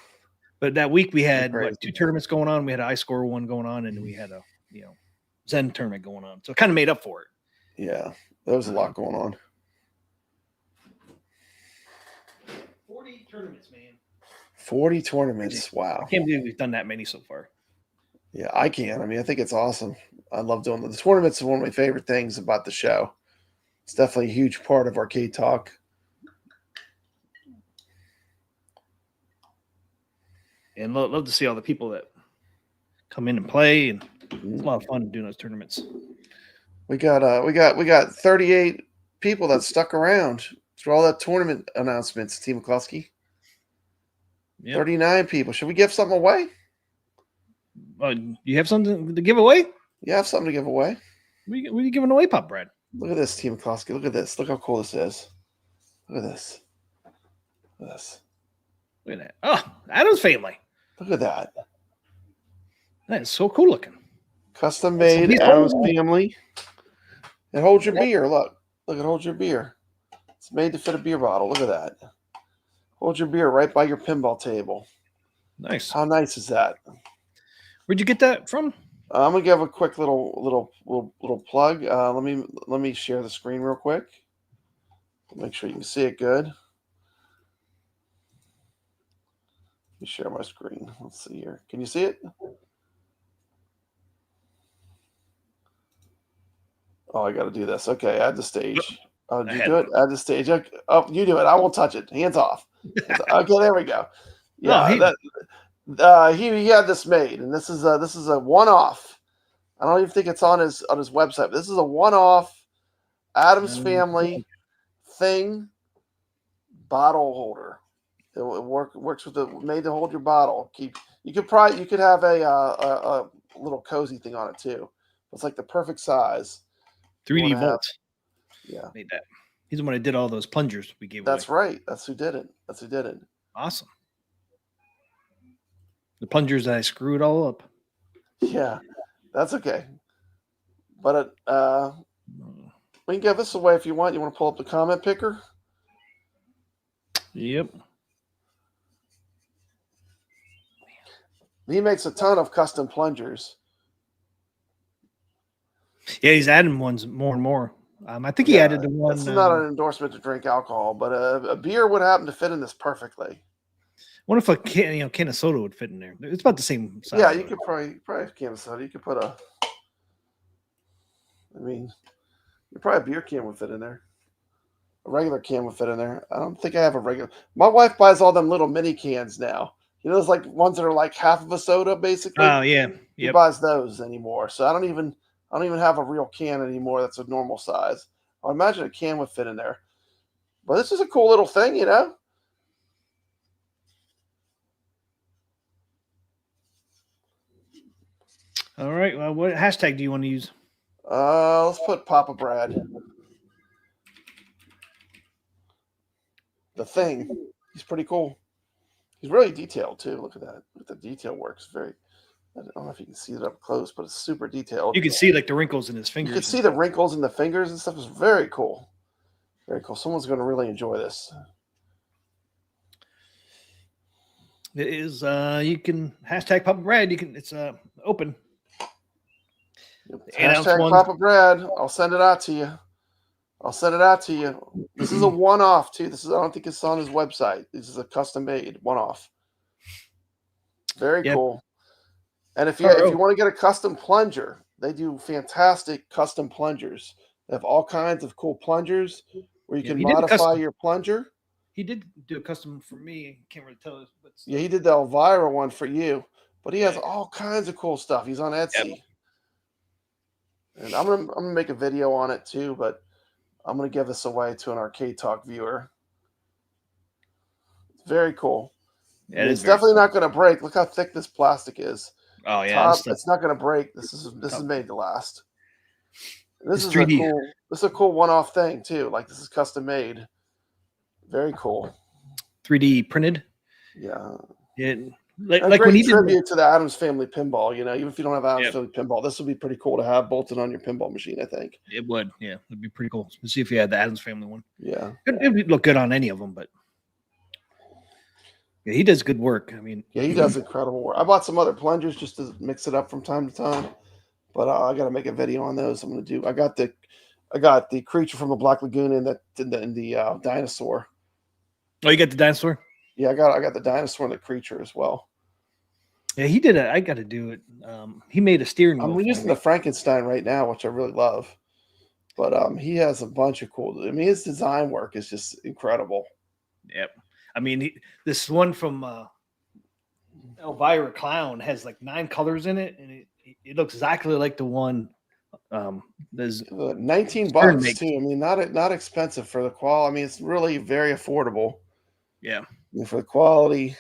but that week we had 2 tournaments going on. We had an iScore one going on, and we had a Zen tournament going on. So it kind of made up for it. Yeah, there was a lot going on. 40 tournaments, man. 40 tournaments. Wow. I can't believe we've done that many so far. Yeah, I can. I mean, I think it's awesome. I love doing the tournaments. Are one of my favorite things about the show. It's definitely a huge part of Arcade Talk. And love to see all the people that come in and play, and it's a lot of fun doing those tournaments. We got 38 people that stuck around through all that tournament announcements, Team McCluskey. Yep. 39 people. Should we give something away? You have something to give away? Yeah, I have something to give away. What are you giving away, Pop Brad? Look at this, Team McCluskey. Look at this. Look how cool this is. Look at this. Look at this. Look at that. Oh, Addams family. Look at that. That is so cool looking. Custom made Addams family. It holds your beer. Look, it holds your beer. It's made to fit a beer bottle. Look at that. Hold your beer right by your pinball table. Nice. How nice is that? Where'd you get that from? I'm gonna give a quick little plug. Let me share the screen real quick. Make sure you can see it good. Let me share my screen. Let's see here. Can you see it? Oh, I got to do this. Okay, add the stage. Oh, did you do it? Add the stage. Okay. Oh, you do it. I won't touch it. Hands off. Okay, there we go. Yeah, he had this made, and this is a one-off. I don't even think it's on his website. But this is a one-off Addams family thing bottle holder. It works with the made to hold your bottle. You could have a little cozy thing on it too. It's like the perfect size. 3D Vault. Yeah, made that. He's the one that did all those plungers we gave away. That's right. That's who did it. Awesome. The plungers that I screwed all up. Yeah, that's okay. But we can give this away if you want. You want to pull up the comment picker? Yep. He makes a ton of custom plungers. Yeah, he's adding ones more and more. I think he added the one. It's not an endorsement to drink alcohol, but a beer would happen to fit in this perfectly. I wonder if a can of soda would fit in there. It's about the same size. Yeah, you could probably a can of soda. You could put probably a beer can would fit in there. A regular can would fit in there. I don't think I have a regular. My wife buys all them little mini cans now. You know, those like ones that are like half of a soda, basically. Oh yeah, She buys those anymore. So I don't even have a real can anymore. That's a normal size. I imagine a can would fit in there. But this is a cool little thing, you know. All right. Well, what hashtag do you want to use? Let's put Papa Brad. The Thing. He's pretty cool. He's really detailed too. Look at that. Look at the detail works. I don't know if you can see it up close, but it's super detailed. You can see like the wrinkles in his fingers. You can see the wrinkles in the fingers and stuff. It's very cool. Very cool. Someone's going to really enjoy this. It is. You can hashtag Papa Brad. It's open. Hashtag Papa Brad. I'll send it out to you. This is a one-off too. I don't think it's on his website. This is a custom-made one-off. Very cool. And if you want to get a custom plunger, they do fantastic custom plungers. They have all kinds of cool plungers where you can modify your plunger. He did do a custom for me. Can't really tell. Yeah, he did the Elvira one for you, but he has all kinds of cool stuff. He's on Etsy. Yep. And I'm gonna make a video on it too, but I'm gonna give this away to an Arcade Talk viewer. It's very cool. Yeah, it's definitely not gonna break. Look how thick this plastic is. Oh yeah, it's not gonna break. This is made to last. This is 3D. This is a cool one-off thing too. Like this is custom made. Very cool. 3D printed. Yeah. Like when he did tribute to the Addams family pinball, you know, even if you don't have Addams family pinball, this would be pretty cool to have bolted on your pinball machine, I think. It would, yeah. It'd be pretty cool. Let's see if you had the Addams family one. Yeah. It would look good on any of them, but yeah, he does good work. I mean, yeah, he does incredible work. I bought some other plungers just to mix it up from time to time, but I got to make a video on those. I'm going to do. I got the creature from the Black Lagoon in the dinosaur. Oh, you got the dinosaur? Yeah, I got the dinosaur and the creature as well. Yeah, he did it. I got to do it. He made a steering wheel. I'm using the Frankenstein right now, which I really love. But he has a bunch of cool. I mean, his design work is just incredible. Yep. I mean, this one from Elvira Clown has like 9 colors in it, and it looks exactly like the one. There's $19 makes. too. I mean, not expensive for the quality. I mean, it's really very affordable. Yeah, I mean, for the quality.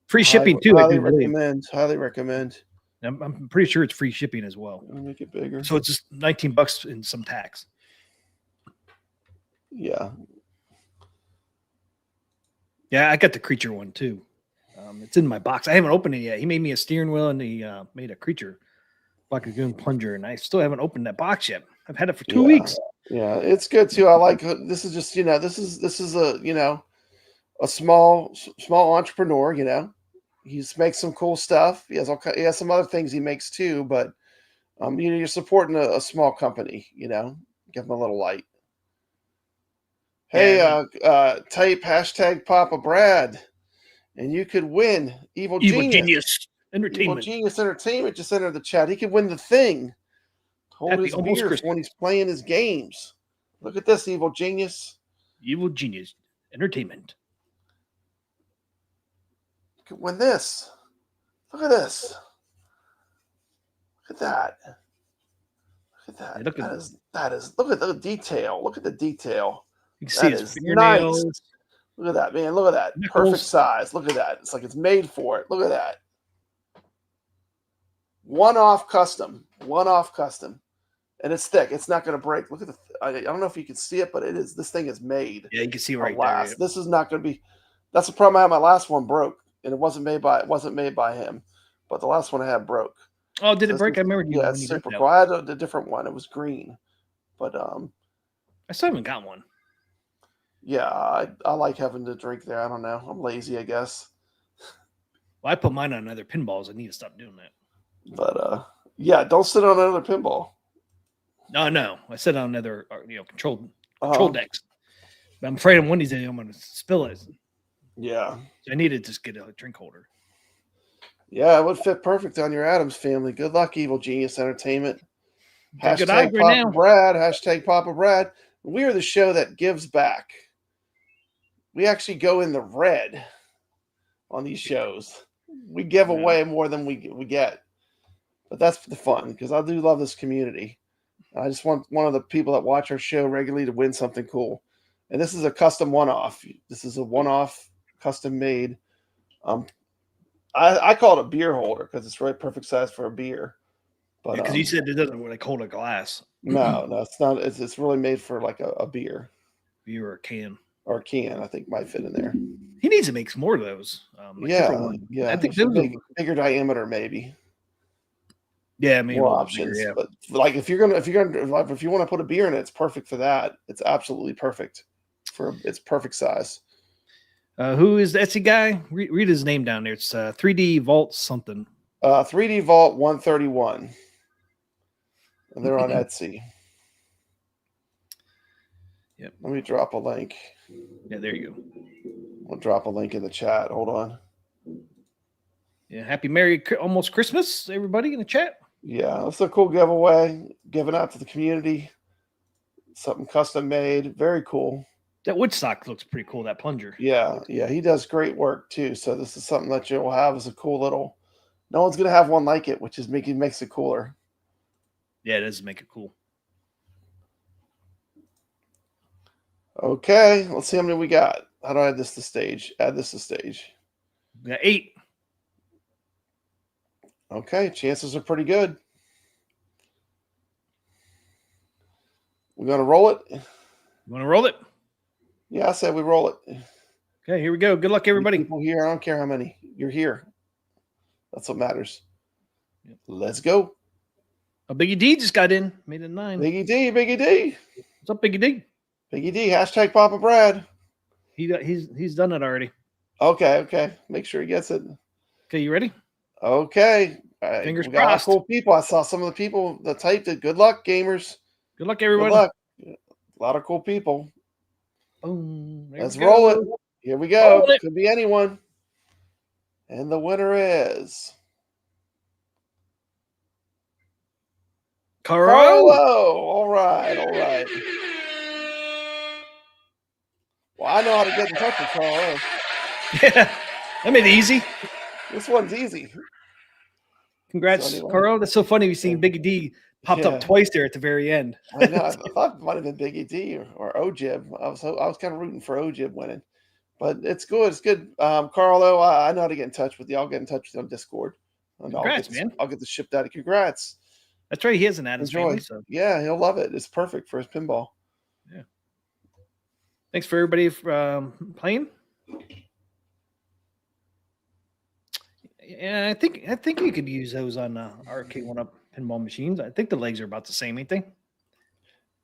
free shipping too. Highly recommend. Highly recommend. I'm pretty sure it's free shipping as well. I'll make it bigger. So it's just $19 in some tax. Yeah. Yeah, I got the creature one too. It's in my box. I haven't opened it yet. He made me a steering wheel and he made a creature, Bakugan plunger, and I still haven't opened that box yet. I've had it for 2 weeks. Yeah, it's good too. I like this. Is just this is a a small entrepreneur. He makes some cool stuff. He has some other things he makes too. But you're supporting a small company. Give him a little light. Hey, type hashtag Papa Brad, and you could win Evil Genius Entertainment. Evil Genius Entertainment just entered the chat. He could win the thing. Hold his beers when he's playing his games. Look at this, Evil Genius. Evil Genius Entertainment. You could win this. Look at this. Look at that. Look at that. Yeah, that is. Look at the detail. Look at the detail. You can see That his is fingernails. nice. Look at that, man. Look at that. Nickels. Perfect size. Look at that. It's like it's made for it. Look at that. One-off custom. And it's thick. It's not going to break. Look at I don't know if you can see it, but it is. This thing is made. Yeah, you can see right there. there. This is not going to be. That's the problem I had. My last one broke, and it wasn't made by him, but the last one I had broke. Oh, did it break? I remember. Yeah, it's super cool. I had a different one. It was green, but I still haven't got one. Yeah, I like having to drink there. I don't know. I'm lazy, I guess. Well, I put mine on other pinballs. I need to stop doing that. But yeah, don't sit on another pinball. No. I sit on another, control decks. But I'm afraid one of these days I'm going to spill it. Yeah. So I need to just get a drink holder. Yeah, it would fit perfect on your Addams family. Good luck, Evil Genius Entertainment. Hashtag Papa Brad. Hashtag Papa Brad. We are the show that gives back. We actually go in the red on these shows. We give away more than we get. But that's the fun, because I do love this community. I just want one of the people that watch our show regularly to win something cool. And this is a custom one-off. This is a one-off, custom-made. I call it a beer holder because it's really perfect size for a beer. But because you said it doesn't really hold a glass. No, it's not. It's really made for like a beer. Beer or a can. Or a can, I think, might fit in there. He needs to make some more of those. Yeah. I think bigger diameter, maybe. Yeah, maybe more options. Bigger, yeah. But like if you want to put a beer in it, it's perfect for that. It's absolutely perfect for its perfect size. Who is the Etsy guy? Read his name down there. It's 3D Vault something. 3D Vault 131. And they're on Etsy. Yep. Let me drop a link. Yeah, there you go. We'll drop a link in the chat. Hold on. Yeah, happy Merry almost Christmas, everybody in the chat. Yeah, it's a cool giveaway. Giving out to the community. Something custom made. Very cool. That Woodstock looks pretty cool, that plunger. Yeah, he does great work too. So this is something that you'll have as a cool little. No one's gonna have one like it, which is makes it cooler. Yeah, it does make it cool. Okay, let's see how many we got. How do I add this to stage? Add this to stage. We got 8. Okay, chances are pretty good. We're gonna roll it. You want to roll it? Yeah, I said we roll it. Okay, here we go. Good luck, everybody. People here, I don't care how many. You're here. That's what matters. Yep. Let's go. Oh, Biggie D just got in. Made it 9. Biggie D. What's up, Biggie D? Biggie D. Hashtag Papa Brad. He's done it already. Okay. Make sure he gets it. Okay, you ready? Okay. Fingers we got crossed. Cool people. I saw some of the people that typed it. Good luck, gamers. Good luck, everyone. Good luck. A lot of cool people. Boom. Let's roll it. Here we go. Could be anyone. And the winner is Carlo. All right. Well, I know how to get in touch with Carlo. Yeah, that made it easy. This one's easy. Congrats, So anyway. Carl. That's so funny. We've seen Biggie D popped up twice there at the very end. I know. I thought it might have been Biggie D or OJib. I was kind of rooting for OJib winning, but it's good. It's good. Carl, though, I know how to get in touch with you. I'll get in touch with you on Discord. And Congrats, man. I'll get this shipped out. Congrats. That's right. He has an Addams Enjoy. family. So. Yeah, he'll love it. It's perfect for his pinball. Yeah. Thanks for everybody for playing. Yeah, I think you could use those on Arcade 1-Up pinball machines. I think the legs are about the same, ain't they?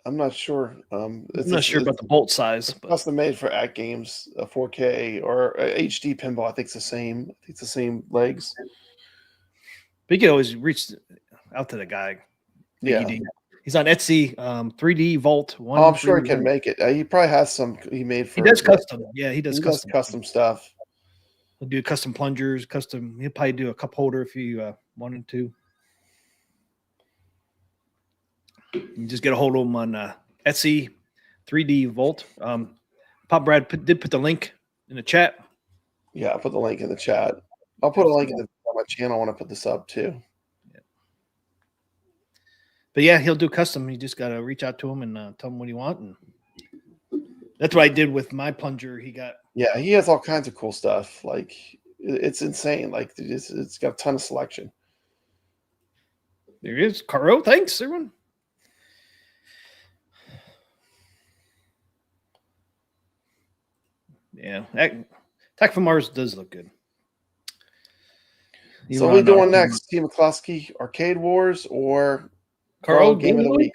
I'm not sure. I'm not sure about the bolt size. But... Custom made for AtGames, a 4K or a HD pinball. I think it's the same. I think it's the same legs. But you can always reach out to the guy. Yeah. He's on Etsy, 3D Vault. I'm sure he can make it. He probably has some he made for. He does custom. Yeah, he does custom stuff. He'll do custom plungers, custom. He'll probably do a cup holder if you wanted to. You just get a hold of him on Etsy, 3D Vault. Pop Brad did put the link in the chat. Yeah, I'll put the link in the chat. I'll put a link on my channel when I put this up too. Yeah. But yeah, he'll do custom. You just got to reach out to him and tell him what you want. And that's what I did with my plunger. He has all kinds of cool stuff. Like it's insane. Like it's got a ton of selection. There it is. Caro, thanks everyone. Yeah, Attack from Mars does look good. So what are we doing next? Team McCloskey, Arcade Wars, or Carlo Game of the Week?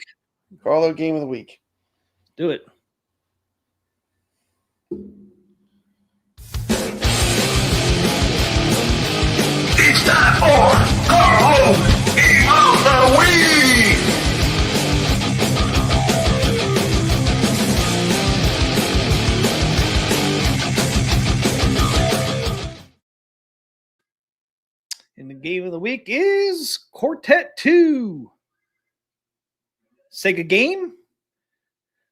Carlo Game of the Week. Do it. It's time for Carlo Game of the Week! And the game of the week is Quartet 2. Sega game.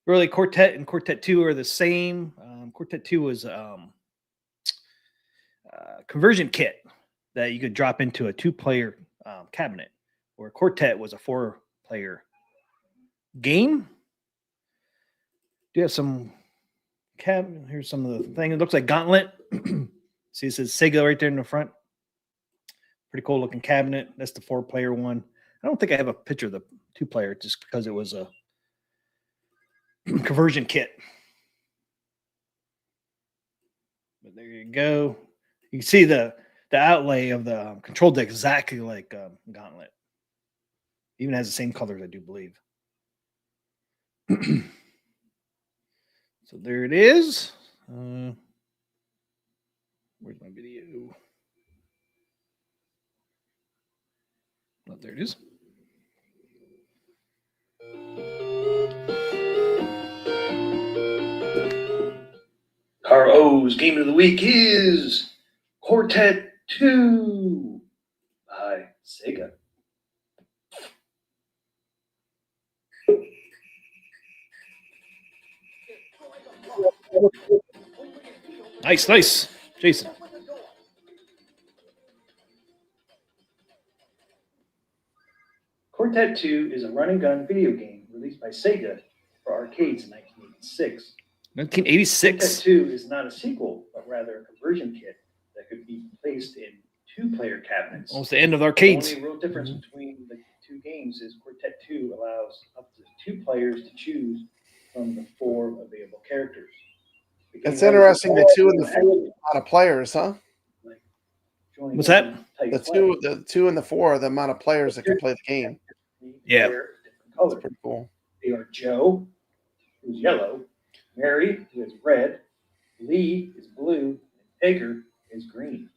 Really, Quartet and Quartet 2 are the same. Quartet 2 was a conversion kit that you could drop into a 2-player cabinet, where Quartet was a 4-player game. Do you have some here's some of the thing. It looks like Gauntlet. See, it says Sega right there in the front. Pretty cool looking cabinet. That's the 4-player one. I don't think I have a picture of the 2-player just because it was a conversion kit. But there you go. You can see the outlay of the control deck exactly like Gauntlet. Even has the same colors, I do believe. So there it is. Where's my video? Oh, there it is. RO's game of the week is Quartet 2 by Sega. Nice. Jason. Quartet 2 is a run-and-gun video game released by Sega for arcades in 1986. 1986? Quartet 2 is not a sequel, but rather a conversion kit that could be placed in 2-player cabinets. Almost the end of arcades. The only real difference between the two games is Quartet 2 allows up to 2 players to choose from the 4 available characters. It's interesting, the 2 and the 4 amount of players, huh? What's that? The two and the 4 are the amount of players that can play the game. Yeah. That's pretty cool. They are Joe, who's yellow, Mary, who is red, Lee is blue, and Edgar is green.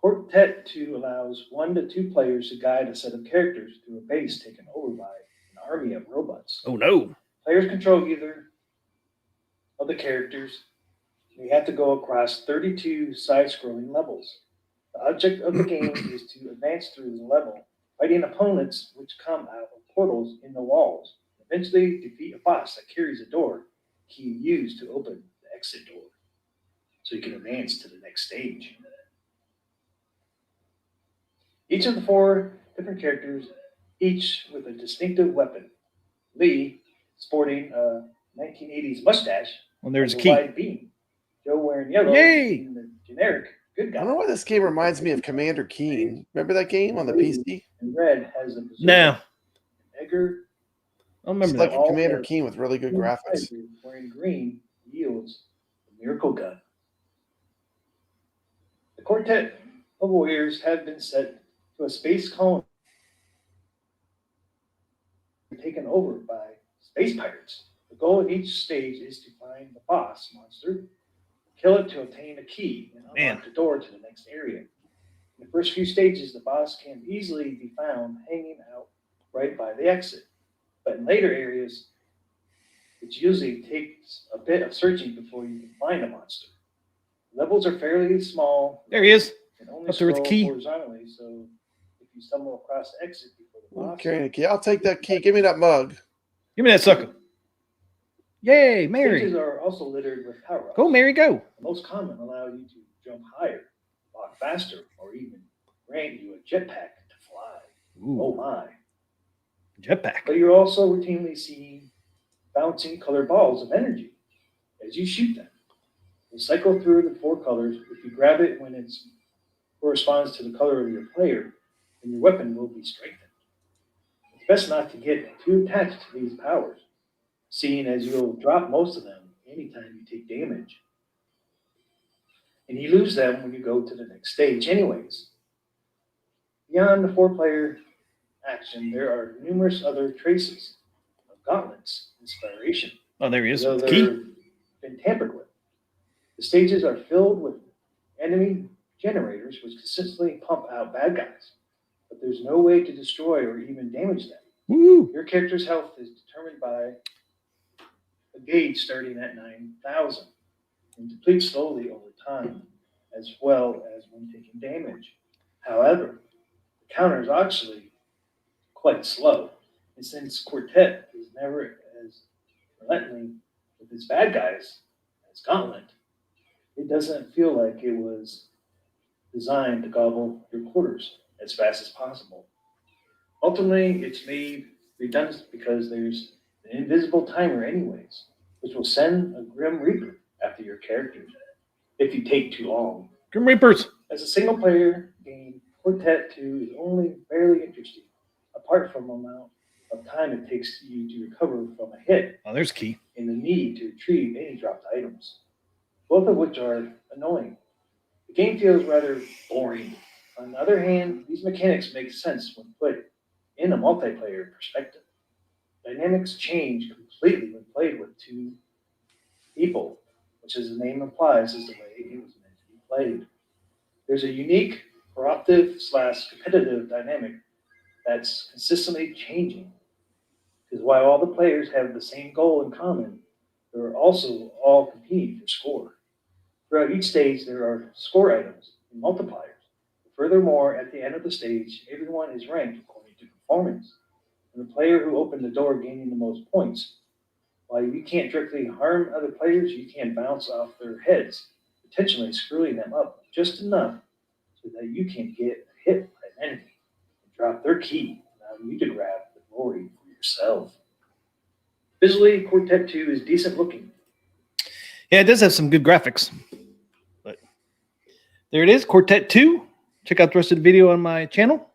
Quartet 2 allows 1 to 2 players to guide a set of characters through a base taken over by an army of robots. Oh no. Players control either of the characters. They have to go across 32 side-scrolling levels. The object of the game is to advance through the level, fighting opponents which come out of portals in the walls. Eventually defeat a boss that carries a door key used to open the exit door, so you can advance to the next stage. Each of the 4 different characters, each with a distinctive weapon. Lee, sporting a 1980s mustache, Well, there's a has key. wide beam. Joe wearing yellow, Yay! being the generic good I guy. don't know why this game reminds me of Commander Keen. Remember that game on the PC? And Red has the berserker. No, Edgar, I don't remember It's like that. a Commander Keen with really good graphics. wearing green yields the miracle gun. The quartet of warriors have been sent to a space colony taken over by space pirates. The goal in each stage is to find the boss monster, kill it to obtain a key, and unlock the door to the next area. In the first few stages, the boss can easily be found hanging out right by the exit. But in later areas, it usually takes a bit of searching before you can find a monster. Levels are fairly small. There he is. And only Up there with the scroll key. horizontally, so if you stumble across the exit before the boss, Carrying a key. I'll take that key. Give me that mug. Give me that sucker. Yay, Mary. stages are also littered with power-ups. Go, Mary, go. The most common allow you to jump higher, walk faster, or even grant you a jetpack to fly. Oh Ooh, my. jetpack. But you're also routinely seeing bouncing colored balls of energy as you shoot them. They cycle through the 4 colors. If you grab it when it corresponds to the color of your player, then your weapon will be strengthened. It's best not to get too attached to these powers, seeing as you'll drop most of them anytime you take damage. And you lose them when you go to the next stage anyways. Beyond the 4-player action, there are numerous other traces of Gauntlet's inspiration, Oh, there he is. though With the key. they've been tampered with. The stages are filled with enemy generators which consistently pump out bad guys, but there's no way to destroy or even damage them. Woo. Your character's health is determined by a gauge starting at 9,000 and depletes slowly over time, as well as when taking damage. However, the counter is actually quite slow, and since Quartet is never as relentless with its bad guys as Gauntlet, it doesn't feel like it was designed to gobble your quarters as fast as possible. Ultimately, it's made redundant because there's an invisible timer anyways, which will send a Grim Reaper after your character if you take too long. Grim Reapers. As a single player game, Quartet 2 is only barely interesting, apart from the amount of time it takes you to recover from a hit Oh, there's key. and the need to retrieve any dropped items, both of which are annoying. The game feels rather boring. On the other hand, these mechanics make sense when put in a multiplayer perspective. Dynamics change completely when played with 2 people, which as the name implies is the way it was meant to be played. There's a unique cooperative/competitive dynamic that's consistently changing. Because while all the players have the same goal in common, they're also all competing for score. Throughout each stage, there are score items and multipliers. Furthermore, at the end of the stage, everyone is ranked according to performance, and the player who opened the door gaining the most points. While you can't directly harm other players, you can bounce off their heads, potentially screwing them up just enough so that you can get hit by an enemy and drop their key, allowing you to grab the glory for yourself. Visually, Quartet 2 is decent looking. Yeah, it does have some good graphics. But there it is, Quartet 2. Check out the rest of the video on my channel.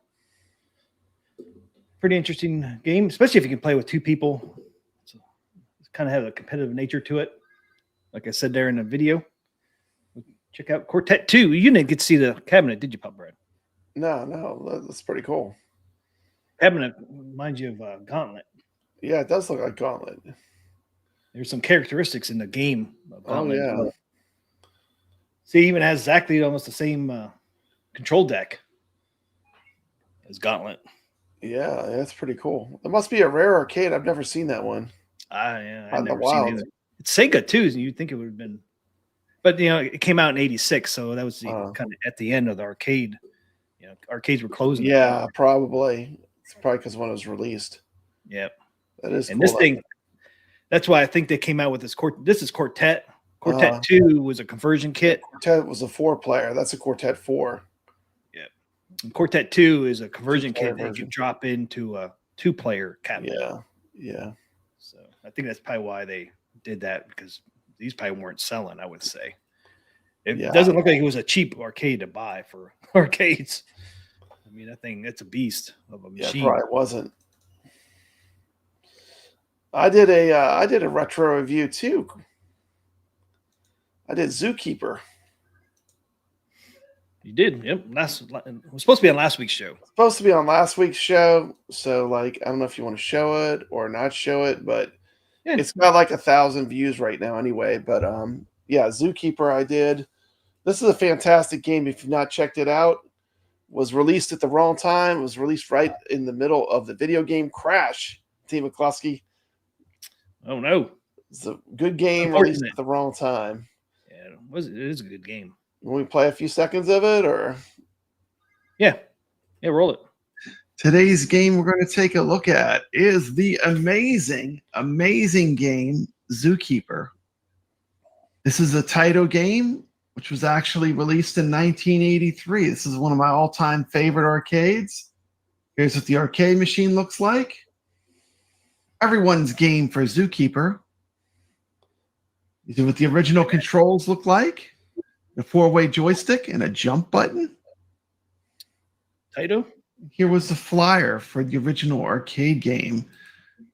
Pretty interesting game, especially if you can play with 2 people. So it's kind of have a competitive nature to it. Like I said there in the video. Check out Quartet 2. You didn't get to see the cabinet, did you, Pop Brad? No, that's pretty cool. Cabinet reminds you of Gauntlet. Yeah, it does look like Gauntlet. There's some characteristics in the game of Gauntlet. Oh, yeah. See, it even has exactly almost the same control deck as Gauntlet. Yeah, that's pretty cool. It must be a rare arcade. I've never seen that one. Yeah, Out I've in the never seen it wild. either. It's Sega too, and you'd think it would have been, but it came out in '86, so that was kind of at the end of the arcade. Arcades were closing. Yeah, probably. It's probably because when it was released. Yep. That is And cool. this thing, that's why I think they came out with this This is Quartet. Quartet 2 was a conversion kit. Quartet was a 4-player. That's a Quartet 4. Yep. Quartet 2 is a conversion Two-player kit that you version. can drop into a 2-player cabinet. Yeah. So I think that's probably why they did that, because these probably weren't selling, I would say. It Yeah. doesn't look like it was a cheap arcade to buy for arcades. I mean, that thing, it's a beast of a Yeah, machine. probably wasn't. I did a retro review too. I did Zookeeper. You did. Yep. It was supposed to be on last week's show. Supposed to be on last week's show, so like I don't know if you want to show it or not show it, but Yeah. it's got like 1,000 views right now anyway. But yeah, Zookeeper I did. This is a fantastic game. If you've not checked it out, was released at the wrong time. It was released right in the middle of the video game crash. Team McCluskey. Oh no. It's a good game released at the wrong time. Yeah, it is a good game. Will we play a few seconds of it, or? Yeah, roll it. Today's game we're going to take a look at is the amazing game Zookeeper. This is a Taito game, which was actually released in 1983. This is one of my all-time favorite arcades. Here's what the arcade machine looks like. Everyone's game for Zookeeper. These are what the original controls look like. A 4-way joystick and a jump button. Taito? Here was the flyer for the original arcade game.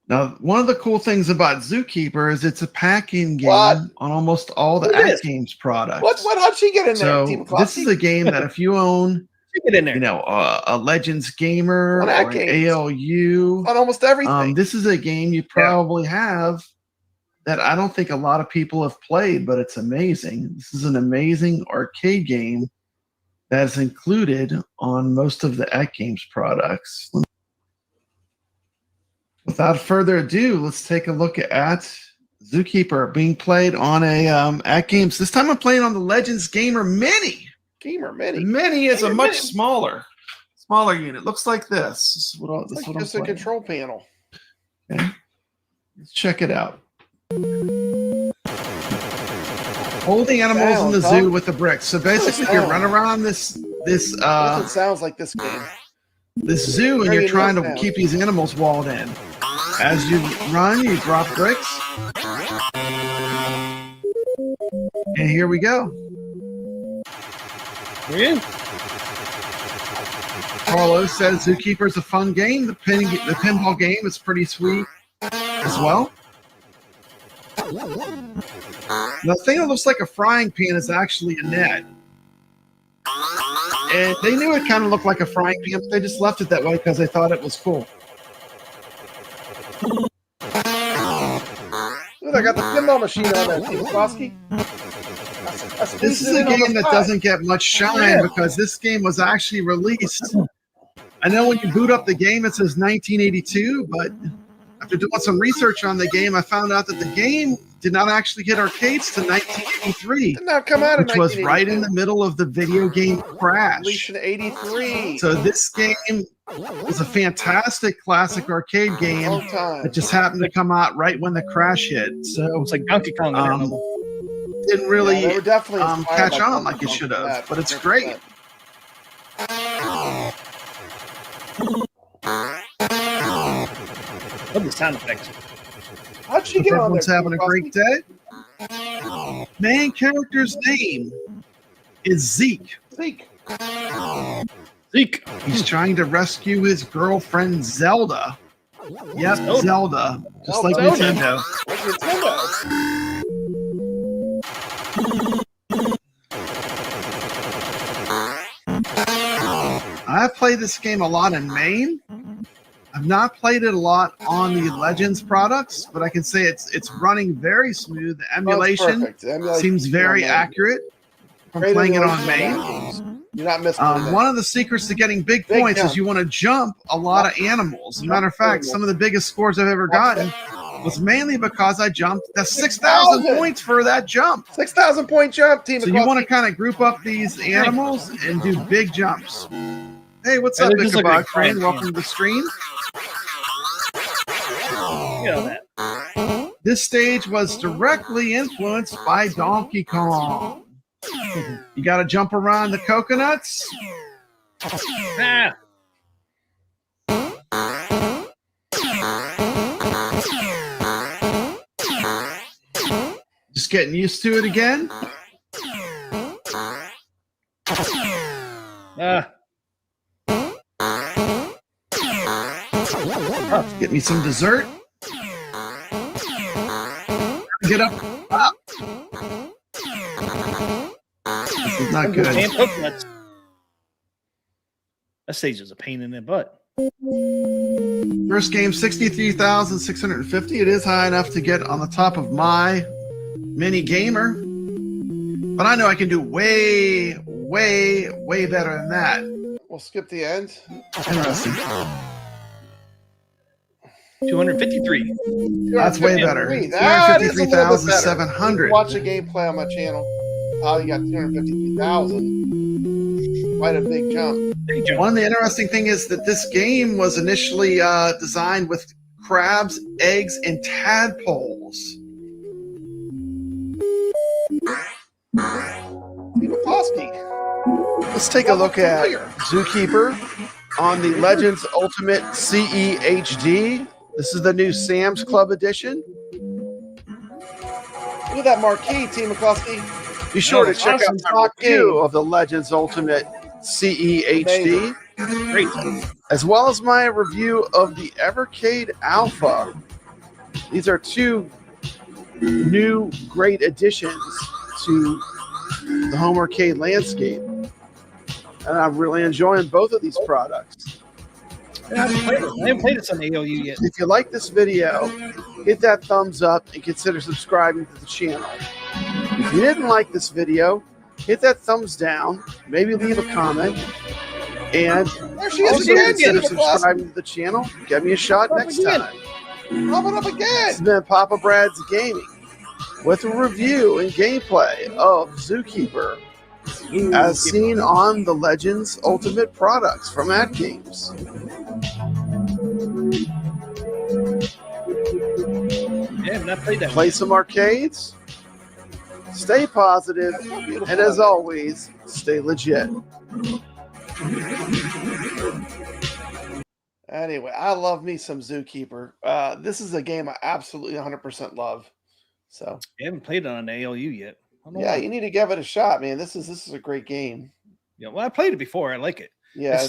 Now, one of the cool things about Zookeeper is it's a pack-in game on almost all the AtGames products. How'd she get in So there? this is a game that if you own, Get in there. you know, a Legends Gamer On or an AtGames. ALU, On almost everything. this is a game you probably have that I don't think a lot of people have played, but it's amazing. This is an amazing arcade game that's included on most of the AtGames products. Without further ado, let's take a look at Zookeeper being played on a AtGames. This time I'm playing on the Legends Gamer Mini. Gamer The Mini. Mini is a Gamer much Mini. smaller unit. Looks like this. This is what, It's like I'm just a playing. control panel. Okay. Let's check it out. Hold the animals in the zoo with the bricks. So basically, you run around this It sounds like this game. zoo, and Very you're trying to nice keep these animals walled in. As you run, you drop bricks. And here we go. We're in. Carlos says Zookeeper is a fun game. The pinball game is pretty sweet as well. The thing that looks like a frying pan is actually a net. And they knew it kind of looked like a frying pan, but they just left it that way because they thought it was cool. Look, I got the pinball machine on there, Team McCluskey. This is a game that doesn't get much shine because this game was actually released. I know when you boot up the game, it says 1982, but after doing some research on the game, I found out that the game did not actually hit arcades to 1983, Did not come out in which was right in the middle of the video game crash. Released in 83. So this game is a fantastic classic arcade game Long time. that just happened to come out right when the crash hit. So It's like Donkey Kong. didn't really Yeah, they were definitely inspired catch by on Donkey like it Kong should for have, that, but it's 100%. great. Love the sound effects. How'd she get on there? Everyone's having Team a great McCluskey? day. Main character's name is Zeke. Zeke. Zeke. He's trying to rescue his girlfriend Zelda. Yep, Zelda. Just like Zelda. Nintendo. Like Nintendo. I've played this game a lot in main. I've not played it a lot on the Legends products, but I can say it's running very smooth. The emulation perfect. The emulation seems very on there. accurate from Great playing it on emulation main. games. You're not missing anything. One of the secrets to getting big Big points jump. is you want to jump a lot of animals. As a matter of fact, some of the biggest scores I've ever gotten was mainly because I jumped. That's 6,000 6,000 points for that jump. 6,000 point jump, Team So you want to kind of group up these animals and do big jumps. Hey, what's Hey, up, this is like a Ichabod friend? fun Welcome to the stream. You know that. This stage was directly influenced by Donkey Kong. You got to jump around the coconuts. Ah. Just getting used to it again. Ah. Get me some dessert. Get up. Up. This is not good. Damn coconuts. That stage is a pain in the butt. First game, 63,650. It is high enough to get on the top of my mini gamer. But I know I can do way, way, way better than that. We'll skip the end. Interesting. 253. That's way better. That is a little bit better. 253,700. Watch a gameplay on my channel. Oh, you got 253,000. Quite a big jump. One of the interesting thing is that this game was initially designed with crabs, eggs, and tadpoles. Let's take a look at Zookeeper on the Legends Ultimate CE HD. This is the new Sam's Club edition. Look at that marquee, T. McCluskey. Be sure to check awesome out the review of the Legends Ultimate CE HD, Great. as well as my review of the Evercade Alpha. These are two new great additions to the home arcade landscape. And I'm really enjoying both of these products. I haven't played this on ALU yet. If you like this video, hit that thumbs up and consider subscribing to the channel. If you didn't like this video, hit that thumbs down, maybe leave a comment, and There she is also again. consider T. McCluskey. subscribing to the channel. Get me a shot next time. Popping up This again. has been Papa Brad's Gaming with a review and gameplay of Zookeeper as seen on the Legends Ultimate products from AtGames. Yeah, I've not played that. Play some arcades, stay positive, and as always, stay legit. Anyway, I love me some Zookeeper. This is a game I absolutely 100% love. So I haven't played it on ALU yet. I don't know yeah, why. you need to give it a shot, man. This is a great game. Yeah, well, I played it before. I like it. Yeah,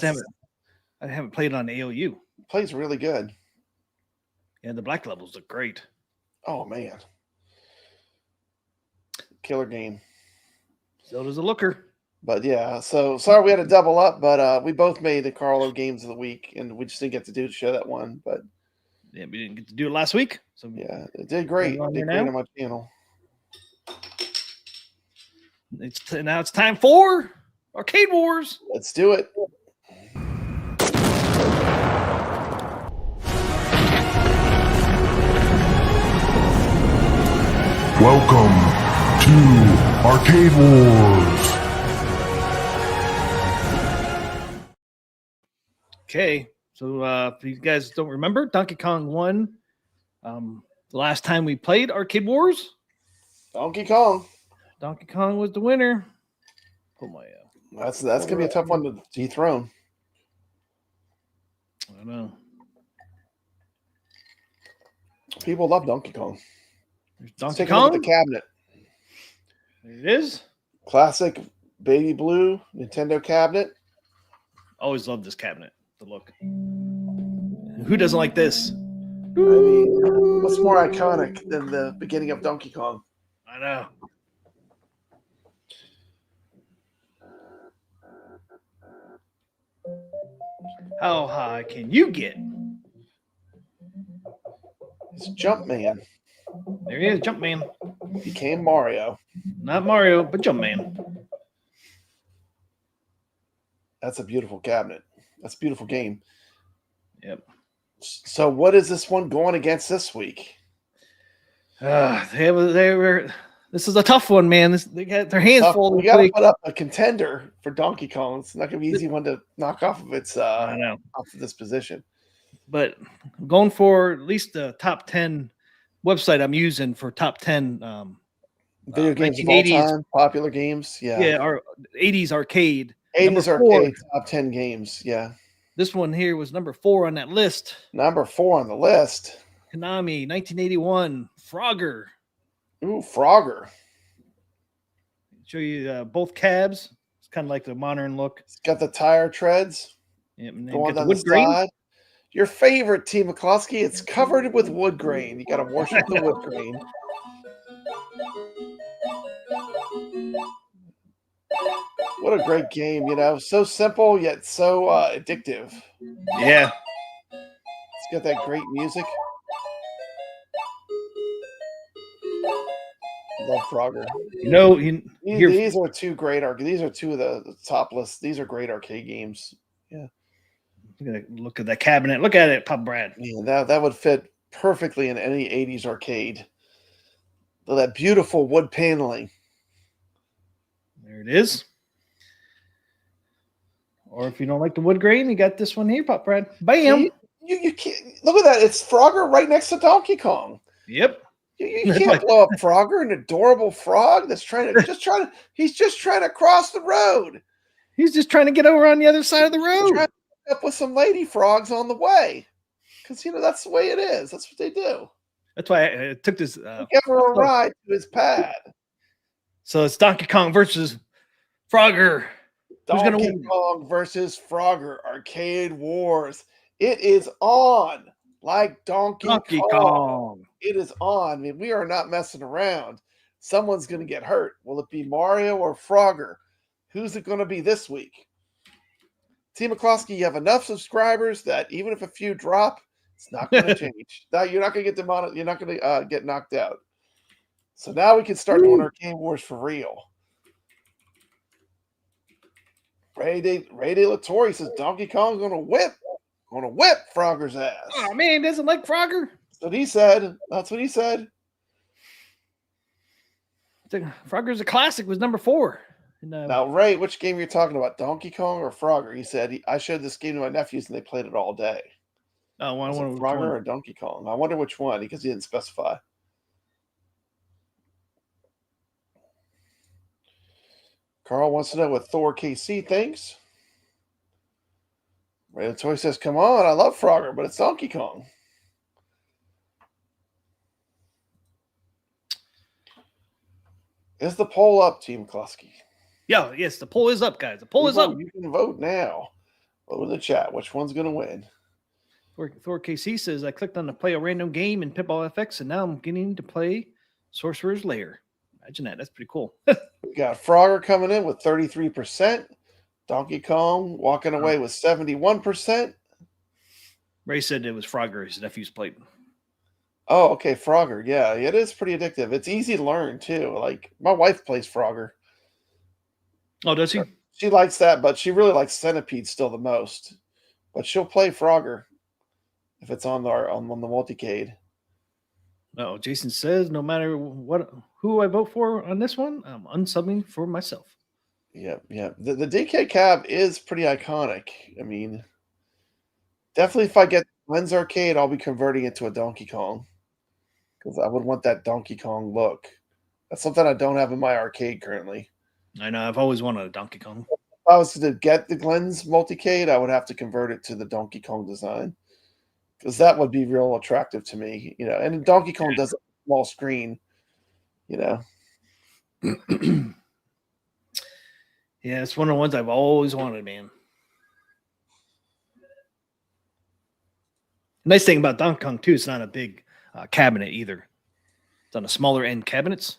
I haven't played it on ALU. plays really good. Yeah, the black levels look great. Oh man, killer game. So does a looker. But yeah, so sorry we had to double up, but we both made the Carlo games of the week, and we just didn't get to do show that one. But Yeah, we didn't get to do it last week. So yeah, it did great. On Did there great now? on my channel. now it's time for Arcade Wars. Let's do it. Welcome to Arcade Wars. Okay, so if you guys don't remember, Donkey Kong won the last time we played Arcade Wars. Donkey Kong. Donkey Kong was the winner. Put my That's gonna be a tough one to dethrone. I don't know. People love Donkey Kong. There's Let's Donkey take a look Kong. at the cabinet. There it is. Classic baby blue Nintendo cabinet. Always loved this cabinet. The look. Who doesn't like this? I mean, what's more iconic than the beginning of Donkey Kong? I know. How high can you get? It's Jumpman. There he is, Jumpman. Became Mario. Not Mario, but Jumpman. That's a beautiful cabinet. That's a beautiful game. Yep. So what is this one going against this week? They were. This is a tough one, man. They got their hands full. We got to put up a contender for Donkey Kong. It's not going to be an easy one to knock off of its I know, off of this position. but I'm going for at least the top 10 website I'm using for top 10 Video games of all 1980s. time, popular games. Yeah. Our 80s arcade 80s Number 4. arcade top 10 games. Yeah. This one here was number 4 on that list. Number 4 on the list. Konami, 1981, Frogger. Ooh, Frogger. Show you both cabs. It's kind of like the modern look. It's got the tire treads. Yep, and then Going got the down wood the grain. side. Your favorite, T. McCloskey. It's covered with wood grain. You got to worship the wood grain. What a great game, you know. So simple, yet so addictive. Yeah. It's got that great music. Love Frogger. You know, These are two great These are two of the top lists. These are great arcade games. Yeah. Look at that cabinet. Look at it, Pop Brad. Yeah, that would fit perfectly in any 80s arcade. That beautiful wood paneling. There it is. Or if you don't like the wood grain, you got this one here, Pop Brad. Bam. You can't look at that. It's Frogger right next to Donkey Kong. Yep. You can't blow up Frogger, an adorable frog that's he's just trying to cross the road. He's just trying to get over on the other side of the road. Trying to hook up with some lady frogs on the way. Because that's the way it is. That's what they do. That's why I took this. Give her a ride to his pad. So it's Donkey Kong versus Frogger. Who's gonna Donkey win? Kong versus Frogger Arcade Wars. It is on like Donkey Kong. It is on. I mean, we are not messing around. Someone's going to get hurt. Will it be Mario or Frogger? Who's it going to be this week? T. McCloskey, you have enough subscribers that even if a few drop, it's not going to change. Now you're not going to get you're not going to get knocked out. So now we can start doing Arcade Wars for real. Ray De La Torre says Donkey Kong's going to whip Frogger's ass. Oh man, doesn't like Frogger. That's what he said. That's what he said. Frogger's a classic. Was number 4. And, now, Ray, which game you're talking about, Donkey Kong or Frogger? He said I showed this game to my nephews and they played it all day. Oh, I wonder Frogger or Donkey Kong. I wonder which one because he didn't specify. Carl wants to know what Thor KC thinks. Ray the Toy says, "Come on, I love Frogger, but it's Donkey Kong." Is the poll up, Team McCloskey? Yeah, yes, the poll is up, guys. The poll is up. You can vote now. Vote in the chat. Which one's going to win? Thor KC says, I clicked on to play a random game in Pinball FX, and now I'm getting to play Sorcerer's Lair. Imagine that. That's pretty cool. We got Frogger coming in with 33%. Donkey Kong walking away with 71%. Ray said it was Frogger. His nephew's played. Oh, okay. Frogger. Yeah, it is pretty addictive. It's easy to learn, too. Like, my wife plays Frogger. Oh, does she? She likes that, but she really likes Centipede still the most. But she'll play Frogger if it's on the multicade. No, Jason says no matter who I vote for on this one, I'm unsubbing for myself. Yeah. The DK cab is pretty iconic. I mean, definitely if I get Lens Arcade, I'll be converting it to a Donkey Kong because I would want that Donkey Kong look. That's something I don't have in my arcade currently. I know. I've always wanted a Donkey Kong. If I was to get the Glenn's multicade, I would have to convert it to the Donkey Kong design because that would be real attractive to me, And Donkey Kong does a small screen, Yeah, it's one of the ones I've always wanted, man. Nice thing about Donkey Kong too, it's not a big cabinet either. It's on a smaller end cabinets.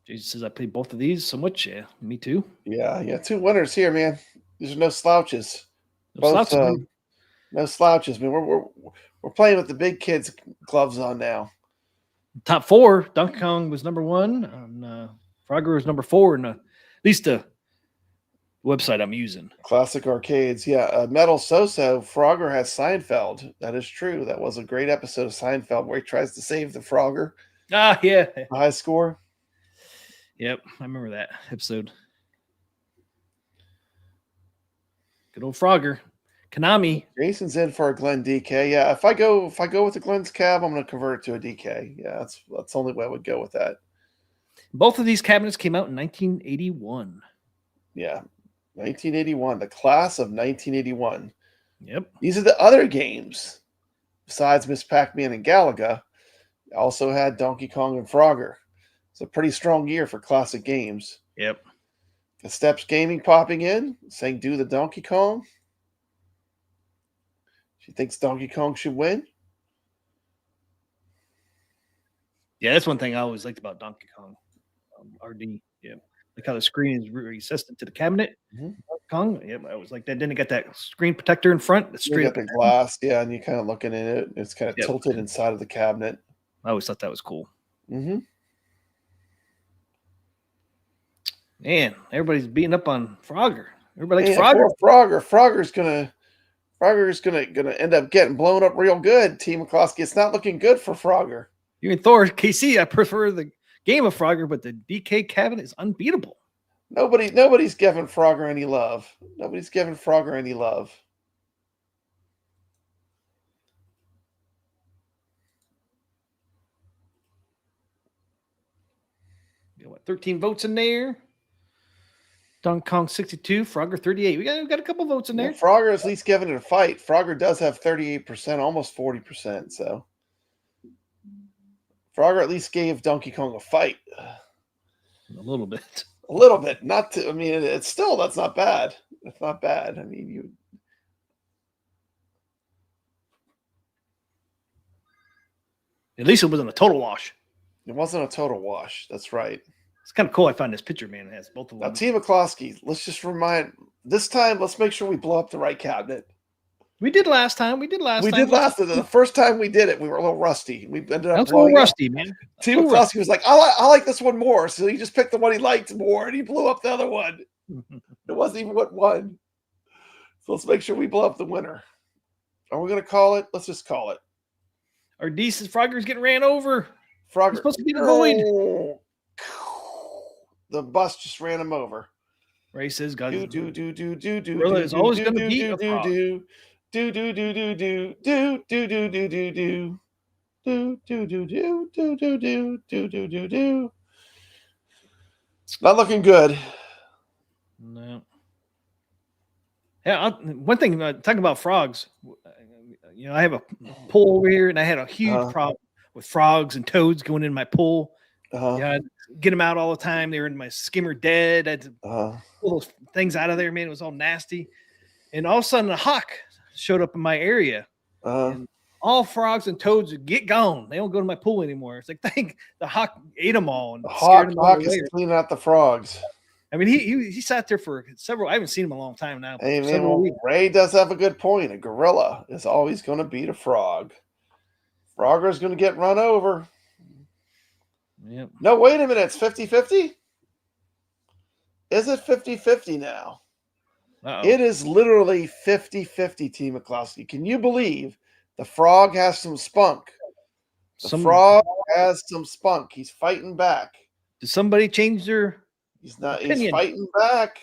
Jesus says I played both of these so much. Yeah, me too. Yeah. 2 winners here, man. These are no slouches. No slouches. No slouches. I mean, we're playing with the big kids' gloves on now. Top 4, Donkey Kong was number 1, and Frogger was number 4, and at least the website I'm using. Classic arcades, yeah. Metal Soso, Frogger has Seinfeld. That is true. That was a great episode of Seinfeld where he tries to save the Frogger. Ah, yeah. High score. Yep, I remember that episode. Good old Frogger. Konami. Jason's in for a Glenn DK. Yeah, if I go with the Glenn's cab, I'm going to convert it to a DK. Yeah, that's the only way I would go with that. Both of these cabinets came out in 1981. Yeah, 1981, the class of 1981. Yep. These are the other games. Besides Miss Pac-Man and Galaga, also had Donkey Kong and Frogger. It's a pretty strong year for classic games. Yep. The Steps Gaming popping in, saying do the Donkey Kong. She thinks Donkey Kong should win. Yeah, that's one thing I always liked about Donkey Kong. RD. Yeah. Like how the screen is recessed into the cabinet. Mhm. Donkey Kong. Yep. I was like that. Then it got that screen protector in front. That's You straight got up. the glass, yeah, and you're kind of looking at it. It's kind of Yep. tilted inside of the cabinet. I always thought that was cool. Mm-hmm. Man, everybody's beating up on Frogger. Everybody likes Man, Frogger. poor Frogger. Frogger's gonna end up getting blown up real good. T. McCloskey. It's not looking good for Frogger. You and Thor, KC, I prefer the game of Frogger, but the DK cabinet is unbeatable. Nobody's giving Frogger any love. Nobody's giving Frogger any love. You got what, 13 votes in there. Donkey Kong 62, Frogger 38. We got a couple votes in there. Well, Frogger is at least giving it a fight. Frogger does have 38%, almost 40%. So Frogger at least gave Donkey Kong a fight. A little bit. A little bit. Not to, I mean, it's still, that's not bad. That's not bad. I mean, At least it wasn't a total wash. it wasn't a total wash. That's right. It's kind of cool. I found this picture, man. It has both of Now, them. T. McCloskey, let's just remind, this time, let's make sure we blow up the right cabinet. We did last time. The first time we did it, we were a little rusty. We ended up That was a blowing little up. rusty, man. T. McCloskey was like, I like this one more. So he just picked the one he liked more, and he blew up the other one. It wasn't even what won. So let's make sure we blow up the winner. Are we going to call it? Let's just call it. Our decent Frogger's getting ran over. Frogger. It's supposed to be the void. Oh. The bus just ran him over. Ray says, God, Do. Gorilla is always going to beat a frog. Not looking good. No. Yeah, one thing, talking about frogs, you know, I have a pool over here, and I had a huge problem with frogs and toads going in my pool. Yeah, I'd get them out all the time. They were in my skimmer dead. I had to pull those things out of there, man. It was all nasty. And all of a sudden, a hawk showed up in my area. And all frogs and toads would get gone. They don't go to my pool anymore. It's like, dang, the hawk ate them all and scared them all Hawk away. is cleaning out the frogs. I mean, he sat there for several. I haven't seen him a long time now. Hey, man, well, Ray does have a good point. A gorilla is always going to beat a frog. Frogger's going to get run over. Yep. No, wait a minute. It's 50-50? Is it 50-50 now? Uh-oh. It is literally 50-50, T. McCloskey. Can you believe the frog has some spunk? The frog has some spunk. He's fighting back. Did somebody change their opinion? He's fighting back.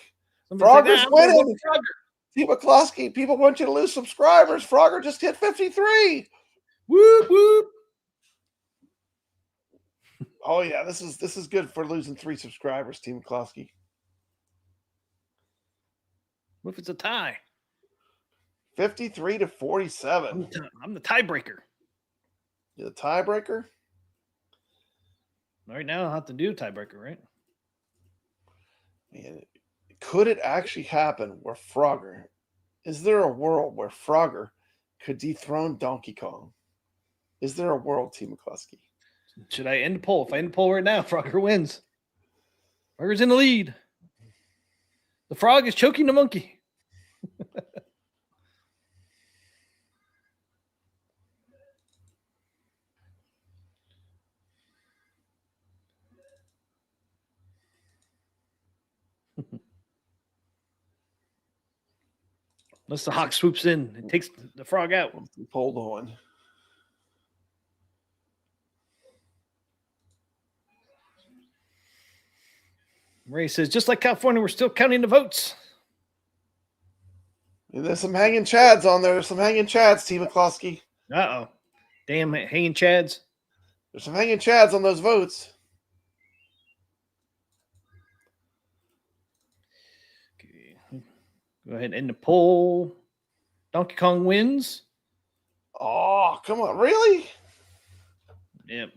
Somebody's Frogger's like, winning. T. McCloskey, people want you to lose subscribers. Frogger just hit 53. Whoop, whoop. Oh, yeah, this is good for losing 3 subscribers, T. McCloskey. What if it's a tie? 53-47. I'm the tiebreaker. You're the tiebreaker? Right now, I'll have to do a tiebreaker, right? Man, could it actually happen where Frogger, is there a world where Frogger could dethrone Donkey Kong? Is there a world, T. McCloskey? Should I end the poll? If I end the poll right now, Frogger wins. Frogger's in the lead. The frog is choking the monkey. Unless the hawk swoops in and takes the frog out. Hold on. Ray says, just like California, we're still counting the votes. And there's some hanging chads on there. There's some hanging chads, T. McCloskey. Uh-oh. Damn hanging chads. There's some hanging chads on those votes. Go ahead and end the poll. Donkey Kong wins. Oh, come on. Really? Yep.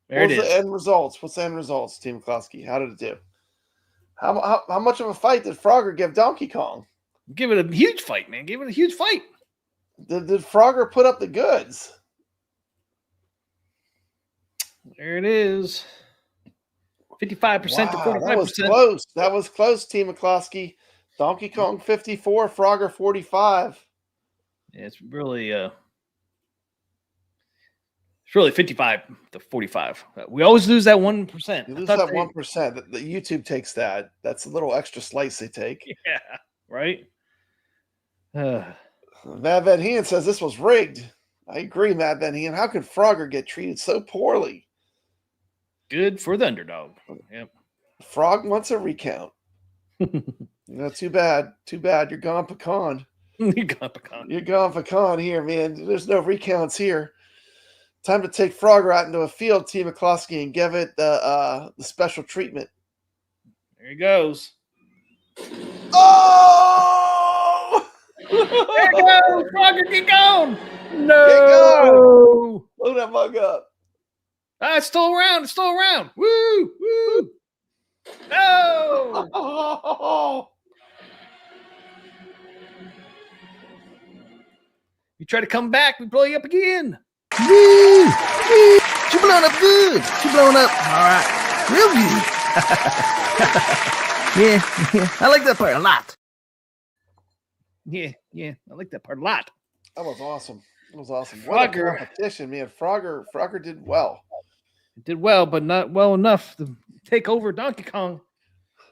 There it is. The end results? What's the end results, Team McCloskey? How did it do? How much of a fight did Frogger give Donkey Kong? Give it a huge fight, man. Give it a huge fight. Did Frogger put up the goods? There it is. 55% to 45%. That was close. That was close, Team McCloskey. Donkey Kong 54, Frogger 45. Yeah, it's really 55 to 45. We always lose that 1%. You lose that 1%. The YouTube takes that. That's a little extra slice they take. Yeah, right? Mad Van Heen says this was rigged. I agree, Mad Van Heen. How could Frogger get treated so poorly? Good for the underdog. Yep. Frog wants a recount. Too bad. Too bad. You're gone pecan. You're gone pecan here, man. There's no recounts here. Time to take Frogger out into a field, Team McCloskey, and give it the special treatment. There he goes. Oh! There he goes! Frogger, get going! No! Get going! Load that mug up. It's still around. It's still around. Woo! Woo! No! Oh! You try to come back, we blow you up again. Woo! Woo! She blown up good. She blown up. All right. Real good. yeah. I like that part a lot. Yeah. I like that part a lot. That was awesome. It was awesome. What a competition, man. Frogger did well. Did well, but not well enough to take over Donkey Kong.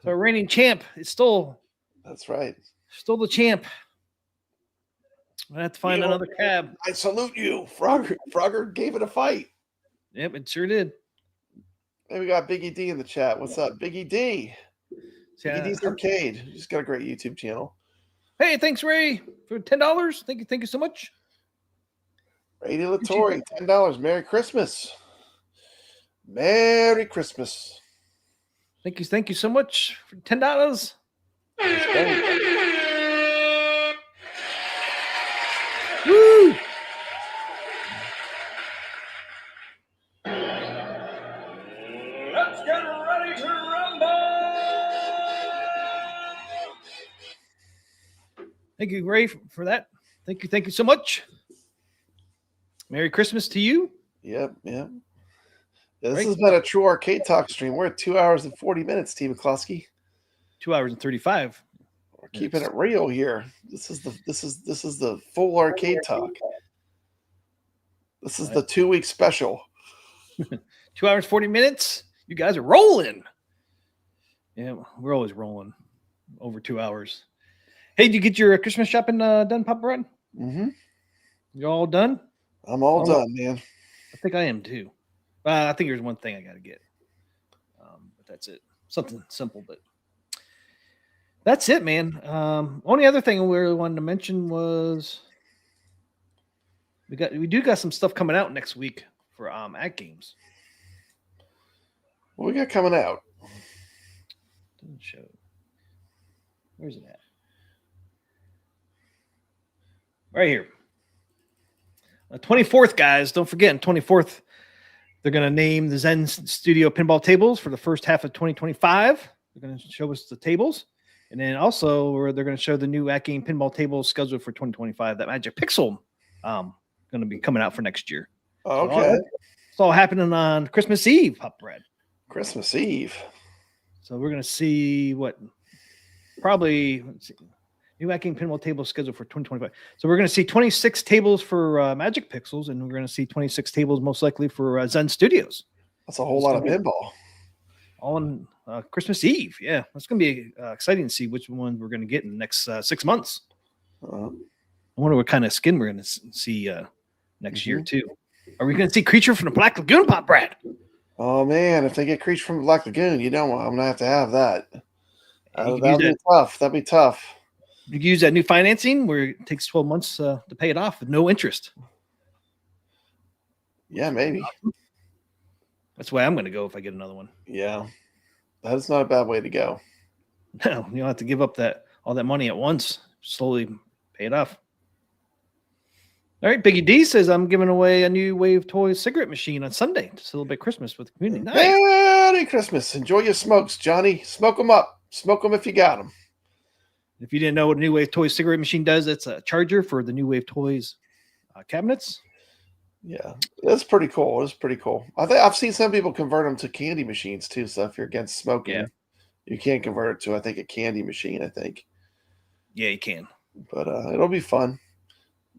The reigning champ is still. That's right. Still the champ. I have to find another cab. I salute you. Frogger gave it a fight. Yep, it sure did. Hey, we got Biggie D in the chat. What's up, Biggie D? Biggie D's Arcade. He's got a great YouTube channel. Hey, thanks, Ray, for $10. Thank you so much. Ray DeLatorre, $10. Merry Christmas. Merry Christmas. Thank you so much for $10. Woo! Let's get ready to rumble! Thank you, Ray, for that. Thank you so much. Merry Christmas to you. Yep. Yeah, this has been a true arcade talk stream. We're at 2 hours and 40 minutes, Team McCloskey. 2 hours and 35. We're keeping it real here. This is the full arcade talk. This is the 2 week special. 2 hours, 40 minutes. You guys are rolling. Yeah, we're always rolling over 2 hours. Hey, did you get your Christmas shopping done, Papa Brad? Mm-hmm. You all done? I'm all done, man. I think I am too. I think there's one thing I got to get. But that's it. Something simple, but that's it, man. Only other thing we really wanted to mention was we do got some stuff coming out next week for AtGames. What we got coming out? Doesn't show. Where's it at? Right here. 24th, guys. Don't forget, 24th, they're going to name the Zen Studio pinball tables for the first half of 2025. They're going to show us the tables. And then also, they're going to show the new AtGame pinball tables scheduled for 2025. That Magic Pixel going to be coming out for next year. Oh, okay. It's all happening on Christmas Eve, Pop Bread. Christmas Eve. So we're going to see probably new AtGame pinball tables scheduled for 2025. So we're going to see 26 tables for Magic Pixels, and we're going to see 26 tables most likely for Zen Studios. That's a whole lot of pinball. All on Christmas Eve. Yeah, it's going to be exciting to see which one we're going to get in the next 6 months. I wonder what kind of skin we're going to see next year, too. Are we going to see Creature from the Black Lagoon, Pop Brad? Oh, man, if they get Creature from the Black Lagoon, I'm going to have that. That'd be tough. That'd be tough. You can use that new financing where it takes 12 months to pay it off with no interest. Yeah, maybe. That's why I'm going to go if I get another one. Yeah. That is not a bad way to go. No, you don't have to give up all that money at once, slowly pay it off. All right, Biggie D says I'm giving away a new Wave Toys cigarette machine on Sunday to celebrate Christmas with the community. Nice. Merry Christmas. Enjoy your smokes, Johnny. Smoke them up. Smoke them if you got them. If you didn't know what a New Wave Toys cigarette machine does, it's a charger for the New Wave Toys cabinets. Yeah, that's pretty cool. It's pretty cool. I think I've seen some people convert them to candy machines too. So if you're against smoking, you can't convert it to, I think, a candy machine. I think. Yeah, you can. But it'll be fun.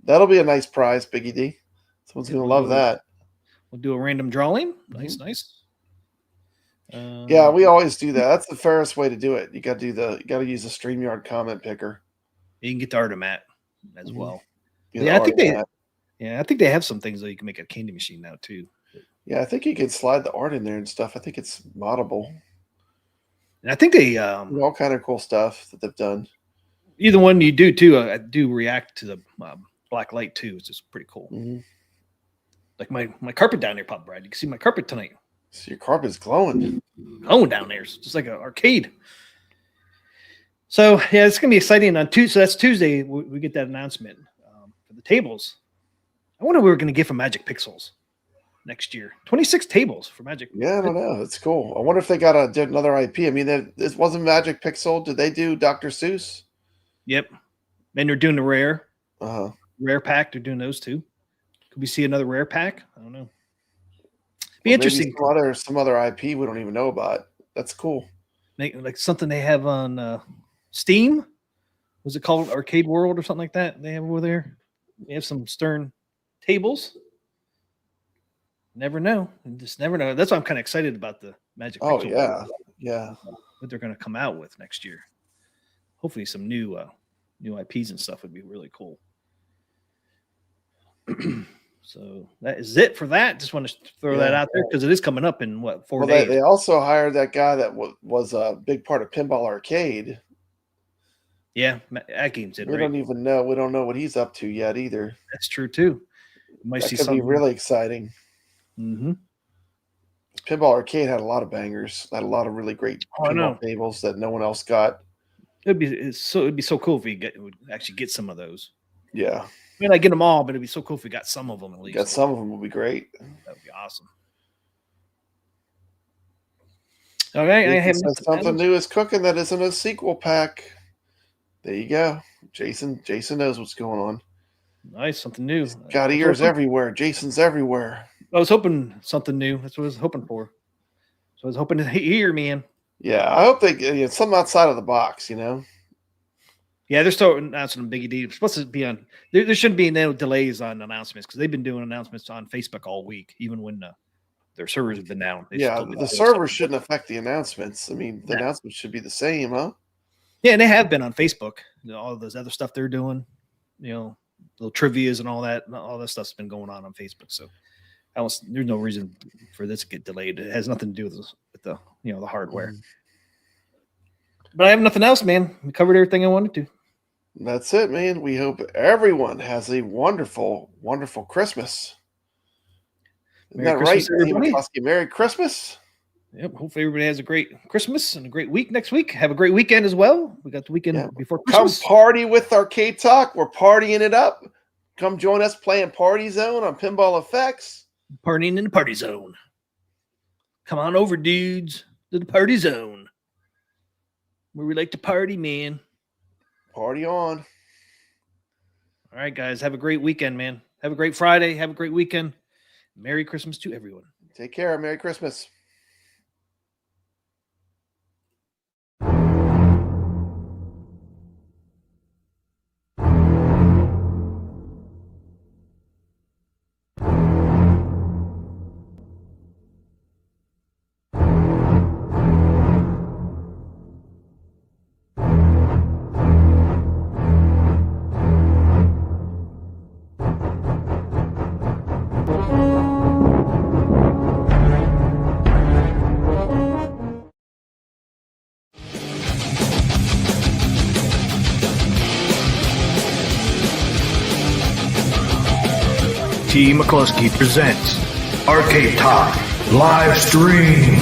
That'll be a nice prize, Biggie D. Someone's gonna love that. We'll do a random drawing. Nice. Yeah, we always do that. That's the fairest way to do it. You got to use the StreamYard comment picker. You can get the Artemat as well. I think they have some things that you can make a candy machine now too. Yeah, I think you can slide the art in there and stuff. I think it's moddable. And I think they all kind of cool stuff that they've done. Either one you do too. I do react to the black light too. It's just pretty cool. Mm-hmm. Like my carpet down there, Pop Brad. You can see my carpet tonight. So your carpet's glowing. Glowing down there. It's just like an arcade. So yeah, it's gonna be exciting on Tuesday. So that's Tuesday. We get that announcement for the tables. I wonder what we're gonna get from Magic Pixels next year. 26 tables for Magic. Yeah, I don't know. That's cool. I wonder if they got another IP. I mean, this wasn't Magic Pixel. Did they do Dr. Seuss? Yep. And they're doing the rare pack. They're doing those too. Could we see another rare pack? I don't know. Be interesting. Some other IP we don't even know about. That's cool. Like something they have on Steam. Was it called Arcade World or something like that? They have over there. They have some Stern tables. Never know. You just never know. That's why I'm kind of excited about the Magic Pixel. Oh yeah. What they're going to come out with next year. Hopefully, some new IPs and stuff would be really cool. So that is it for that. Just want to throw that out there because it is coming up in 4 days. They also hired that guy that was a big part of Pinball Arcade. Yeah, AtGames did. We don't even know. We don't know what he's up to yet either. That's true too. That could be really exciting. Mm-hmm. Pinball Arcade had a lot of bangers. Had a lot of really great pinball tables that no one else got. It'd be so cool if we would actually get some of those. Yeah. I mean, I get them all, but it'd be so cool if we got some of them at least. Got some of them would be great. That would be awesome. Okay, I have something new is cooking that isn't a sequel pack. There you go. Jason knows what's going on. Nice, something new. He's got ears everywhere. Jason's everywhere. I was hoping something new. That's what I was hoping for. So I was hoping to hear, man. Yeah, I hope they get something outside of the box, Yeah, they're still announcing Biggie D. It's supposed to be on. There shouldn't be no delays on announcements because they've been doing announcements on Facebook all week, even when their servers have been down. The servers shouldn't affect the announcements. I mean, the announcements should be the same, huh? Yeah, and they have been on Facebook. All of those other stuff they're doing, little trivias and all that stuff's been going on Facebook. So there's no reason for this to get delayed. It has nothing to do with the the hardware. But I have nothing else, man. We covered everything I wanted to. That's it, man. We hope everyone has a wonderful, wonderful Christmas. Isn't that right? Merry Christmas. Yep. Hopefully everybody has a great Christmas and a great week next week. Have a great weekend as well. We got the weekend before Christmas. Come party with Arcade Talk. We're partying it up. Come join us playing Party Zone on Pinball Effects. Partying in the Party Zone. Come on over, dudes, to the Party Zone. Where we like to party, man. Party on. All right, guys. Have a great weekend, man. Have a great Friday. Have a great weekend. Merry Christmas to everyone. Take care. Merry Christmas. T. McCluskey presents Arcade Talk live stream.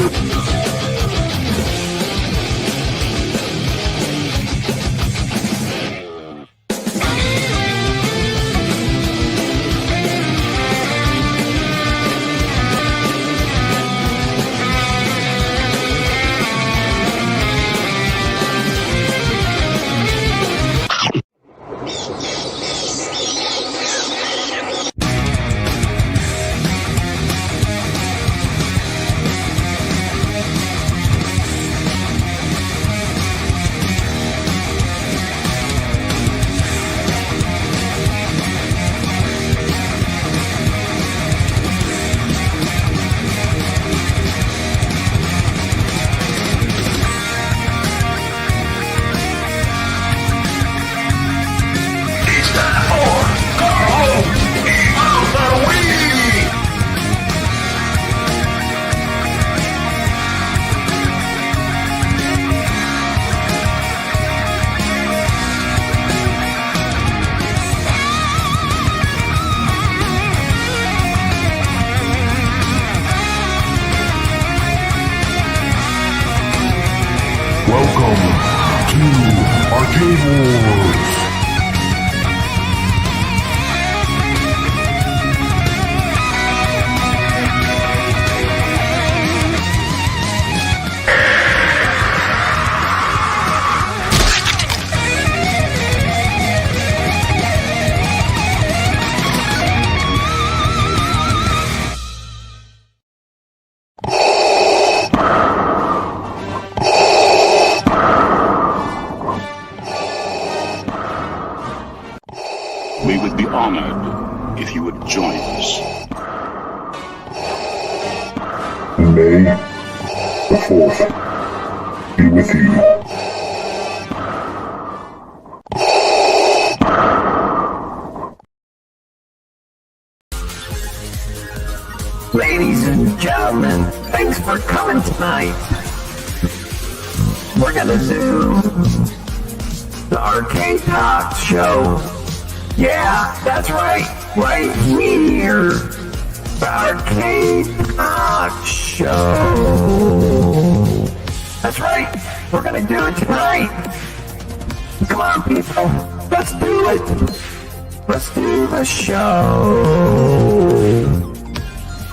Arcade Wars. We would be honored if you would join us. May the 4th be with you. Ladies and gentlemen, thanks for coming tonight. We're gonna do the Arcade Talk Show. Yeah, that's right here. The Arcade Talk Show. That's right, we're gonna do it tonight. Come on, people, let's do it. Let's do the show.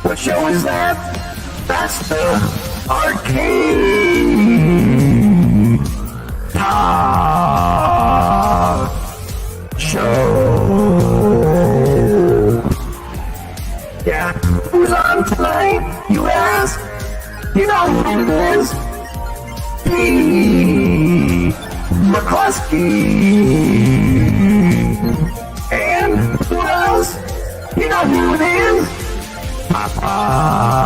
What show is that? That's the Arcade Talk Show. Yeah, who's on tonight, you ask? You know who it is. P. McCluskey. And who else? You know who it is. Papa.